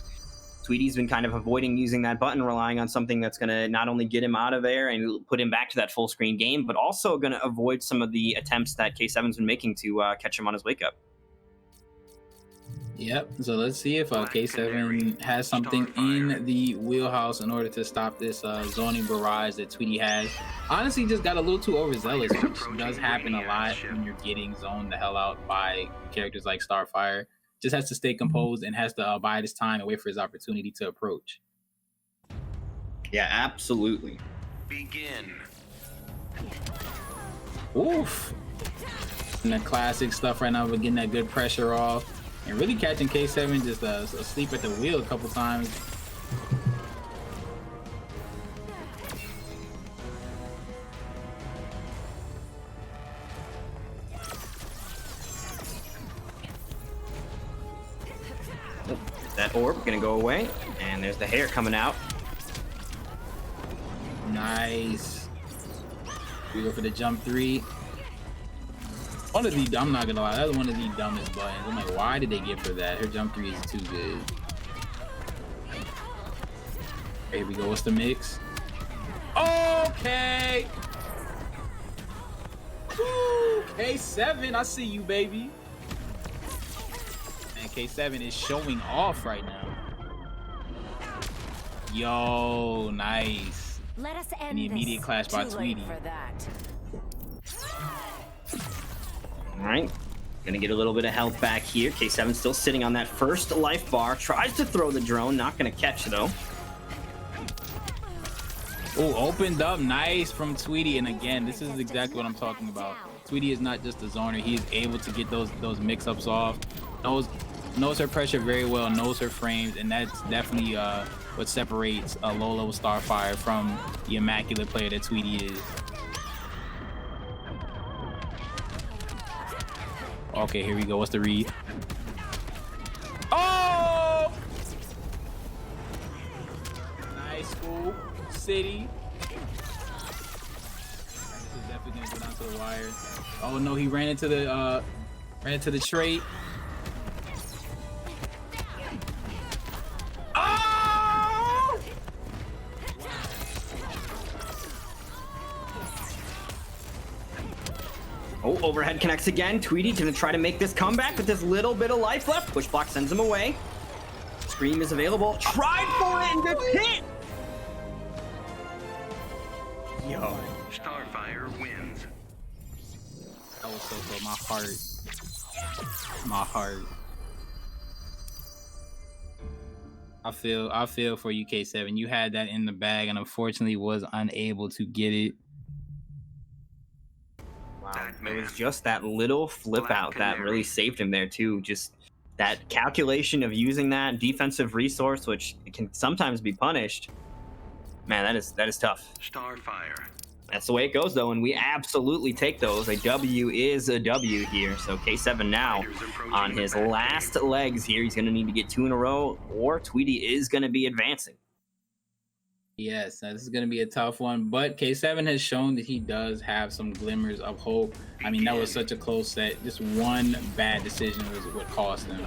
Tweety's been kind of avoiding using that button, relying on something that's going to not only get him out of there and put him back to that full screen game, but also going to avoid some of the attempts that K7's been making to catch him on his wake up. Yep, so let's see if K7 has something in the wheelhouse in order to stop this zoning barrage that Tweety has. Honestly, just got a little too overzealous, which does happen a lot when you're getting zoned the hell out by characters like Starfire. Just has to stay composed and has to bide his time and wait for his opportunity to approach. Yeah, absolutely. Begin. Oof. And the classic stuff right now, we're getting that good pressure off. And really catching K7 just asleep at the wheel a couple times. That orb gonna go away, and there's the hair coming out. Nice. We go for the jump 3. One of the, I'm not gonna lie, that's one of the dumbest buttons. I'm like, why did they give her that? Her jump 3 is too good. Here we go. What's the mix? Okay. Woo, K7, I see you, baby. And K7 is showing off right now. Yo, nice. Let us end And the immediate clash by Tweety. for that. All right, gonna get a little bit of health back here. K7 still sitting on that first life bar. Tries to throw the drone, not gonna catch though. Oh, opened up nice from Tweety. And again, this is exactly what I'm talking about. Tweety is not just a zoner. He is able to get those mix-ups off. Knows her pressure very well, knows her frames, and that's definitely what separates a low-level Starfire from the immaculate player that Tweety is. Okay, here we go. What's the read? Oh! Nice school. City. This is definitely gonna go down to the wire. Oh no, he ran into the trait. Oh! Oh, overhead connects again. Tweety gonna try to make this comeback with this little bit of life left. Push block sends him away. Scream is available. Tried for it and gets hit. Yo. Starfire wins. That was so cool. My heart. I feel for you, K7. You had that in the bag and unfortunately was unable to get it. Wow. It was just that little flip out that really saved him there too. Just that calculation of using that defensive resource, which can sometimes be punished. Man, that is tough. Starfire. That's the way it goes, though, and we absolutely take those. A W is a W here. So K7 now on his last legs here. He's going to need to get 2 in a row, or Tweety is going to be advancing. Yes, this is going to be a tough one, but K7 has shown that he does have some glimmers of hope. I mean, that was such a close set. Just one bad decision was what cost him.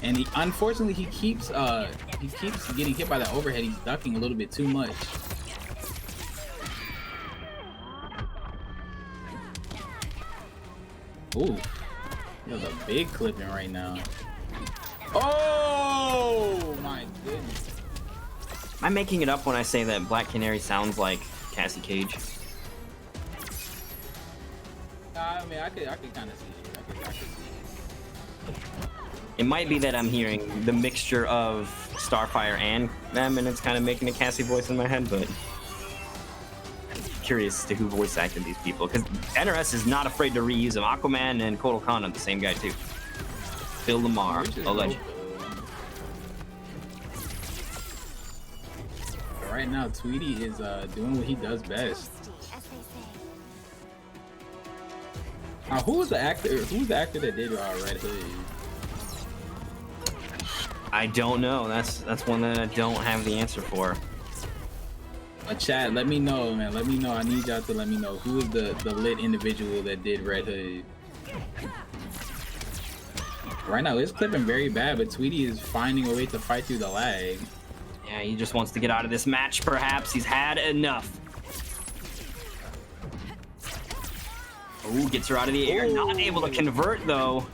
And unfortunately, he keeps getting hit by that overhead. He's ducking a little bit too much. Ooh, there's a big clipping right now. Oh my goodness. Am I making it up when I say that Black Canary sounds like Cassie Cage? I mean, I could kind of see it. I could see it. It might be that I'm hearing the mixture of Starfire and them, and it's kind of making a Cassie voice in my head, but curious as to who voice acted these people, because NRS is not afraid to reuse them. Aquaman and Kotal Khan are the same guy too. Phil Lamar, a legend. Right now, Tweety is doing what he does best. Who was the actor? Who's the actor that did Red Hood? I don't know. That's one that I don't have the answer for. Chat, let me know, man. Let me know. I need y'all to let me know who is the lit individual that did Red Hood. Right now, it's clipping very bad, but Tweety is finding a way to fight through the lag. Yeah, he just wants to get out of this match, perhaps. He's had enough. Ooh, gets her out of the air. Ooh. Not able to convert, though.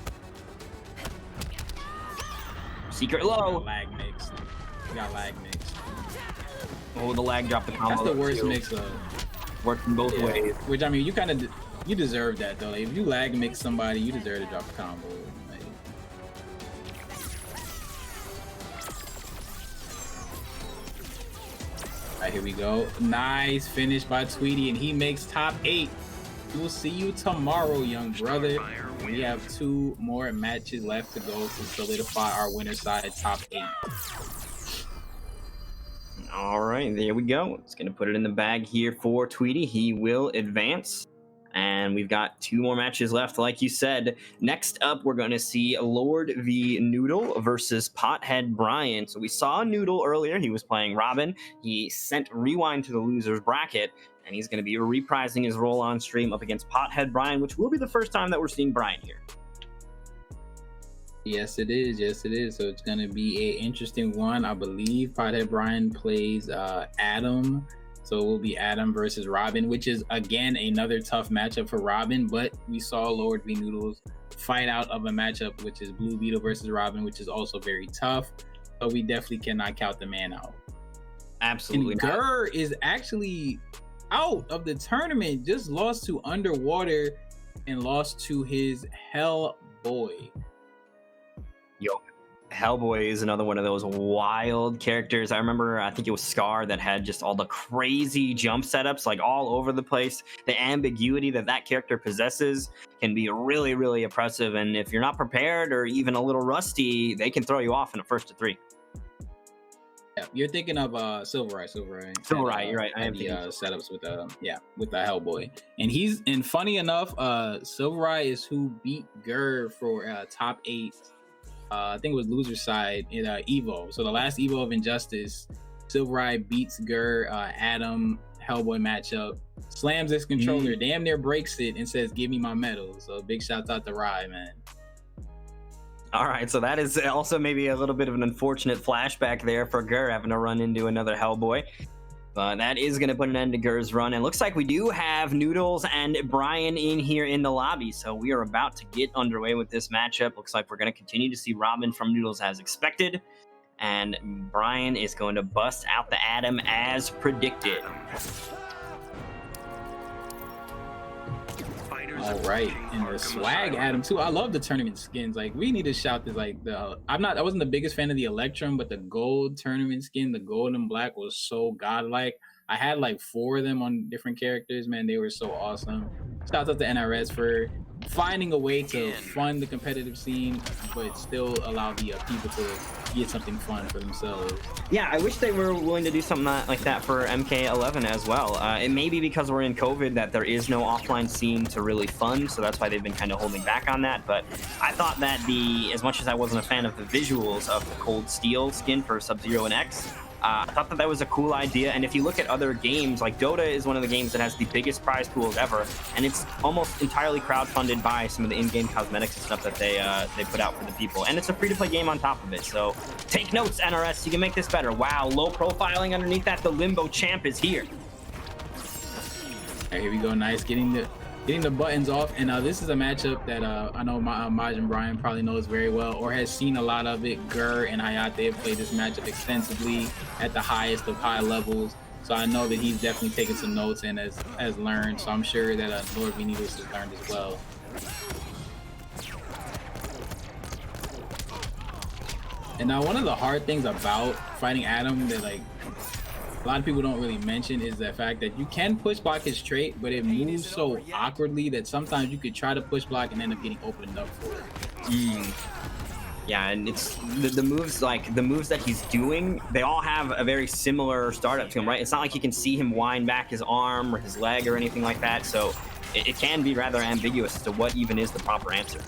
Secret low. Lag mix. Got lag mix. Oh, the lag dropped the combo. That's the worst mix of. Working both ways. Which, I mean, you kind of you deserve that, though. Like, if you lag mix somebody, you deserve to drop the combo. Like, all right, here we go. Nice finish by Tweety, and he makes top 8. We'll see you tomorrow, young brother. We have 2 more matches left to go to solidify our winner side top 8. All right, there we go. It's going to put it in the bag here for Tweety. He will advance. And we've got 2 more matches left, like you said. Next up, we're going to see Lord v Noodle versus Pothead Brian. So we saw Noodle earlier. He was playing Robin. He sent Rewind to the loser's bracket. And he's going to be reprising his role on stream up against Pothead Brian, which will be the first time that we're seeing Brian here. Yes, it is. Yes, it is. So it's going to be an interesting one. I believe Pothead Brian plays Adam. So it will be Adam versus Robin, which is, again, another tough matchup for Robin. But we saw Lord v Noodles fight out of a matchup, which is Blue Beetle versus Robin, which is also very tough. But we definitely cannot count the man out. Absolutely. And Gurr is actually out of the tournament, just lost to Underwater and lost to his Hellboy. Yo, Hellboy is another one of those wild characters. I remember, I think it was Scar that had just all the crazy jump setups, like all over the place. The ambiguity that character possesses can be really, really oppressive. And if you're not prepared or even a little rusty, they can throw you off in a first to 3. Yeah, you're thinking of Silverite. Silverite, you're right. I am the setups with the Hellboy, and funny enough, Silverite is who beat Gurr for top 8. I think it was loser side in Evo. So the last Evo of Injustice, Silverite beats Gurr, Adam Hellboy matchup, slams his controller, damn near breaks it, and says, "Give me my medal." So big shouts out to Rye, man. All right, so that is also maybe a little bit of an unfortunate flashback there for Gurr having to run into another Hellboy. But that is going to put an end to Gurr's run. And it looks like we do have Noodles and Brian in here in the lobby. So we are about to get underway with this matchup. Looks like we're going to continue to see Robin from Noodles as expected. And Brian is going to bust out the Adam as predicted. All right, and the swag Adam too. I love the tournament skins. Like, we need to shout this. Like, I wasn't the biggest fan of the Electrum, but the gold tournament skin, the gold and black, was so godlike. I had like 4 of them on different characters. Man, they were so awesome. Shout out to NRS for finding a way to fund the competitive scene, but still allow the people to get something fun for themselves. Yeah, I wish they were willing to do something like that for MK11 as well. It may be because we're in COVID that there is no offline scene to really fund, so that's why they've been kind of holding back on that. But I thought that as much as I wasn't a fan of the visuals of the Cold Steel skin for Sub-Zero and X, I thought that was a cool idea. And if you look at other games, like Dota is one of the games that has the biggest prize pools ever, and it's almost entirely crowdfunded by some of the in-game cosmetics and stuff that they put out for the people. And it's a free-to-play game on top of it, so take notes, NRS. You can make this better. Wow, low profiling underneath that. The Limbo Champ is here. All right, here we go. Nice getting the buttons off. And this is a matchup that I know Maj and Brian probably knows very well, or has seen a lot of it. Gurr and Hayate have played this matchup extensively at the highest of high levels. So I know that he's definitely taken some notes and has learned. So I'm sure that Lord v Noodles has learned as well. And now one of the hard things about fighting Adam that a lot of people don't really mention is the fact that you can push block his trait, but it moves so awkwardly that sometimes you could try to push block and end up getting opened up for it. Yeah, and it's the moves, like the moves that he's doing, they all have a very similar startup to him, right? It's not like you can see him wind back his arm or his leg or anything like that, so it can be rather ambiguous as to what even is the proper answer.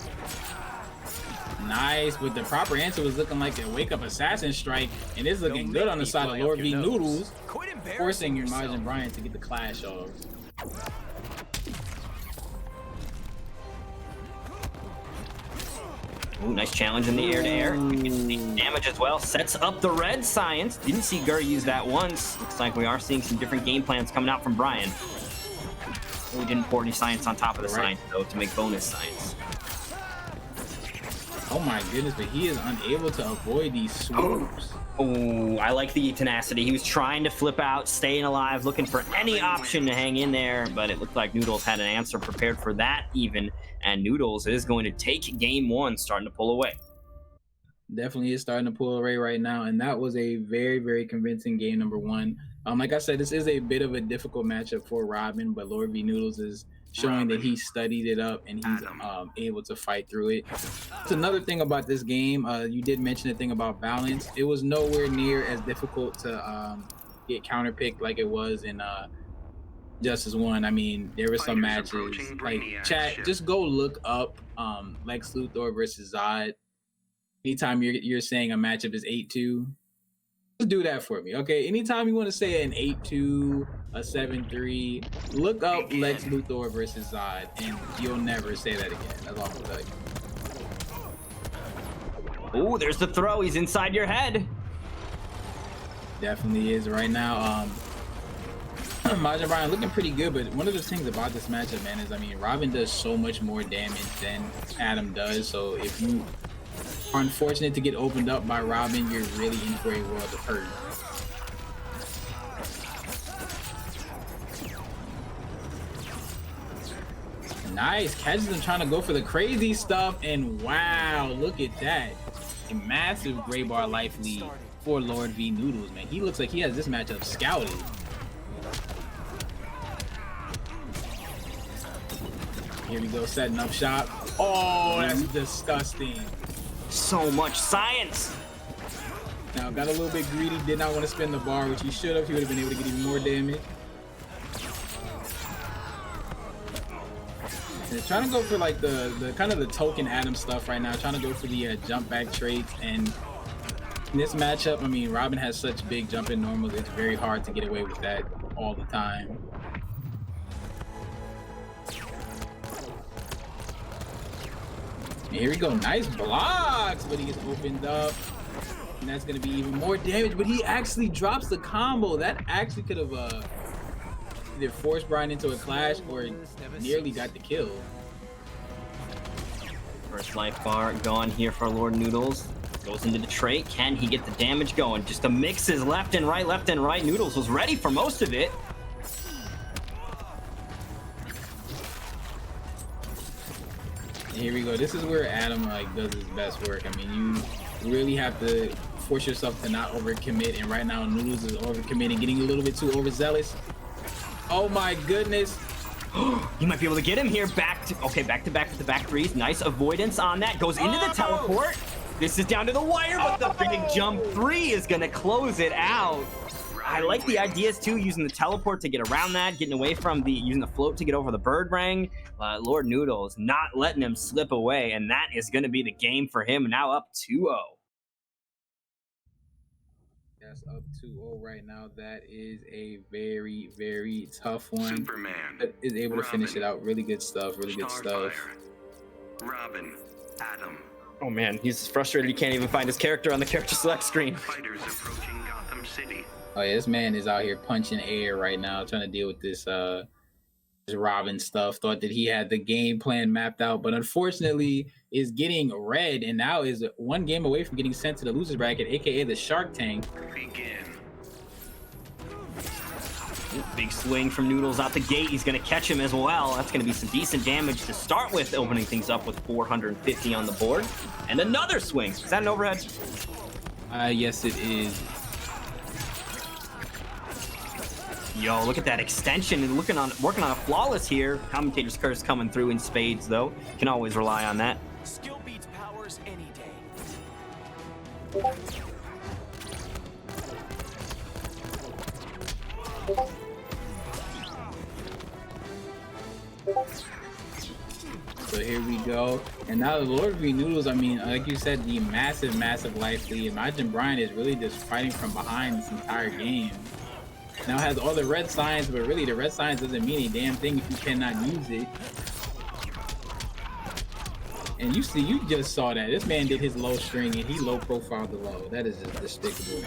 Nice, but the proper answer was looking like a wake up assassin strike, and it's looking good on the side of Lord V Noodles, forcing Majin Bryant to get the clash off. Ooh, nice challenge in the air-to-air. Damage as well. Sets up the red Science. Didn't see Gur use that once. Looks like we are seeing some different game plans coming out from Brian. We didn't pour any Science on top of the Science, though, to make bonus Science. Oh my goodness, but he is unable to avoid these swoops. Oh, I like the tenacity. He was trying to flip out, staying alive, looking for any option to hang in there, but it looked like Noodles had an answer prepared for that even, and Noodles is going to take game one, starting to pull away. Definitely is starting to pull away right now, and that was a very, very convincing game number one. Like I said, this is a bit of a difficult matchup for Robin, but Lord V Noodles is showing that he studied it up and he's able to fight through it. That's another thing about this game. You did mention the thing about balance. It was nowhere near as difficult to get counterpicked like it was in Justice 1. I mean, there were some matches like chat. Just go look up Lex Luthor versus Zod. Anytime you're saying a matchup is 8-2, just do that for me, okay? Anytime you want to say an 8-2, a 7-3, look up Lex Luthor versus Zod, and you'll never say that again. That's all I'm gonna tell you. Ooh, there's the throw. He's inside your head. Definitely is right now. Majin Bryant looking pretty good, but one of the things about this matchup, man, is I mean, Robin does so much more damage than Adam does. So if you are unfortunate to get opened up by Robin, you're really in for a world of hurt. Nice, catches him trying to go for the crazy stuff, and wow, look at that. A massive gray bar life lead for Lord V Noodles, man. He looks like he has this matchup scouted. Here we go, setting up shop. Oh, that's disgusting. So much Science. Now, got a little bit greedy, did not want to spin the bar, which he should have. He would have been able to get even more damage. And trying to go for like the kind of the token Adam stuff right now, trying to go for the jump back traits. And in this matchup, I mean, Robin has such big jump in normals, it's very hard to get away with that all the time. And here we go, nice blocks, but he gets opened up. And that's gonna be even more damage, but he actually drops the combo. That actually could have either forced Brian into a clash or nearly got the kill. First life bar gone here for Lord Noodles. Goes into the trait. Can he get the damage going? Just the mixes left and right, left and right. Noodles was ready for most of it. Here we go. This is where Adam like does his best work. I mean, you really have to force yourself to not overcommit, and right now Noodles is overcommitting, getting a little bit too overzealous. Oh my goodness. You might be able to get him here. Back to back with the back threes. Nice avoidance on that. Goes into the teleport. This is down to the wire, but the big jump three is gonna close it out. I like the ideas too, using the teleport to get around that, getting away from using the float to get over the bird ring. Lord Noodles not letting him slip away, and that is going to be the game for him. Now up 2-0. Yes, up 2-0 right now. That is a very, very tough one. Superman But is able to finish it out. Really good stuff. Really good stuff. Robin, Adam. Oh man, he's frustrated he can't even find his character on the character select screen. Fighters approaching Gotham City. Oh yeah, this man is out here punching air right now, trying to deal with this Robin stuff. Thought that he had the game plan mapped out, but unfortunately is getting red, and now is one game away from getting sent to the losers bracket, aka the Shark Tank. Begin. Big swing from Noodles out the gate. He's going to catch him as well. That's going to be some decent damage to start with, opening things up with 450 on the board. And another swing. Is that an overhead? Yes, it is. Yo, look at that extension and working on a flawless here. Commentator's curse coming through in spades, though. Can always rely on that. Skill beats powers any day. So here we go. And now the Lord V Noodles, I mean, like you said, the massive life lead. Imagine Brian is really just fighting from behind this entire game. Now has all the red signs, but really the red signs doesn't mean a damn thing if you cannot use it. And you see, you just saw that. This man did his low string and he low profiled the low. That is just despicable.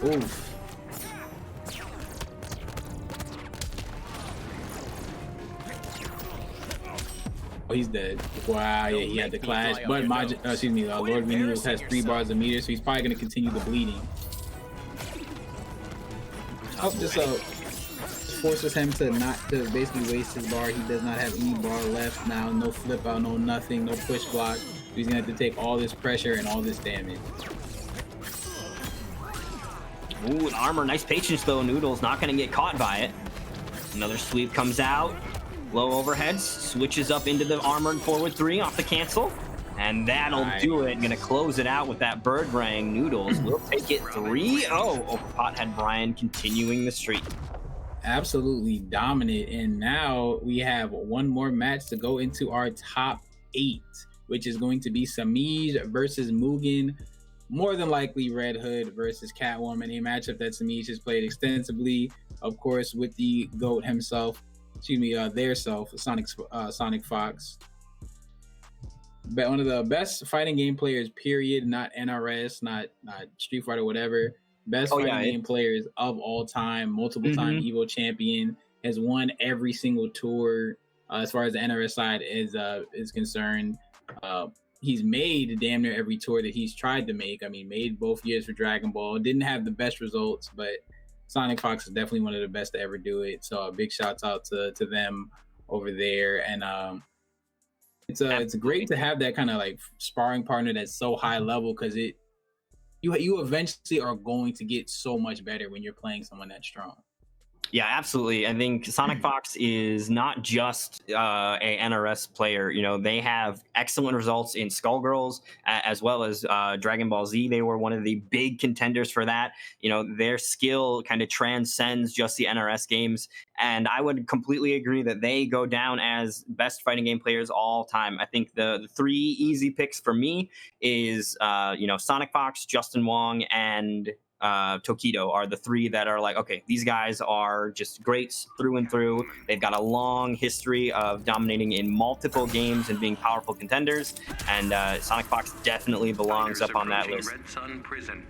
Oof. Oh, he's dead. Wow, yeah, he had the clash. But Lord V Noodles has 3 bars of meter, so he's probably going to continue the bleeding. Oh, this forces him to not to basically waste his bar. He does not have any bar left now. No flip out, no nothing, no push block. He's going to have to take all this pressure and all this damage. Ooh, an armor. Nice patience, though. Noodles not going to get caught by it. Another sweep comes out. Low overheads. Switches up into the armored forward 3 off the cancel. And that'll do it. Going to close it out with that bird rang. Noodles will take it 3-0 over Pothead Brian, continuing the streak. Absolutely dominant. And now we have one more match to go into our top 8, which is going to be Samij versus Mugen. More than likely Red Hood versus Catwoman, a matchup that Samij has played extensively, of course, with the GOAT himself, their self, Sonic Fox. But one of the best fighting game players, period, not NRS, not Street Fighter, whatever. Best fighting game players of all time, multiple time Evo champion, has won every single tour as far as the NRS side is concerned. He's made damn near every tour that he's tried to make. I mean, made both years for Dragon Ball. Didn't have the best results, but Sonic Fox is definitely one of the best to ever do it. So a big shout out to them over there. And it's great to have that kind of like sparring partner that's so high level, because you eventually are going to get so much better when you're playing someone that's strong. Yeah, absolutely. I think Sonic Fox is not just a NRS player. You know, they have excellent results in Skullgirls as well as Dragon Ball Z. They were one of the big contenders for that. You know, their skill kind of transcends just the NRS games. And I would completely agree that they go down as best fighting game players all time. I think the 3 easy picks for me is, Sonic Fox, Justin Wong, and Tokido are the 3 that are like, okay, these guys are just greats through and through. They've got a long history of dominating in multiple games and being powerful contenders, and Sonic Fox definitely belongs up on that list. Red Sun Prison.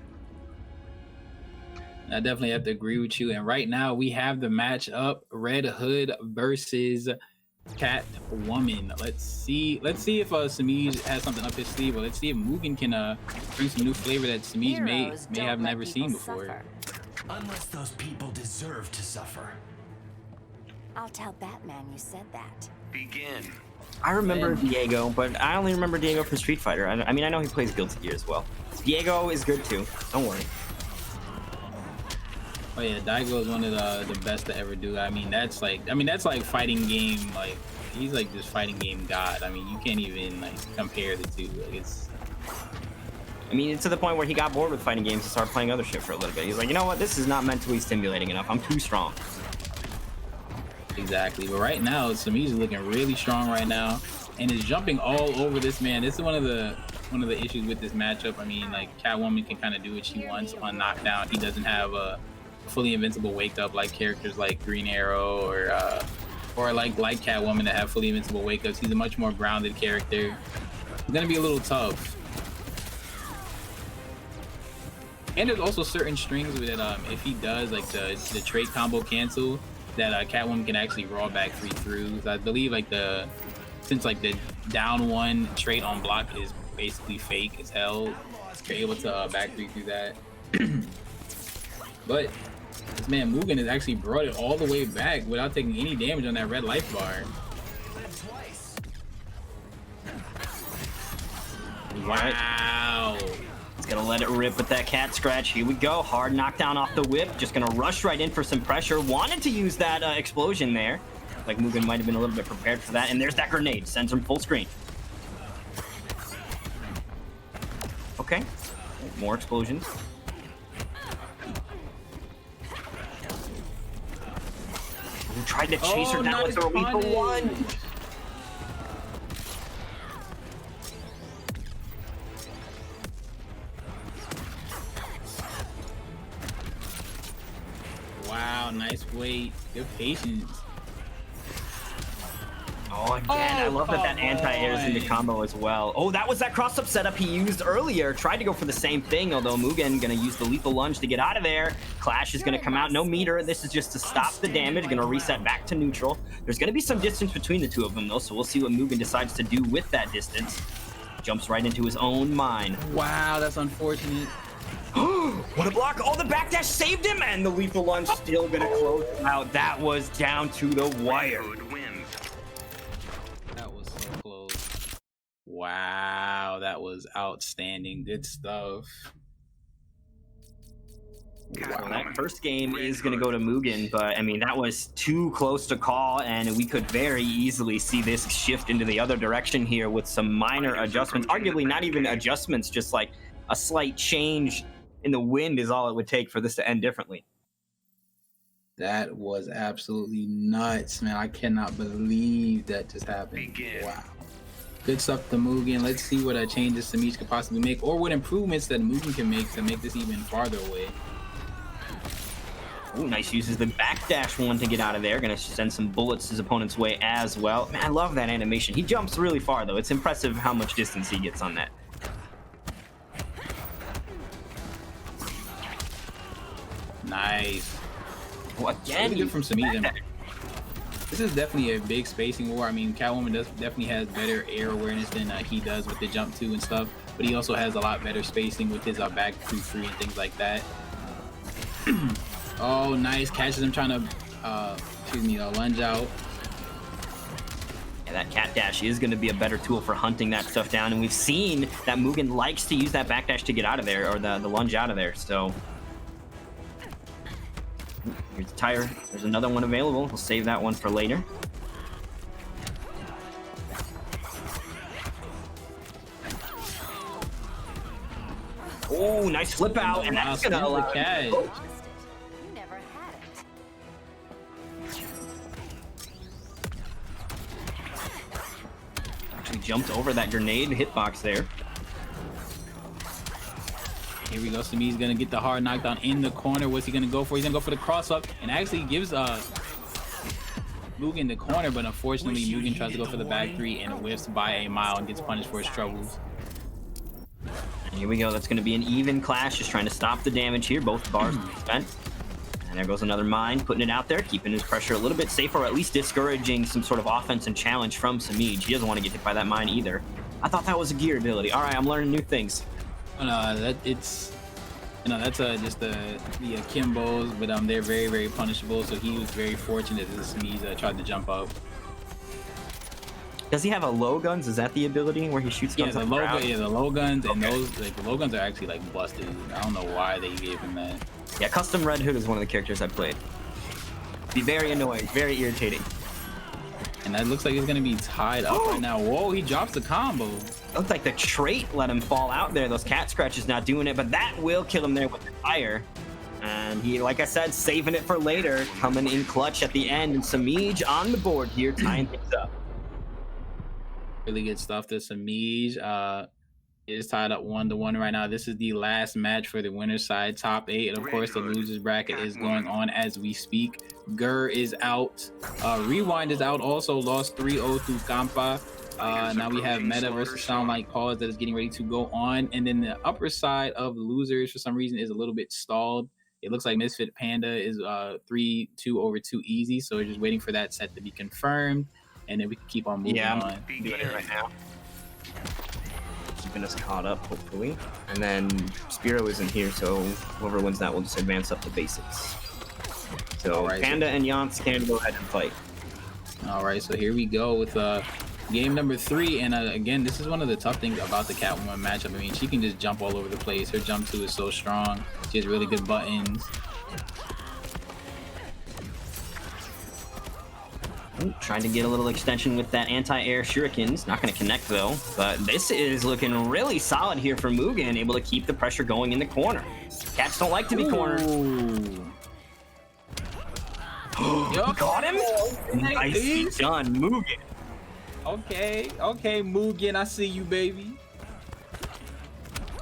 I definitely have to agree with you. And right now we have the match up: Red Hood versus Catwoman. Let's see if Samij has something up his sleeve, or let's see if Mugen can bring some new flavor that Samij may have never seen before. Suffer. Unless those people deserve to suffer. I'll tell Batman you said that. Begin. I remember Diego, but I only remember Diego from Street Fighter. I mean, I know he plays Guilty Gear as well. Diego is good too. Don't worry. Oh yeah, Daigo is one of the best to ever do. I mean, that's like fighting game. Like, he's like this fighting game god. I mean, you can't even like compare the two. Like, it's to the point where he got bored with fighting games and started playing other shit for a little bit. He's like, you know what? This is not mentally stimulating enough. I'm too strong. Exactly. But right now, Samij is looking really strong right now, and is jumping all over this man. This is one of the issues with this matchup. I mean, like, Catwoman can kind of do what she wants on knockdown. He doesn't have a fully invincible wake up like characters like Green Arrow or like Catwoman that have fully invincible wake ups. He's a much more grounded character. It's gonna be a little tough. And there's also certain strings that if he does like the trait combo cancel, that Catwoman can actually raw back 3 through. So I believe since the down 1 trait on block is basically fake as hell, you're able to back 3 through that. But this man Mugen has actually brought it all the way back without taking any damage on that red life bar. Wow. He's gonna let it rip with that cat scratch. Here we go. Hard knockdown off the whip. Just gonna rush right in for some pressure. Wanted to use that explosion there. Like Mugen might have been a little bit prepared for that. And there's that grenade. Sends him full screen. Okay. More explosions. Ooh, tried to chase her down with the lethal lunge. Wow, nice weight. Good patience. Oh, again, I love that anti-air is in the combo as well. Oh, that was that cross-up setup he used earlier. Tried to go for the same thing, although Mugen gonna use the lethal lunge to get out of there. Clash is gonna come out, no meter. This is just to stop the damage, gonna reset back to neutral. There's gonna be some distance between the two of them though, so we'll see what Mugen decides to do with that distance. Jumps right into his own mine. Wow, that's unfortunate. What a block. Oh, the backdash saved him, and the lethal lunge still gonna close him out. That was down to the wire. Good wins. That was so close. Wow, that was outstanding. Good stuff. Well, that first game is going to go to Mugen, but I mean, that was too close to call, and we could very easily see this shift into the other direction here with some minor adjustments. Arguably, not even adjustments, just like a slight change in the wind is all it would take for this to end differently. That was absolutely nuts, man. I cannot believe that just happened. Begin. Wow. Good stuff to Mugen. Let's see what changes Samij could possibly make, or what improvements that Mugen can make to make this even farther away. Ooh, nice. Uses the backdash one to get out of there. Gonna send some bullets his opponent's way as well. Man, I love that animation. He jumps really far, though. It's impressive how much distance he gets on that. Nice. Well, again, Really good from Samij. This is definitely a big spacing war. I mean, Catwoman definitely has better air awareness than he does with the jump 2 and stuff, but he also has a lot better spacing with his back 2-3 and things like that. Oh, nice. Catches him trying to, lunge out. Yeah, that cat dash is going to be a better tool for hunting that stuff down, and we've seen that Mugen likes to use that backdash to get out of there, or the lunge out of there, so... Here's the tire. There's another one available. We'll save that one for later. Oh, nice flip out, and that's going to allow the catch. You never had it. Actually jumped over that grenade hitbox there. Here we go. Samij's gonna get the hard knockdown in the corner. What's he gonna go for? He's gonna go for the cross up, and actually gives Mugen the corner, but unfortunately Mugen tries to go for the back 3 and whiffs by a mile and gets punished for his troubles. And here we go. That's going to be an even clash, just trying to stop the damage here. Both bars spent. And there goes another mine, putting it out there, keeping his pressure a little bit safer, or at least discouraging some sort of offense and challenge from Samij. He doesn't want to get hit by that mine either. I thought that was a gear ability. All right, I'm learning new things. That's just the Akimbos, but they're very, very punishable. So he was very fortunate that Samij tried to jump up. Does he have a low guns? Is that the ability where he shoots guns? The low guns, and those the low guns are actually busted. I don't know why they gave him that. Yeah, Custom Red Hood is one of the characters I played. Be very annoying, very irritating. And that looks like it's gonna be tied up right now. Whoa, he drops the combo. Looked like the trait let him fall out there. Those cat scratches not doing it, but that will kill him there with the fire. And he, like I said, saving it for later, coming in clutch at the end. And Samij on the board here, tying things up. Really good stuff to Samij. It is tied up 1-1 right now. This is the last match for the winner's side, top 8. And of course, the losers bracket is going on as we speak. Gur is out. Rewind is out also, lost 3-0 to Kampa. Now we have Meta versus Sound Like Pause that is getting ready to go on. And then the upper side of the losers, for some reason, is a little bit stalled. It looks like Misfit Panda is 3-2 over 2 easy. So we're just waiting for that set to be confirmed. And then we can keep on moving on. I'm doing it right now. Keeping us caught up, hopefully. And then Spiro isn't here, so whoever wins that will just advance up to basics. So right, Panda and Yance can go ahead and fight. All right, so here we go with Game number 3, and again, this is one of the tough things about the Catwoman matchup. I mean, she can just jump all over the place. Her jump 2 is so strong. She has really good buttons. Ooh, trying to get a little extension with that anti-air shurikens. Not going to connect though, but this is looking really solid here for Mugen, able to keep the pressure going in the corner. Cats don't like to be cornered. Got him? Nicely done, Mugen. Okay, Mugen, I see you, baby.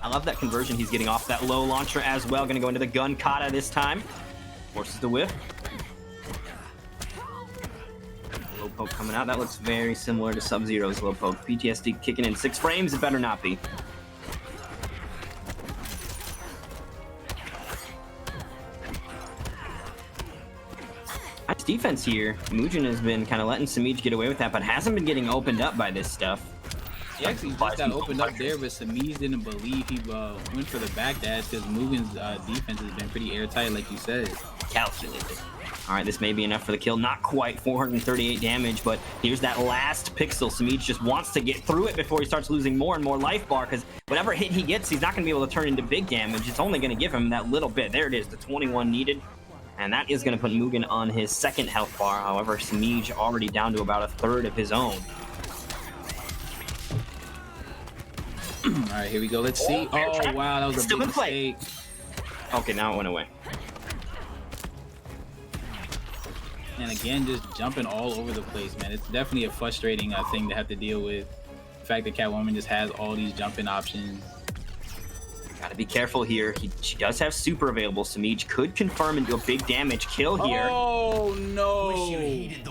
I love that conversion he's getting off that low launcher as well. Going to go into the gun kata this time. Forces the whiff. Low poke coming out. That looks very similar to Sub-Zero's low poke. PTSD kicking in 6 frames. It better not be. Nice defense here. Mugen has been kind of letting Samij get away with that, but hasn't been getting opened up by this stuff. He actually just got opened up there, but Samij didn't believe he went for the back dash because Mugen's defense has been pretty airtight, like you said. Calculated. All right, this may be enough for the kill. Not quite 438 damage, but here's that last pixel. Samij just wants to get through it before he starts losing more and more life bar, because whatever hit he gets, he's not going to be able to turn into big damage. It's only going to give him that little bit. There it is, the 21 needed. And that is going to put Mugen on his 2nd health bar. However, Samij already down to about 1/3 of his own. All right, here we go. Let's see. Oh, wow, that was a big mistake. Okay, now it went away. And again, just jumping all over the place, man. It's definitely a frustrating thing to have to deal with. The fact that Catwoman just has all these jumping options. Gotta be careful here. She does have super available. Samij could confirm and do a big damage kill here. Oh, no.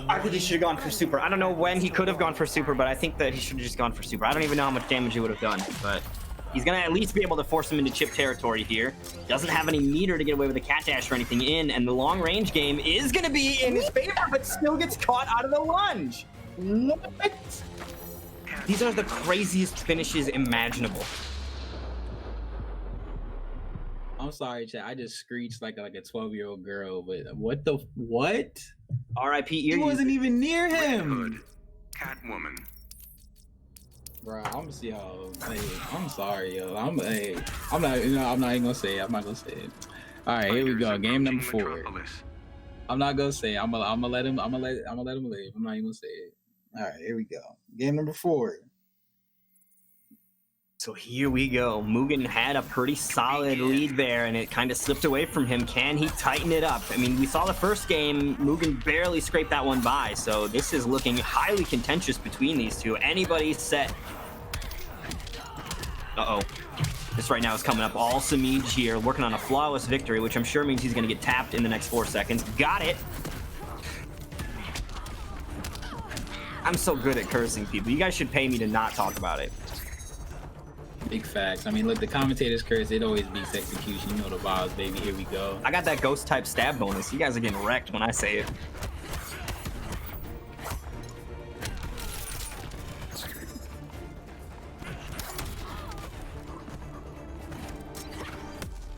I think he should have gone for super. I don't know when he could have gone for super, but I think that he should have just gone for super. I don't even know how much damage he would have done, but he's gonna at least be able to force him into chip territory here. Doesn't have any meter to get away with a cat dash or anything in, and the long range game is gonna be in his favor, but still gets caught out of the lunge. What? These are the craziest finishes imaginable. I'm sorry, chat. I just screeched like a 12-year-old girl, but what? R.I.P. He ear wasn't user. even near Red him. Hood, Catwoman. Bro, I'm gonna see how. Hey, I'm sorry, yo. I'm not even gonna say it. I'm not gonna say it. All right, here we go. Game number 4. Metropolis. I'm not gonna say it. I'm gonna let him. I'm gonna let him live. I'm not even gonna say it. All right, here we go. Game number 4. So here we go. Mugen had a pretty solid lead there, and it kind of slipped away from him. Can he tighten it up? I mean, we saw the first game, Mugen barely scraped that one by, so this is looking highly contentious between these two. Anybody set... Uh-oh. This right now is coming up. All Samij here, working on a flawless victory, which I'm sure means he's going to get tapped in the next 4 seconds. Got it! I'm so good at cursing people. You guys should pay me to not talk about it. Big facts. I mean, look, the commentators curse. It always beats execution. You know the vibes, baby. Here we go. I got that ghost type stab bonus. You guys are getting wrecked when I say it.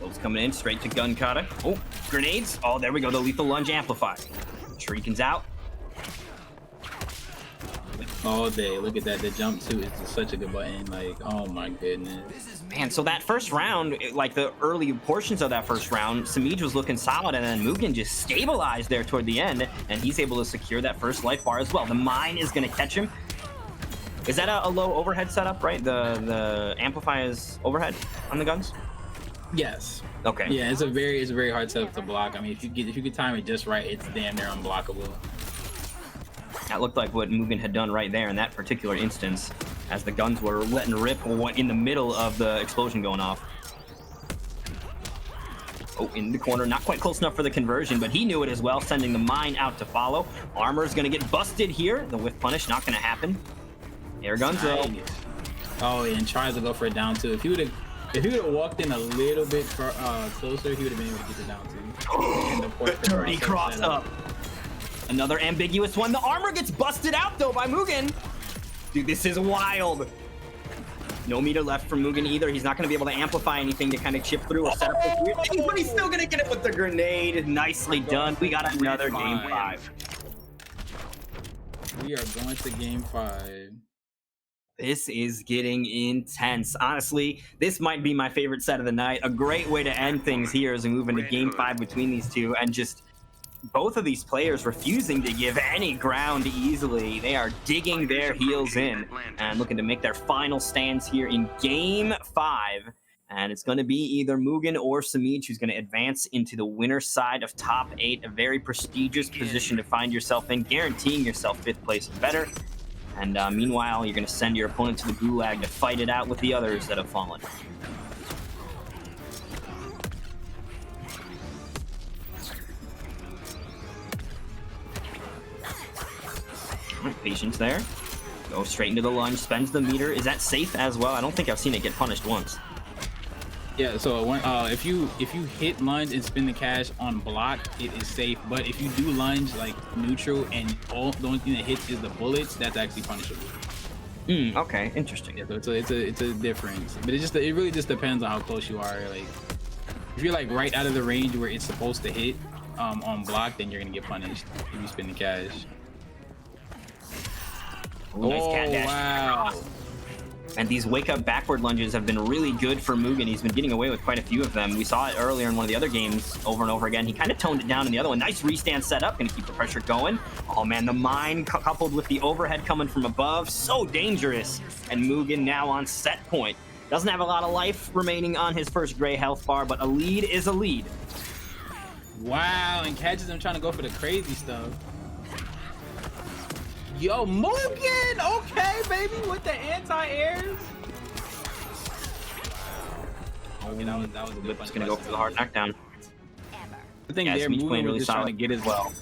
Those coming in straight to gun kata. Oh, grenades. Oh, there we go. The lethal lunge amplified. Shuriken's out. All day. Look at that. The jump too is just such a good button. Like, oh my goodness. Man, so that first round, like the early portions of that first round, Samij was looking solid, and then Mugen just stabilized there toward the end, and he's able to secure that first life bar as well. The mine is going to catch him. Is that a low overhead setup, right? The amplify is overhead on the guns? Yes. Okay. Yeah, it's a very hard setup to block. I mean, if you could time it just right, it's damn near unblockable. That looked like what Mugen had done right there in that particular instance, as the guns were letting rip in the middle of the explosion going off. Oh, in the corner, not quite close enough for the conversion, but he knew it as well, sending the mine out to follow. Armor's gonna get busted here. The whiff punish, not gonna happen. Air guns though. Oh, and tries to go for a down two. If he would have walked in a little bit closer, he would have been able to get the down two. The dirty cross up. Another ambiguous one. The armor gets busted out, though, by Mugen. Dude, this is wild. No meter left from Mugen either. He's not going to be able to amplify anything to kind of chip through or set up this weird thing, but he's still going to get it with the grenade. Nicely done. We got another game 5. We are going to game 5. This is getting intense. Honestly, this might be my favorite set of the night. A great way to end things here as we move into game 5 between these two, and just both of these players refusing to give any ground easily. They are digging their heels in and looking to make their final stands here in game 5. And it's going to be either Mugen or Samiij who's going to advance into the winner's side of top 8, a very prestigious position to find yourself in, guaranteeing yourself 5th place or better. And meanwhile, you're going to send your opponent to the gulag to fight it out with the others that have fallen. Patience there. Go straight into the lunge, spends the meter. Is that safe as well? I don't think I've seen it get punished once. Yeah, so if you hit lunge and spin the cash on block, it is safe. But if you do lunge like neutral and the only thing that hits is the bullets, that's actually punishable. Okay, interesting. Yeah, so it's a difference. But it really just depends on how close you are. Like if you're like right out of the range where it's supposed to hit on block, then you're gonna get punished if you spin the cash. Ooh, nice cat dash. Wow. And these wake-up backward lunges have been really good for Mugen. He's been getting away with quite a few of them. We saw it earlier in one of the other games over and over again. He kind of toned it down in the other one. Nice restand setup, going to keep the pressure going. Oh man, the mine coupled with the overhead coming from above, so dangerous. And Mugen now on set point. Doesn't have a lot of life remaining on his first gray health bar, but a lead is a lead. Wow, and catches him trying to go for the crazy stuff. Yo, Mugen! Okay, baby, with the anti-airs. Oh, that was a good Just gonna go for the hard knockdown. I think there, Mugen was just trying to get his well.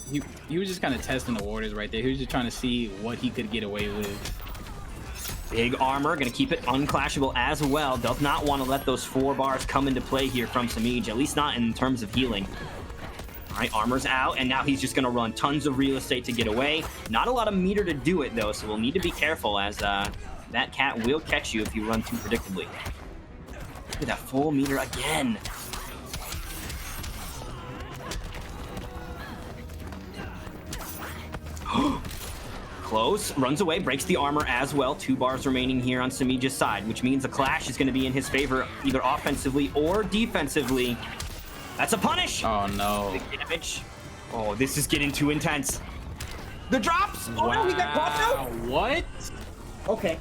He was just kind of testing the waters right there. He was just trying to see what he could get away with. Big armor, gonna keep it unclashable as well. Does not want to let those 4 bars come into play here from Samiij, at least not in terms of healing. All right, armor's out, and now he's just going to run tons of real estate to get away. Not a lot of meter to do it, though, so we'll need to be careful, as that cat will catch you if you run too predictably. Look at that full meter again. Close, runs away, breaks the armor as well. 2 bars remaining here on Samiij's side, which means the clash is going to be in his favor, either offensively or defensively. That's a punish! Oh, no. Big damage. Oh, this is getting too intense. The drops! Oh, wow. No, he got caught out! What? Okay.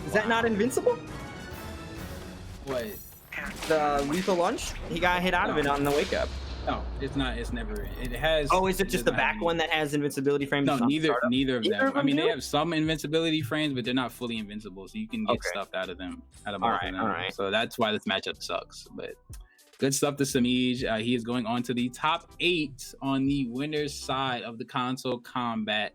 Is that not invincible? What? The lethal lunge? He got hit out of it on the wake up. No, it's not. It's never. It has. Oh, is it just the back one that has invincibility frames? No, neither of them. Neither of I mean, them they have some invincibility frames, but they're not fully invincible, so you can get stuff out of them. Both of them. All right. So that's why this matchup sucks. But good stuff to Samiij. He is going on to the top 8 on the winner's side of the console combat.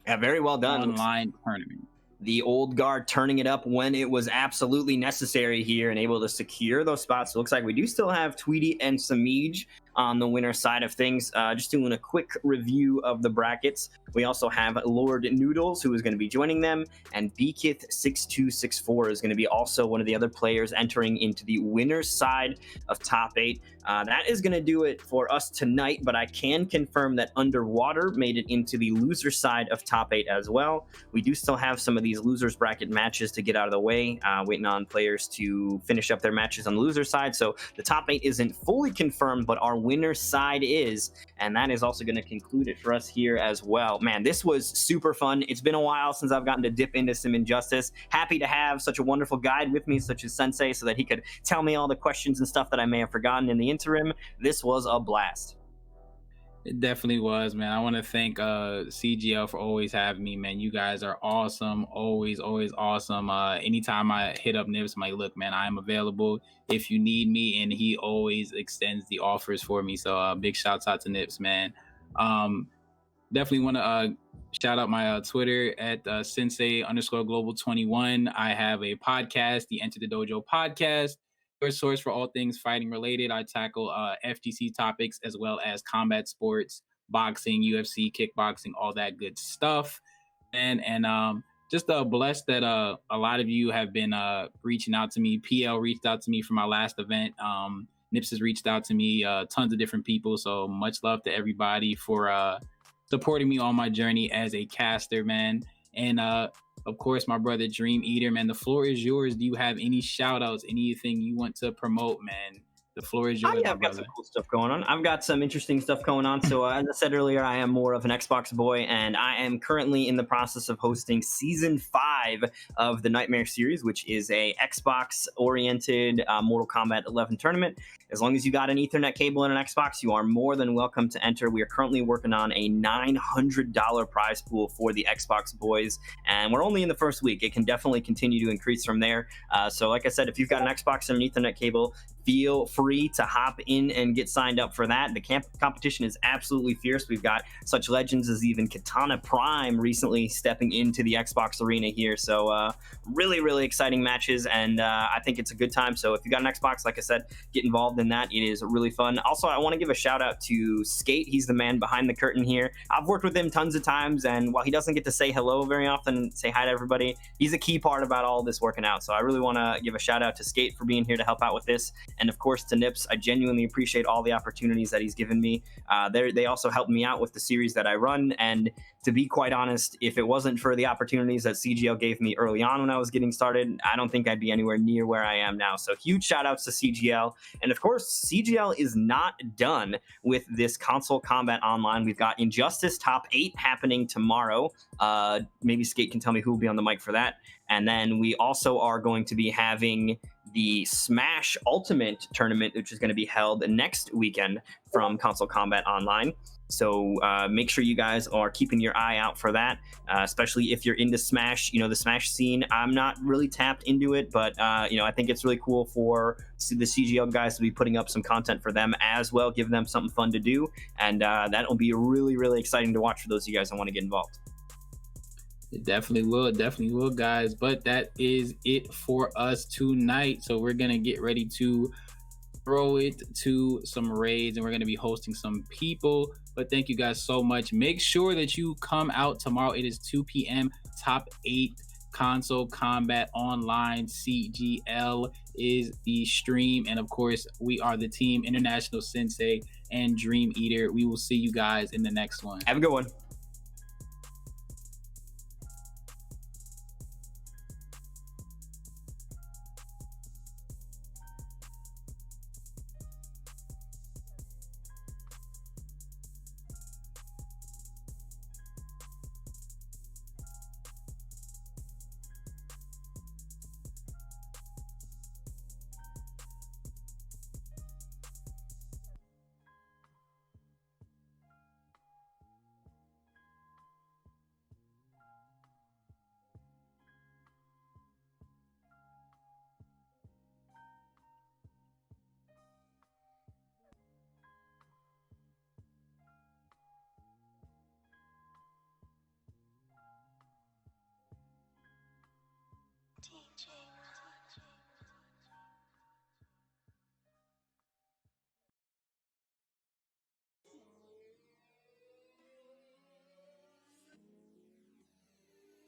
Yeah, very well done. Online tournament. The old guard turning it up when it was absolutely necessary here and able to secure those spots. It looks like we do still have Tweedy and Samiij on the winner side of things. Just doing a quick review of the brackets. We also have Lord Noodles, who is going to be joining them, and Beakith6264 is going to be also one of the other players entering into the winner's side of top 8. That is going to do it for us tonight, but I can confirm that Underwater made it into the loser side of top 8 as well. We do still have some of these losers bracket matches to get out of the way, waiting on players to finish up their matches on the loser side. So the top 8 isn't fully confirmed, but our winner side is, and that is also going to conclude it for us here as well. Man, this was super fun. It's been a while since I've gotten to dip into some Injustice. Happy to have such a wonderful guide with me, such as Sensei, so that he could tell me all the questions and stuff that I may have forgotten in the interim. This was a blast. It definitely was, man. I want to thank CGL for always having me, man. You guys are awesome. Always awesome. Anytime I hit up Nips, I'm like, look, man, I am available if you need me, and he always extends the offers for me. So big shouts out to Nips, man. Definitely want to shout out my Twitter at Sensei_Global21. I have a podcast, the Enter the Dojo podcast. Your source for all things fighting related. I tackle FGC topics as well as combat sports, boxing, UFC, kickboxing, all that good stuff. And just blessed that a lot of you have been reaching out to me. PL reached out to me for my last event. Nips has reached out to me, tons of different people. So much love to everybody for supporting me on my journey as a caster, man. And of course, my brother Dream Eater, man, the floor is yours. Do you have any shout outs, anything you want to promote, man? The floor is yours, Yeah, my I've got brother. some cool stuff going on. I've got some interesting stuff going on. So, as I said earlier, I am more of an Xbox boy, and I am currently in the process of hosting Season 5 of the Nightmare series, which is a Xbox-oriented Mortal Kombat 11 tournament. As long as you got an Ethernet cable and an Xbox, you are more than welcome to enter. We are currently working on a $900 prize pool for the Xbox boys, and we're only in the first week. It can definitely continue to increase from there. So, like I said, if you've got an Xbox and an Ethernet cable, feel free to hop in and get signed up for that. The competition is absolutely fierce. We've got such legends as even Katana Prime recently stepping into the Xbox arena here. So really, really exciting matches, and I think it's a good time. So if you got an Xbox, like I said, get involved in that. It is really fun. Also, I want to give a shout out to Skate. He's the man behind the curtain here. I've worked with him tons of times, and while he doesn't get to say hello very often, say hi to everybody, he's a key part about all this working out. So I really want to give a shout out to Skate for being here to help out with this. And of course to Nips, I genuinely appreciate all the opportunities that he's given me. They also helped me out with the series that I run, and to be quite honest, if it wasn't for the opportunities that CGL gave me early on when I was getting started, I don't think I'd be anywhere near where I am now. So huge shout outs to CGL. And of course, CGL is not done with this Console Combat Online. We've got Injustice Top 8 happening tomorrow. Maybe Skate can tell me who will be on the mic for that. And then we also are going to be having the Smash Ultimate tournament, which is going to be held next weekend from Console Combat Online. So make sure you guys are keeping your eye out for that, especially if you're into Smash. You know, the Smash scene, I'm not really tapped into it, but I think it's really cool for the CGL guys to be putting up some content for them as well, give them something fun to do, and that'll be really, really exciting to watch for those of you guys that want to get involved. It definitely will, guys. But that is it for us tonight. So we're gonna get ready to throw it to some raids, and we're gonna be hosting some people. But thank you guys so much. Make sure that you come out tomorrow. It is 2 p.m. Top 8 Console Combat Online. CGL is the stream, and of course, we are the team International Sensei and Dream Eater. We will see you guys in the next one. Have a good one.